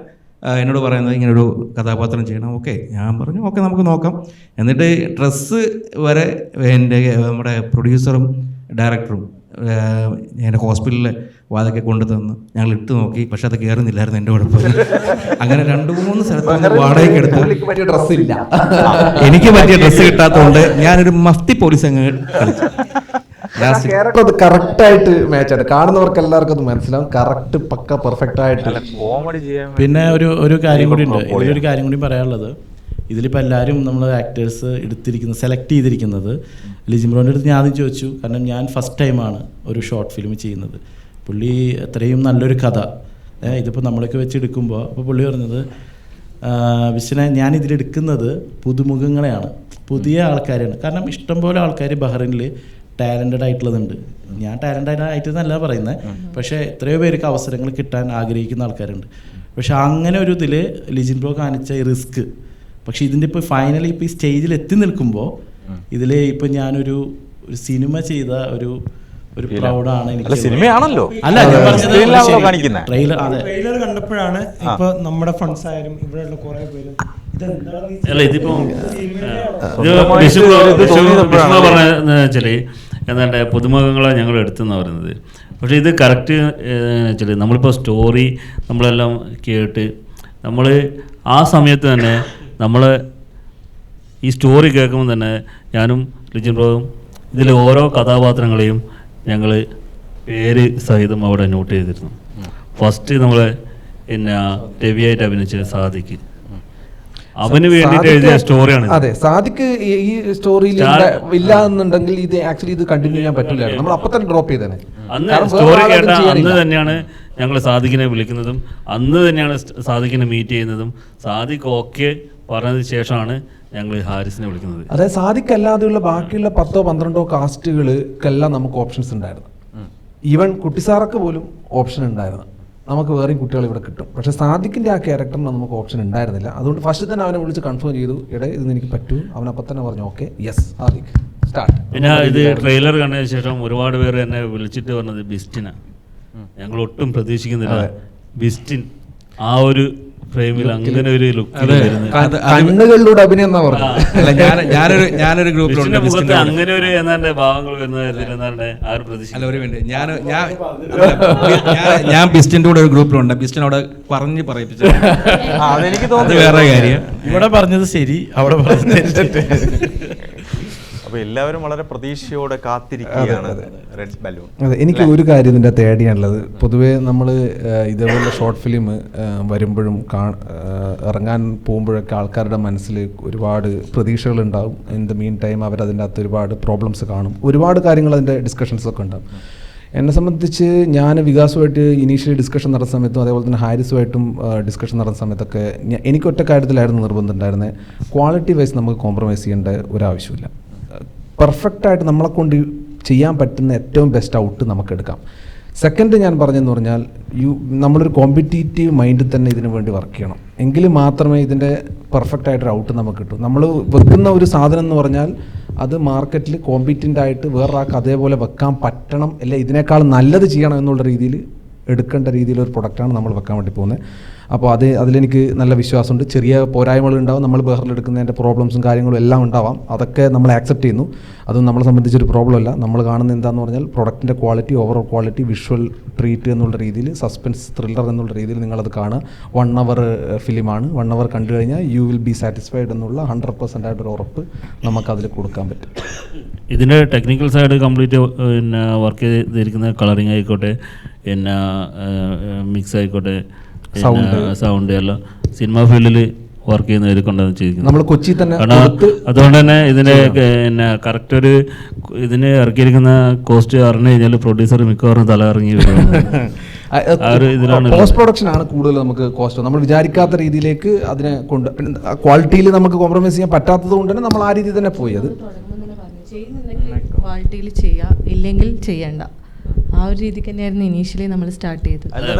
എന്നോട് പറയുന്നത് ഇങ്ങനൊരു കഥാപാത്രം ചെയ്യണം. ഓക്കെ, ഞാൻ പറഞ്ഞു ഓക്കെ നമുക്ക് നോക്കാം. എന്നിട്ട് ഡ്രസ്സ് വരെ നമ്മുടെ പ്രൊഡ്യൂസറും ഡയറക്ടറും എൻ്റെ ഹോസ്പിറ്റലിലെ അതൊക്കെ കൊണ്ടു തന്നു. ഞങ്ങൾ ഇട്ട് നോക്കി, പക്ഷെ അത് കയറുന്നില്ലായിരുന്നു. എൻ്റെ കുഴപ്പമില്ല. അങ്ങനെ 2-3 സ്ഥലത്ത് വാടകയ്ക്ക് എടുത്തു. എനിക്ക് പറ്റിയ ഡ്രസ്സ് കിട്ടാത്തതുകൊണ്ട് ഞാനൊരു മഫ്തി പോലീസ് അങ്ങ് കളിച്ചു. അത് കറക്റ്റായിട്ട് മാച്ചാണ്. കാണുന്നവർക്ക് എല്ലാവർക്കും അത് മനസ്സിലാവും. കറക്റ്റ് പക്ക പെർഫെക്റ്റ് ആയിട്ട്. പിന്നെ ഒരു കാര്യം കൂടി ഉണ്ട്. ഇതിലൊരു കാര്യം കൂടി പറയാനുള്ളത്, ഇതിലിപ്പോൾ എല്ലാവരും നമ്മൾ ആക്ടേഴ്സ് സെലക്ട് ചെയ്തിരിക്കുന്നത് ലിജിൻ ബ്രോൻ്റെ അടുത്ത് ഞാൻ ആദ്യം ചോദിച്ചു. കാരണം ഞാൻ ഫസ്റ്റ് ടൈമാണ് ഒരു ഷോർട്ട് ഫിലിം ചെയ്യുന്നത്. പുള്ളി അത്രയും നല്ലൊരു കഥ ഇതിപ്പോൾ നമ്മളൊക്കെ വെച്ച് എടുക്കുമ്പോൾ അപ്പോൾ പുള്ളി പറഞ്ഞത്, വിശ്വനെ ഞാൻ ഇതിലെടുക്കുന്നത് പുതുമുഖങ്ങളെയാണ്, പുതിയ ആൾക്കാരാണ്. കാരണം ഇഷ്ടംപോലെ ആൾക്കാർ ബഹ്റൈനിൽ ടാലൻറ്റഡ് ആയിട്ടുള്ളതുണ്ട്. ഞാൻ ടാലൻറ്റഡ് ആയിട്ടെന്നല്ല പറയുന്നത്, പക്ഷേ എത്രയോ പേർക്ക് അവസരങ്ങൾ കിട്ടാൻ ആഗ്രഹിക്കുന്ന ആൾക്കാരുണ്ട്. പക്ഷെ അങ്ങനെ ഒരു ഇതിൽ ലിജിൻ ബ്രോ കാണിച്ച ഈ റിസ്ക്, പക്ഷെ ഇതിൻ്റെ ഇപ്പോൾ ഫൈനലി ഇപ്പോൾ ഈ സ്റ്റേജിൽ എത്തി നിൽക്കുമ്പോൾ ഇതിൽ ഇപ്പോൾ ഞാനൊരു സിനിമ ചെയ്ത ഒരു പ്രൗഡാണ് എനിക്ക്. സിനിമയാണല്ലോ. അല്ല, ഞാൻ പറഞ്ഞത് ട്രെയിലർ കണ്ടപ്പോഴാണ് ഇപ്പൊ നമ്മുടെ ഫ്രണ്ട്സ് ആയാലും ഇവിടെയുള്ള കുറെ പേര് അല്ല ഇതിപ്പോ പറഞ്ഞാല് എന്താണ്ട് പുതുമുഖങ്ങളെ ഞങ്ങൾ എടുത്തെന്നാണ് പറയുന്നത്. പക്ഷേ ഇത് കറക്റ്റ് വെച്ചാൽ നമ്മളിപ്പോൾ സ്റ്റോറി നമ്മളെല്ലാം കേട്ട് നമ്മൾ ആ സമയത്ത് തന്നെ നമ്മൾ ഈ സ്റ്റോറി കേൾക്കുമ്പോൾ തന്നെ ഞാനും ലിജിൻ ബ്രോയും ഇതിൽ ഓരോ കഥാപാത്രങ്ങളെയും ഞങ്ങൾ പേര് സഹിതം അവിടെ നോട്ട് ചെയ്തിരുന്നു. ഫസ്റ്റ് നമ്മൾ പിന്നെ രവിയായിട്ട് അഭിനയിച്ച സാദിക്ക്, അവന് വേണ്ടിയിട്ട് എഴുതിയ സ്റ്റോറിയാണ്. അതെ, സാദിക്ക് ഈ സ്റ്റോറിയിൽ ഇല്ല എന്നുണ്ടെങ്കിൽ ഇത് ആക്ച്വലി ഇത് കണ്ടിന്യൂ ചെയ്യാൻ പറ്റില്ല. നമ്മൾ അപ്പൊ തന്നെ ഡ്രോപ്പ് ചെയ്തേനെ. അന്ന് സ്റ്റോറി കേട്ട അന്ന് തന്നെയാണ് ഞങ്ങൾ സാദിക്കിനെ വിളിക്കുന്നതും അന്ന് തന്നെയാണ് സാദിക്കിനെ മീറ്റ് ചെയ്യുന്നതും. സാദിക്ക് ഓക്കെ പറഞ്ഞതിന് ശേഷമാണ് ഞങ്ങൾ ഹാരിസിനെ വിളിക്കുന്നത്. അതായത് സാദിക്ക് അല്ലാതെയുള്ള ബാക്കിയുള്ള 10-12 കാസ്റ്റുകൾക്കെല്ലാം നമുക്ക് ഓപ്ഷൻസ് ഉണ്ടായിരുന്നു. ഈവൻ കുട്ടിസാറക്ക് പോലും ഓപ്ഷൻ ഉണ്ടായിരുന്നു. നമുക്ക് വേറെയും കുട്ടികൾ ഇവിടെ കിട്ടും. പക്ഷേ സാദിക്കിൻ്റെ ആ ക്യാരക്ടറിന് നമുക്ക് ഓപ്ഷൻ ഉണ്ടായിരുന്നില്ല. അതുകൊണ്ട് ഫസ്റ്റ് തന്നെ അവനെ വിളിച്ച് കൺഫേം ചെയ്തു, ഇടേ ഇത് എനിക്ക് പറ്റൂ. അവനപ്പം തന്നെ പറഞ്ഞു ഓക്കെ യെസ് സാദിക്ക് സ്റ്റാർട്ട്. പിന്നെ ഇത് ട്രെയിലർ കണ്ടതിന് ശേഷം ഒരുപാട് പേര് എന്നെ വിളിച്ചിട്ട് പറഞ്ഞത് ബിസ്റ്റിനാണ്. ഞങ്ങൾ ഒട്ടും പ്രതീക്ഷിക്കുന്നില്ല ബിസ്റ്റിൻ ആ ഒരു ഫ്രെയിമിൽ അങ്ങനെ ഒരു ലുക്കിൽ കണ്ണുകളിലൂടെ അഭിനയം എന്നാ പറഞ്ഞു. ഞാനൊരു ഗ്രൂപ്പിലുണ്ട് മുഖത്ത് അങ്ങനെ ഒരു എന്നാണ്ട് ഭാവങ്ങൾ വരുന്നതായിരുന്നു ആരും പ്രതീക്ഷിക്കില്ല. ഞാൻ ബിസ്റ്റിൻ്റെ കൂടെ ഒരു ഗ്രൂപ്പിലുണ്ട്. ബിസ്റ്റിനോട് പറഞ്ഞ് പറയിപ്പിച്ചു. അതെനിക്ക് തോന്നുന്നു വേറെ കാര്യം. ഇവിടെ പറഞ്ഞത് ശരി, അവിടെ പറഞ്ഞത്. അപ്പോൾ എല്ലാവരും വളരെ പ്രതീക്ഷയോടെ കാത്തിരിക്കുകയാണ് റെഡ് ബലൂൺ. അതെ, എനിക്ക് ഒരു കാര്യം ഇതിൻ്റെ അകത്ത് ആഡ് ചെയ്യാനുള്ളത്, പൊതുവേ നമ്മൾ ഇതേപോലെ ഷോർട്ട് ഫിലിം വരുമ്പോഴും ഇറങ്ങാൻ പോകുമ്പോഴൊക്കെ ആൾക്കാരുടെ മനസ്സിൽ ഒരുപാട് പ്രതീക്ഷകളുണ്ടാവും. ഇൻ ദ മീൻ ടൈം അവരതിൻ്റെ അകത്ത് ഒരുപാട് പ്രോബ്ലംസ് കാണും, ഒരുപാട് കാര്യങ്ങൾ അതിൻ്റെ ഡിസ്കഷൻസൊക്കെ ഉണ്ടാവും. എന്നെ സംബന്ധിച്ച് ഞാൻ വികാസുമായിട്ട് ഇനീഷ്യലി ഡിസ്കഷൻ നടന്ന സമയത്തും അതേപോലെ തന്നെ ഹാരിസുമായിട്ടും ഡിസ്കഷൻ നടന്ന സമയത്തൊക്കെ എനിക്ക് ഒറ്റ കാര്യത്തിലായിരുന്നു നിർബന്ധം ഉണ്ടായിരുന്നത്, ക്വാളിറ്റി വൈസ് നമുക്ക് കോംപ്രമൈസ് ചെയ്യേണ്ട ഒരാവശ്യമില്ല. പെർഫെക്റ്റായിട്ട് നമ്മളെ കൊണ്ട് ചെയ്യാൻ പറ്റുന്ന ഏറ്റവും ബെസ്റ്റ് ഔട്ട് നമുക്ക് എടുക്കാം. സെക്കൻഡ് ഞാൻ പറഞ്ഞതെന്ന് പറഞ്ഞാൽ നമ്മളൊരു കോമ്പറ്റീറ്റീവ് മൈൻഡിൽ തന്നെ ഇതിനു വേണ്ടി വർക്ക് ചെയ്യണം. എങ്കിൽ മാത്രമേ ഇതിൻ്റെ പെർഫെക്റ്റായിട്ടൊരു ഔട്ട് നമുക്ക് കിട്ടും. നമ്മൾ വെക്കുന്ന ഒരു സാധനം എന്ന് പറഞ്ഞാൽ അത് മാർക്കറ്റിൽ കോമ്പീറ്റൻ്റ് ആയിട്ട് വേറൊരാൾക്ക് അതേപോലെ വെക്കാൻ പറ്റണം, അല്ലെ ഇതിനേക്കാൾ നല്ലത് ചെയ്യണം എന്നുള്ള രീതിയിൽ എടുക്കേണ്ട രീതിയിലൊരു പ്രൊഡക്റ്റാണ് നമ്മൾ വെക്കാൻ വേണ്ടി പോകുന്നത്. അപ്പോൾ അതിലെനിക്ക് നല്ല വിശ്വാസമുണ്ട്. ചെറിയ പോരായ്മകൾ ഉണ്ടാവും, നമ്മൾ ബഹറിലെടുക്കുന്നതിൻ്റെ പ്രോബ്ലംസും കാര്യങ്ങളും എല്ലാം ഉണ്ടാവാം. അതൊക്കെ നമ്മൾ ആക്സെപ്റ്റ് ചെയ്യുന്നു. അതും നമ്മളെ സംബന്ധിച്ചൊരു പ്രോബ്ലം അല്ല. നമ്മൾ കാണുന്നത് എന്താണെന്ന് പറഞ്ഞാൽ പ്രൊഡക്റ്റിൻ്റെ quality, overall quality, visual treat എന്നുള്ള രീതിയിൽ, സസ്പെൻസ് ത്രില്ലർ എന്നുള്ള രീതിയിൽ നിങ്ങളത് കാണുക. 1 hour ഫിലിമാണ്. 1 hour കണ്ടു കഴിഞ്ഞാൽ യു വിൽ ബി സാറ്റിസ്ഫൈഡ് എന്നുള്ള 100% ആയിട്ടൊരു ഉറപ്പ് നമുക്കതിൽ കൊടുക്കാൻ പറ്റും. ഇതിൻ്റെ ടെക്നിക്കൽ സൈഡ് കംപ്ലീറ്റ് പിന്നെ വർക്ക് ചെയ്തിരിക്കുന്ന കളറിങ് ആയിക്കോട്ടെ, പിന്നെ മിക്സ് ആയിക്കോട്ടെ, സൗണ്ട് എല്ലാം സിനിമ ഫീൽഡിൽ വർക്ക് ചെയ്യുന്നവർ കൊണ്ടാണ് ചെയ്തിരിക്കുന്നത്. നമ്മൾ കൊച്ചി തന്നെ അതുകൊണ്ട് തന്നെ ഇതിൻ്റെ പിന്നെ കറക്റ്റ് ഒരു ഇതിന് ഇറക്കിയിരിക്കുന്ന കോസ്റ്റ് അറിഞ്ഞു കഴിഞ്ഞാൽ പ്രൊഡ്യൂസർ മിക്കവാറും തല ഇറങ്ങി വരും. പോസ്റ്റ് പ്രൊഡക്ഷൻ ആണ് കൂടുതൽ നമുക്ക് കോസ്റ്റ്. നമ്മൾ വിചാരിക്കാത്ത രീതിയിലേക്ക് അതിനെ കൊണ്ട് ക്വാളിറ്റിയിൽ നമുക്ക് കോംപ്രമൈസ് ചെയ്യാൻ പറ്റാത്തത് കൊണ്ട് തന്നെ നമ്മൾ ആ രീതിയിൽ തന്നെ പോയി. അത് ക്വാളിറ്റിയിൽ ചെയ്യുക, ഇല്ലെങ്കിൽ ചെയ്യണ്ട. ആ ഒരു രീതിക്ക് തന്നെയായിരുന്നു ഇനീഷ്യലി നമ്മൾ സ്റ്റാർട്ട് ചെയ്തത്.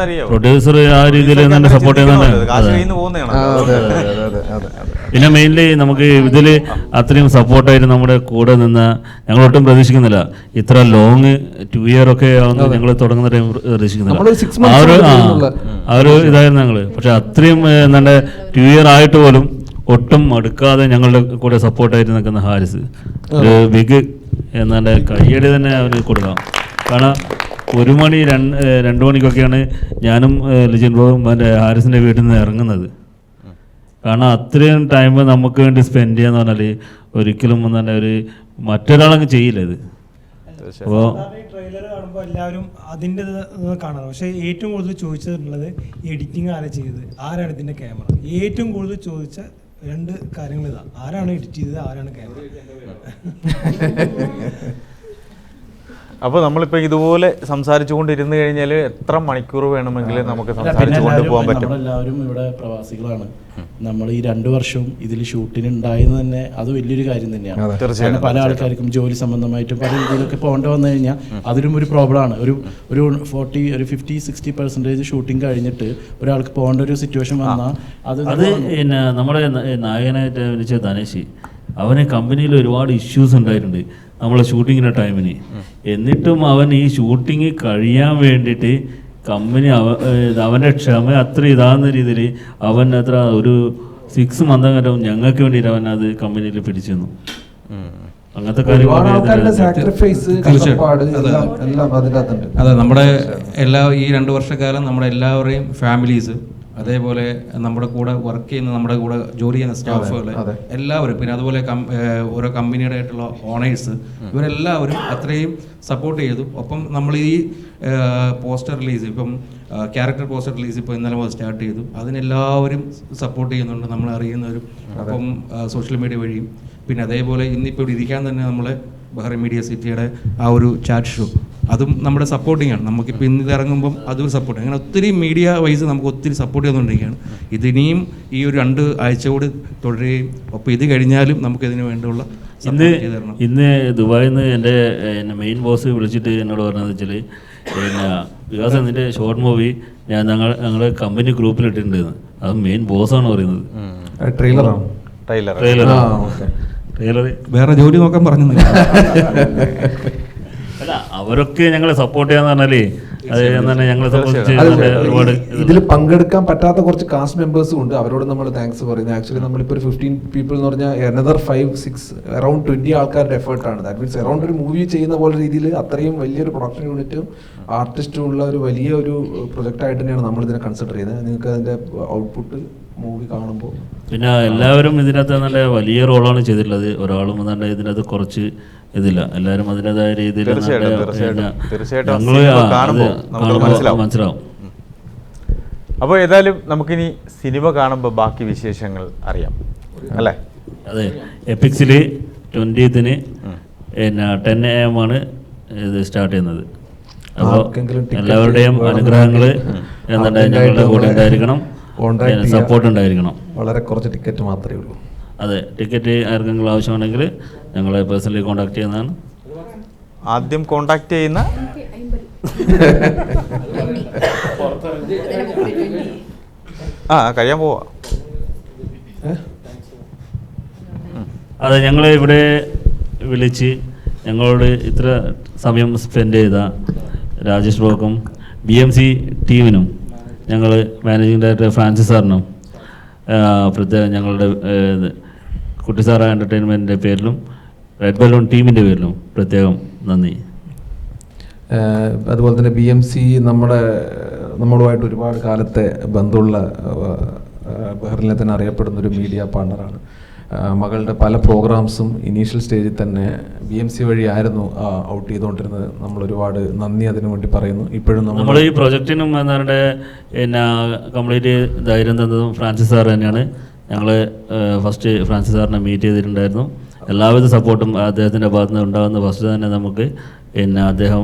പ്രൊഡ്യൂസർ ആ രീതിയിൽ തന്നെ സപ്പോർട്ട് ചെയ്യുന്നുണ്ട്. പിന്നെ മെയിൻലി നമുക്ക് ഇതിൽ അത്രയും സപ്പോർട്ടായിട്ട് നമ്മുടെ കൂടെ നിന്ന് ഞങ്ങളൊട്ടും പ്രതീക്ഷിക്കുന്നില്ല. ഇത്ര ലോങ് 2 year ഒക്കെ ആവുന്ന ഞങ്ങൾ തുടങ്ങുന്ന ടൈം പ്രതീക്ഷിക്കുന്നില്ല. ആ ഒരു ഇതായിരുന്നു ഞങ്ങൾ. പക്ഷെ അത്രയും എന്താണ് 2 year ആയിട്ട് പോലും ഒട്ടും അടുക്കാതെ ഞങ്ങളുടെ കൂടെ സപ്പോർട്ടായിട്ട് നിൽക്കുന്ന ഹാരിസ് ഒരു ബിഗ് എന്നാണ്ട് കയ്യടി തന്നെ അവന് കൊടുക്കാം. കാരണം 1 മണി 2 മണിക്കൊക്കെയാണ് ഞാനും ലിജൻ ബ്രോയും മറ്റേ ഹാരിസിൻ്റെ വീട്ടിൽ നിന്ന് ഇറങ്ങുന്നത്. കാരണം അത്രയും ടൈം നമുക്ക് വേണ്ടി സ്പെൻഡ് ചെയ്യാന്ന് പറഞ്ഞാൽ ഒരിക്കലും തന്നെ ഒരു മറ്റൊരാളങ്ങ് ചെയ്യില്ല ഇത്. അപ്പോൾ ട്രെയിലർ കാണുമ്പോൾ എല്ലാവരും അതിൻ്റെ കാണണം. പക്ഷേ ഏറ്റവും കൂടുതൽ ചോദിച്ചിട്ടുള്ളത് എഡിറ്റിംഗ് ആരാ ചെയ്തത്, ആരാണ് ഇതിൻ്റെ ക്യാമറ. ഏറ്റവും കൂടുതൽ ചോദിച്ച 2 കാര്യങ്ങൾ ഇതാ: ആരാണ് എഡിറ്റ് ചെയ്തത്, ആരാണ് ക്യാമറ. അപ്പോൾ നമ്മളിപ്പോൾ ഇതുപോലെ സംസാരിച്ചു കൊണ്ടിരുന്നു കഴിഞ്ഞാൽ എത്ര മണിക്കൂർ വേണമെങ്കിലും നമുക്ക് സംസാരിച്ചു കൊണ്ട് പോകാൻ പറ്റും. നമ്മളെല്ലാവരും ഇവിടെ പ്രവാസികളാണ്. നമ്മൾ ഈ 2 വർഷവും ഇതിൽ ഷൂട്ടിന് ഉണ്ടായെന്ന് തന്നെ അത് വലിയൊരു കാര്യം തന്നെയാണ്. കാരണം പല ആൾക്കാർക്കും ജോലി സംബന്ധമായിട്ടും പല രീതിയിലൊക്കെ പോകേണ്ടി വന്നു കഴിഞ്ഞാൽ അതിലും ഒരു പ്രോബ്ലമാണ്. ഒരു 50-60% ഷൂട്ടിംഗ് കഴിഞ്ഞിട്ട് ഒരാൾക്ക് പോകേണ്ട ഒരു സിറ്റുവേഷൻ വന്നാൽ അത് പിന്നെ നമ്മുടെ നായകനായിട്ട് വിളിച്ച ധനേഷ്, അവന് കമ്പനിയിൽ ഒരുപാട് ഇഷ്യൂസ് ഉണ്ടായിട്ടുണ്ട് നമ്മളെ ഷൂട്ടിങ്ങിൻ്റെ ടൈമിന്. എന്നിട്ടും അവൻ ഈ ഷൂട്ടിങ് കഴിയാൻ വേണ്ടിയിട്ട് കമ്പനി അവൻ്റെ ക്ഷമ അത്ര ഇതാകുന്ന രീതിയിൽ അവൻ അത്ര ഒരു 6 മന്ത് ഞങ്ങൾക്ക് വേണ്ടിയിട്ട് അവൻ അത് കമ്പനിയിൽ പിടിച്ചു തന്നു. അങ്ങനത്തെ അതെ, നമ്മുടെ ഈ 2 വർഷക്കാലം നമ്മുടെ എല്ലാവരെയും ഫാമിലീസ്, അതേപോലെ നമ്മുടെ കൂടെ വർക്ക് ചെയ്യുന്ന നമ്മുടെ കൂടെ ജോലി ചെയ്യുന്ന സ്റ്റാഫുകൾ എല്ലാവരും, പിന്നെ അതുപോലെ ഓരോ കമ്പനിയുടെ ആയിട്ടുള്ള ഓണേഴ്സ്, ഇവരെല്ലാവരും അത്രയും സപ്പോർട്ട് ചെയ്തു. ഒപ്പം നമ്മൾ ഈ പോസ്റ്റർ റിലീസ്, ഇപ്പം ക്യാരക്ടർ പോസ്റ്റർ റിലീസ് ഇപ്പോൾ ഇന്നലെ മുതൽ സ്റ്റാർട്ട് ചെയ്തു. അതിനെല്ലാവരും സപ്പോർട്ട് ചെയ്യുന്നുണ്ട്, നമ്മൾ അറിയുന്നവരും, അപ്പം സോഷ്യൽ മീഡിയ വഴിയും. പിന്നെ അതേപോലെ ഇന്നിപ്പോൾ ഇവിടെ ഇരിക്കാൻ തന്നെ നമ്മളെ ബഹ്റൈൻ മീഡിയ സിറ്റിയുടെ ആ ഒരു ചാറ്റ് ഷോ, അതും നമ്മുടെ സപ്പോർട്ടിങ് ആണ്. നമുക്കിപ്പോൾ ഇന്ന് ഇറങ്ങുമ്പം അതും സപ്പോർട്ട്, അങ്ങനെ ഒത്തിരി മീഡിയ വൈസ് നമുക്ക് ഒത്തിരി സപ്പോർട്ട് ചെയ്തുകൊണ്ടിരിക്കുകയാണ്. ഇതിനിയും ഈ ഒരു 2 ആഴ്ച കൂടി തുടരുകയും ഒപ്പം ഇത് കഴിഞ്ഞാലും നമുക്ക് ഇതിന് വേണ്ടിയുള്ള ഇന്ന് ദുബായിൽ നിന്ന് എൻ്റെ മെയിൻ ബോസ് വിളിച്ചിട്ട് എന്നോട് പറഞ്ഞതെന്ന് വെച്ചാൽ, പിന്നെ വികാസ് നിൻ്റെ ഷോർട്ട് മൂവി ഞങ്ങളുടെ കമ്പനി ഗ്രൂപ്പിലിട്ടിട്ടുണ്ട്. അത് മെയിൻ ബോസാണ് പറയുന്നത്. ട്രെയിലർ വേറെ ജോലി നോക്കാൻ പറഞ്ഞു. അല്ല, അവരൊക്കെ ഞങ്ങളെ സപ്പോർട്ട് ചെയ്യാന്ന് പറഞ്ഞാലേ ഒരുപാട് ഇതിൽ പങ്കെടുക്കാൻ പറ്റാത്ത കുറച്ച് കാസ്റ്റ് മെമ്പേഴ്സും ഉണ്ട്. അവരോട് നമ്മൾ താങ്ക്സ് പറയുന്നത്. ആക്ച്വലി നമ്മളിപ്പോൾ ഒരു 15 പീപ്പിൾ എന്ന് പറഞ്ഞാൽ another 5-6 അറൌണ്ട് 20 ആൾക്കാരുടെ എഫേർട്ടാണ്. ദാറ്റ് മീൻസ് അറൌണ്ട് ഒരു മൂവി ചെയ്യുന്ന പോലെ രീതിയിൽ അത്രയും വലിയൊരു പ്രൊഡക്ഷൻ യൂണിറ്റും ആർട്ടിസ്റ്റും ഉള്ള ഒരു വലിയ ഒരു പ്രൊജക്റ്റായിട്ട് തന്നെയാണ് നമ്മളിതിനെ കൺസിഡർ ചെയ്യുന്നത്. നിങ്ങൾക്ക് അതിൻ്റെ ഔട്ട്പുട്ട് മൂവി കാണുമ്പോൾ പിന്നെ എല്ലാവരും ഇതിനകത്ത് നല്ല വലിയ റോളാണ് ചെയ്തിട്ടുള്ളത്. ഒരാളും തന്നെ ഇതിനകത്ത് കുറച്ച് ഇതില്ല. എല്ലാവരും അതിൻ്റെതായ രീതിയിൽ മനസ്സിലാവും. അപ്പോൾ ഏതായാലും നമുക്കിനി സിനിമ കാണുമ്പോൾ ബാക്കി വിശേഷങ്ങൾ അറിയാം അല്ലേ? അതെ, എപ്പിക്സിൽ 20th 10 AM ആണ് ഇത് സ്റ്റാർട്ട് ചെയ്യുന്നത്. അപ്പോൾ എല്ലാവരുടെയും അനുഗ്രഹങ്ങൾ ഞങ്ങളുടെ കൂടെ ഉണ്ടായിരിക്കണം, സപ്പോർട്ട് ഉണ്ടായിരിക്കണം. വളരെ കുറച്ച് ടിക്കറ്റ് മാത്രമേ ഉള്ളൂ. അതെ, ടിക്കറ്റ് ആർക്കെങ്കിലും ആവശ്യമാണെങ്കിൽ ഞങ്ങളെ പേഴ്സണലി കോൺടാക്ട് ചെയ്യുന്നതാണ്. ആദ്യം കോൺടാക്ട് ചെയ്യുന്ന കഴിയാൻ പോവാ. അതെ, ഞങ്ങൾ ഇവിടെ വിളിച്ച് ഞങ്ങളോട് ഇത്ര സമയം സ്പെൻഡ് ചെയ്ത രാജേഷ് ബ്രോക്കും BMC ടീമിനും, ഞങ്ങൾ മാനേജിംഗ് ഡയറക്ടർ ഫ്രാൻസിസ് സാറിനും, പ്രത്യേകം ഞങ്ങളുടെ കുട്ടിസാറ എൻ്റർടൈൻമെൻറ്റിൻ്റെ പേരിലും റെഡ് ബലൂൺ ടീമിൻ്റെ പേരിലും പ്രത്യേകം നന്ദി. അതുപോലെ തന്നെ BMC നമ്മളുമായിട്ട് ഒരുപാട് കാലത്തെ ബന്ധമുള്ള ബഹ്റിനിലെ തന്നെ അറിയപ്പെടുന്നൊരു മീഡിയ പാർട്ണറാണ്. മകളുടെ പല പ്രോഗ്രാംസും ഇനീഷ്യൽ സ്റ്റേജിൽ തന്നെ BMC വഴിയായിരുന്നു ഔട്ട് ചെയ്തുകൊണ്ടിരുന്നത്. നമ്മൾ ഒരുപാട് നന്ദി അതിനു വേണ്ടി പറയുന്നു. ഇപ്പോഴും നമ്മൾ ഈ പ്രൊജക്റ്റിനും എന്നാരുടെ പിന്നെ കംപ്ലീറ്റ് ധൈര്യം തന്നതും ഫ്രാൻസിസ് സാർ തന്നെയാണ്. ഞങ്ങൾ ഫസ്റ്റ് ഫ്രാൻസിസ് സാറിനെ മീറ്റ് ചെയ്തിട്ടുണ്ടായിരുന്നു. എല്ലാവിധ സപ്പോർട്ടും അദ്ദേഹത്തിൻ്റെ ഭാഗത്ത് നിന്ന് ഉണ്ടാകുന്ന ഫസ്റ്റ് തന്നെ നമുക്ക് പിന്നെ അദ്ദേഹം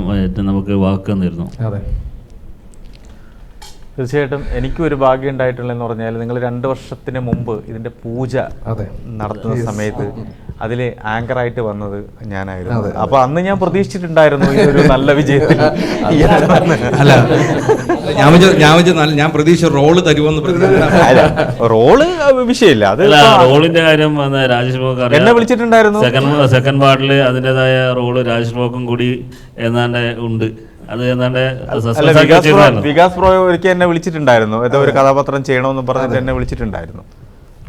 നമുക്ക് വാക്ക് തന്നിരുന്നു. അതെ, തീർച്ചയായിട്ടും എനിക്കും ഒരു ഭാഗ്യം ഉണ്ടായിട്ടുള്ളതെന്ന് പറഞ്ഞാൽ, നിങ്ങൾ 2 വർഷത്തിന് മുമ്പ് ഇതിൻ്റെ പൂജ നടത്തുന്ന സമയത്ത് അതിൽ ആങ്കറായിട്ട് വന്നത് ഞാനായിരുന്നു. അപ്പോൾ അന്ന് ഞാൻ പ്രതീക്ഷിച്ചിട്ടുണ്ടായിരുന്നു ഇതൊരു നല്ല വിജയത്തിൽ. അല്ല, ഞാൻ പ്രതീക്ഷ റോള് തരുമെന്ന്. റോള് വിഷയമില്ല, അത് റോളിന്റെ കാര്യം രാജേഷ് ബാബു എന്നെ വിളിച്ചിട്ടുണ്ടായിരുന്നു. സെക്കൻഡ് പാർട്ടിൽ അതിൻ്റെതായ റോള് രാജേഷ് ബാബുക്കും കൂടി എന്നാണ്ട് ഉണ്ട്. അത് വികാസ് ബ്രോ ഒരിക്കൽ എന്നെ വിളിച്ചിട്ടുണ്ടായിരുന്നു. ഏതോ ഒരു കഥാപാത്രം ചെയ്യണമെന്ന് പറഞ്ഞിട്ട് എന്നെ വിളിച്ചിട്ടുണ്ടായിരുന്നു.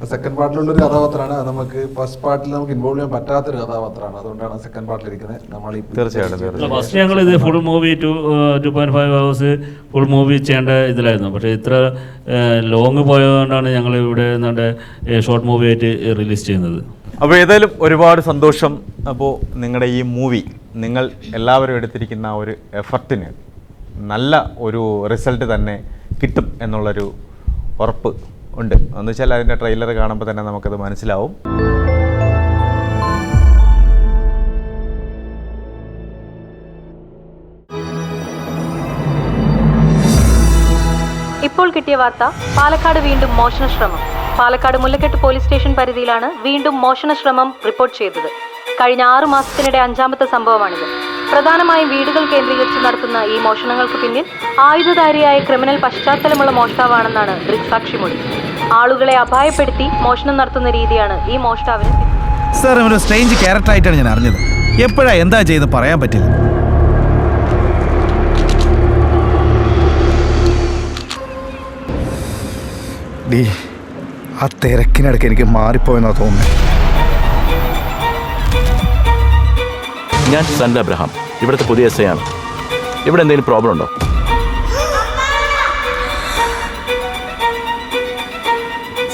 സെക്കൻഡ് പാർട്ടിലുള്ളൊരു കഥാപാത്രമാണ്. അത് നമുക്ക് ഫസ്റ്റ് പാർട്ടിൽ നമുക്ക് ഇൻവോൾവ് ചെയ്യാൻ പറ്റാത്തൊരു കഥാപാത്രമാണ്. അതുകൊണ്ടാണ് സെക്കൻഡ് പാർട്ടിലിരിക്കുന്നത്. നമ്മൾ തീർച്ചയായിട്ടും ഫസ്റ്റ് ഞങ്ങൾ ഇത് full movie 2.5 hours full movie ചെയ്യേണ്ട ഇതിലായിരുന്നു. പക്ഷേ ഇത്ര ലോങ് പോയതുകൊണ്ടാണ് ഞങ്ങൾ ഇവിടെ നിന്നുകൊണ്ട് ഷോർട്ട് മൂവി ആയിട്ട് റിലീസ് ചെയ്യുന്നത്. അപ്പോൾ ഏതായാലും ഒരുപാട് സന്തോഷം. അപ്പോൾ നിങ്ങളുടെ ഈ മൂവി നിങ്ങൾ എല്ലാവരും എടുത്തിരിക്കുന്ന ഒരു എഫർട്ടിന് നല്ല ഒരു റിസൾട്ട് തന്നെ കിട്ടും എന്നുള്ളൊരു ഉറപ്പ് ഉണ്ട്. എന്ന് വെച്ചാൽ അതിൻ്റെ ട്രെയിലർ കാണുമ്പോൾ തന്നെ നമുക്കത് മനസ്സിലാവും. ഇപ്പോൾ കിട്ടിയ വാർത്ത, പാലക്കാട് വീണ്ടും മോഷണശ്രമം. പാലക്കാട് മുല്ലക്കെട്ട് പോലീസ് സ്റ്റേഷൻ പരിധിയിലാണ് വീണ്ടും മോഷണശ്രമം റിപ്പോർട്ട് ചെയ്തത്. കഴിഞ്ഞ 6 മാസത്തിനിടെ 5ാമത്തെ സംഭവമാണിത്. പ്രധാനമായും വീടുകൾ കേന്ദ്രീകരിച്ച് നടത്തുന്ന ഈ മോഷണങ്ങൾക്ക് പിന്നിൽ ആയുധധാരിയായ ക്രിമിനൽ പശ്ചാത്തലമുള്ള മോഷ്ടാവാണെന്നാണ് ദൃക്സാക്ഷിമൊഴി. ആളുകളെ അപായപ്പെടുത്തി മോഷണം നടത്തുന്ന രീതിയാണ് ഈ മോഷ്ടാവിന്. സാർ, ഒരു സ്ട്രേഞ്ച് ക്യാരക്ടർ ആയിട്ടാണ് ഞാൻ അറിഞ്ഞത്. എപ്പോഴാ എന്താ ചെയ്ത് പറയാൻ പറ്റില്ല. ആ തിരക്കിനിടയ്ക്ക് എനിക്ക് മാറിപ്പോയെന്നാ തോന്നുന്നത്. ഞാൻ സൺ അബ്രഹാം, ഇവിടുത്തെ പുതിയ എസ് ഐ ആണ്. ഇവിടെ എന്തെങ്കിലും പ്രോബ്ലം ഉണ്ടോ?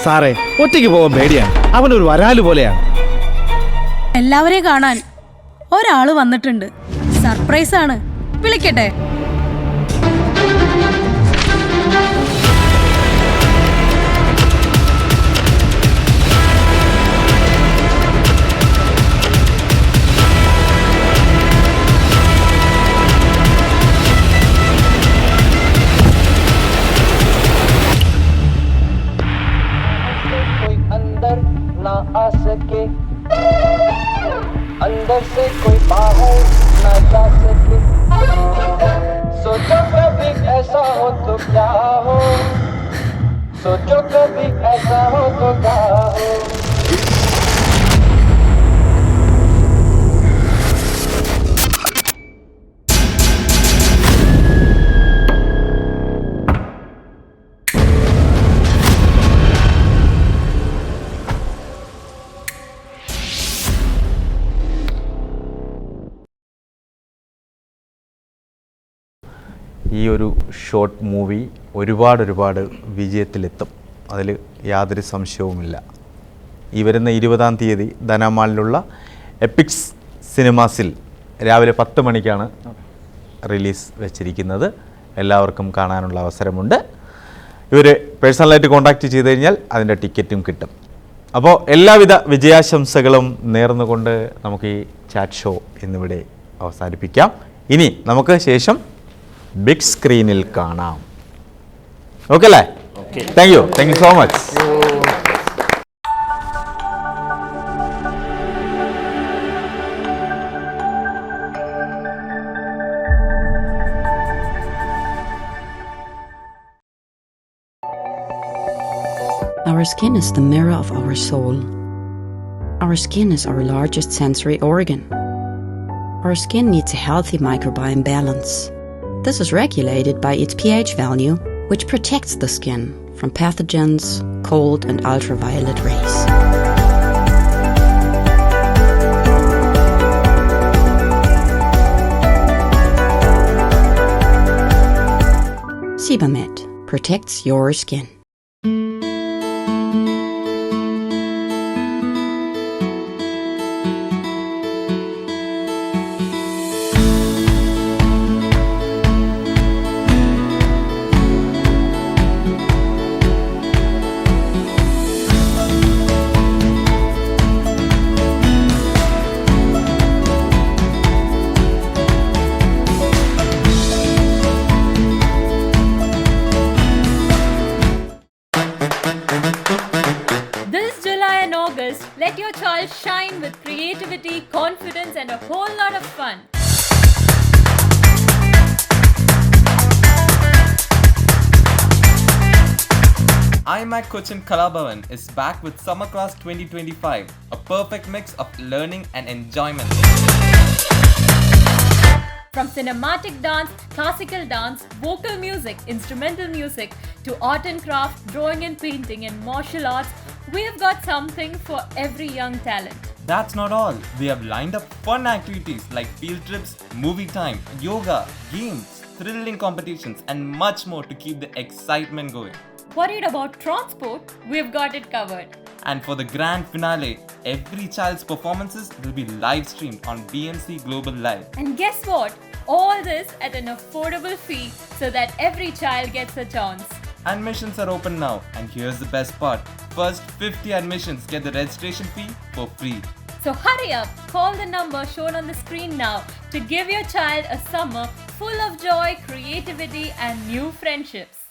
സാറേ, ഒറ്റയ്ക്ക് പോകാൻ പേടിയാണ്. അവനൊരു വരാല് പോലെയാണ്. എല്ലാവരെയും കാണാൻ ഒരാള് വന്നിട്ടുണ്ട്. സർപ്രൈസ് ആണ്. വിളിക്കട്ടെ? अंदर से कोई बाहर ना जा सके. सोचो कभी ऐसा हो तो क्या हो, सोचो कभी ऐसा हो तो क्या हो. ഈ ഒരു ഷോർട്ട് മൂവി ഒരുപാട് വിജയത്തിലെത്തും. അതിൽ യാതൊരു സംശയവുമില്ല. ഈ വരുന്ന 20-ാം തീയതി ധനമാളിലുള്ള എപ്പിക്സ് സിനിമാസിൽ രാവിലെ 10 മണിക്കാണ് റിലീസ് വെച്ചിരിക്കുന്നത്. എല്ലാവർക്കും കാണാനുള്ള അവസരമുണ്ട്. ഇവർ പേഴ്സണലായിട്ട് കോൺടാക്റ്റ് ചെയ്ത് കഴിഞ്ഞാൽ അതിൻ്റെ ടിക്കറ്റും കിട്ടും. അപ്പോൾ എല്ലാവിധ വിജയാശംസകളും നേർന്നുകൊണ്ട് നമുക്ക് ഈ ചാറ്റ് ഷോ ഇന്നിവിടെ അവസാനിപ്പിക്കാം. ഇനി നമുക്ക് ശേഷം ബിഗ് സ്ക്രീനിൽ കാണാം. ഓക്കെ അല്ലേ? Thank you so much. Our skin is the mirror of our soul. Our skin is our largest sensory organ. Our skin needs a healthy microbiome balance. This is regulated by its pH value, which protects the skin from pathogens, cold and ultraviolet rays. Sebamed protects your skin. Let your child shine with creativity, confidence, and a whole lot of fun. IMAC Cochin Kalabhavan is back with Summer Class 2025, a perfect mix of learning and enjoyment. From cinematic dance, classical dance, vocal music, instrumental music, to art and craft, drawing and painting, and martial arts, we have got something for every young talent. That's not all. We have lined up fun activities like field trips, movie time, yoga, games, thrilling competitions, and much more to keep the excitement going. Worried about transport? We've got it covered. And for the grand finale, every child's performances will be live streamed on BMC Global Live. And guess what? All this at an affordable fee so that every child gets a chance. Admissions are open now, and here's the best part. First 50 admissions get the registration fee for free. So hurry up, call the number shown on the screen now to give your child a summer full of joy, creativity and new friendships.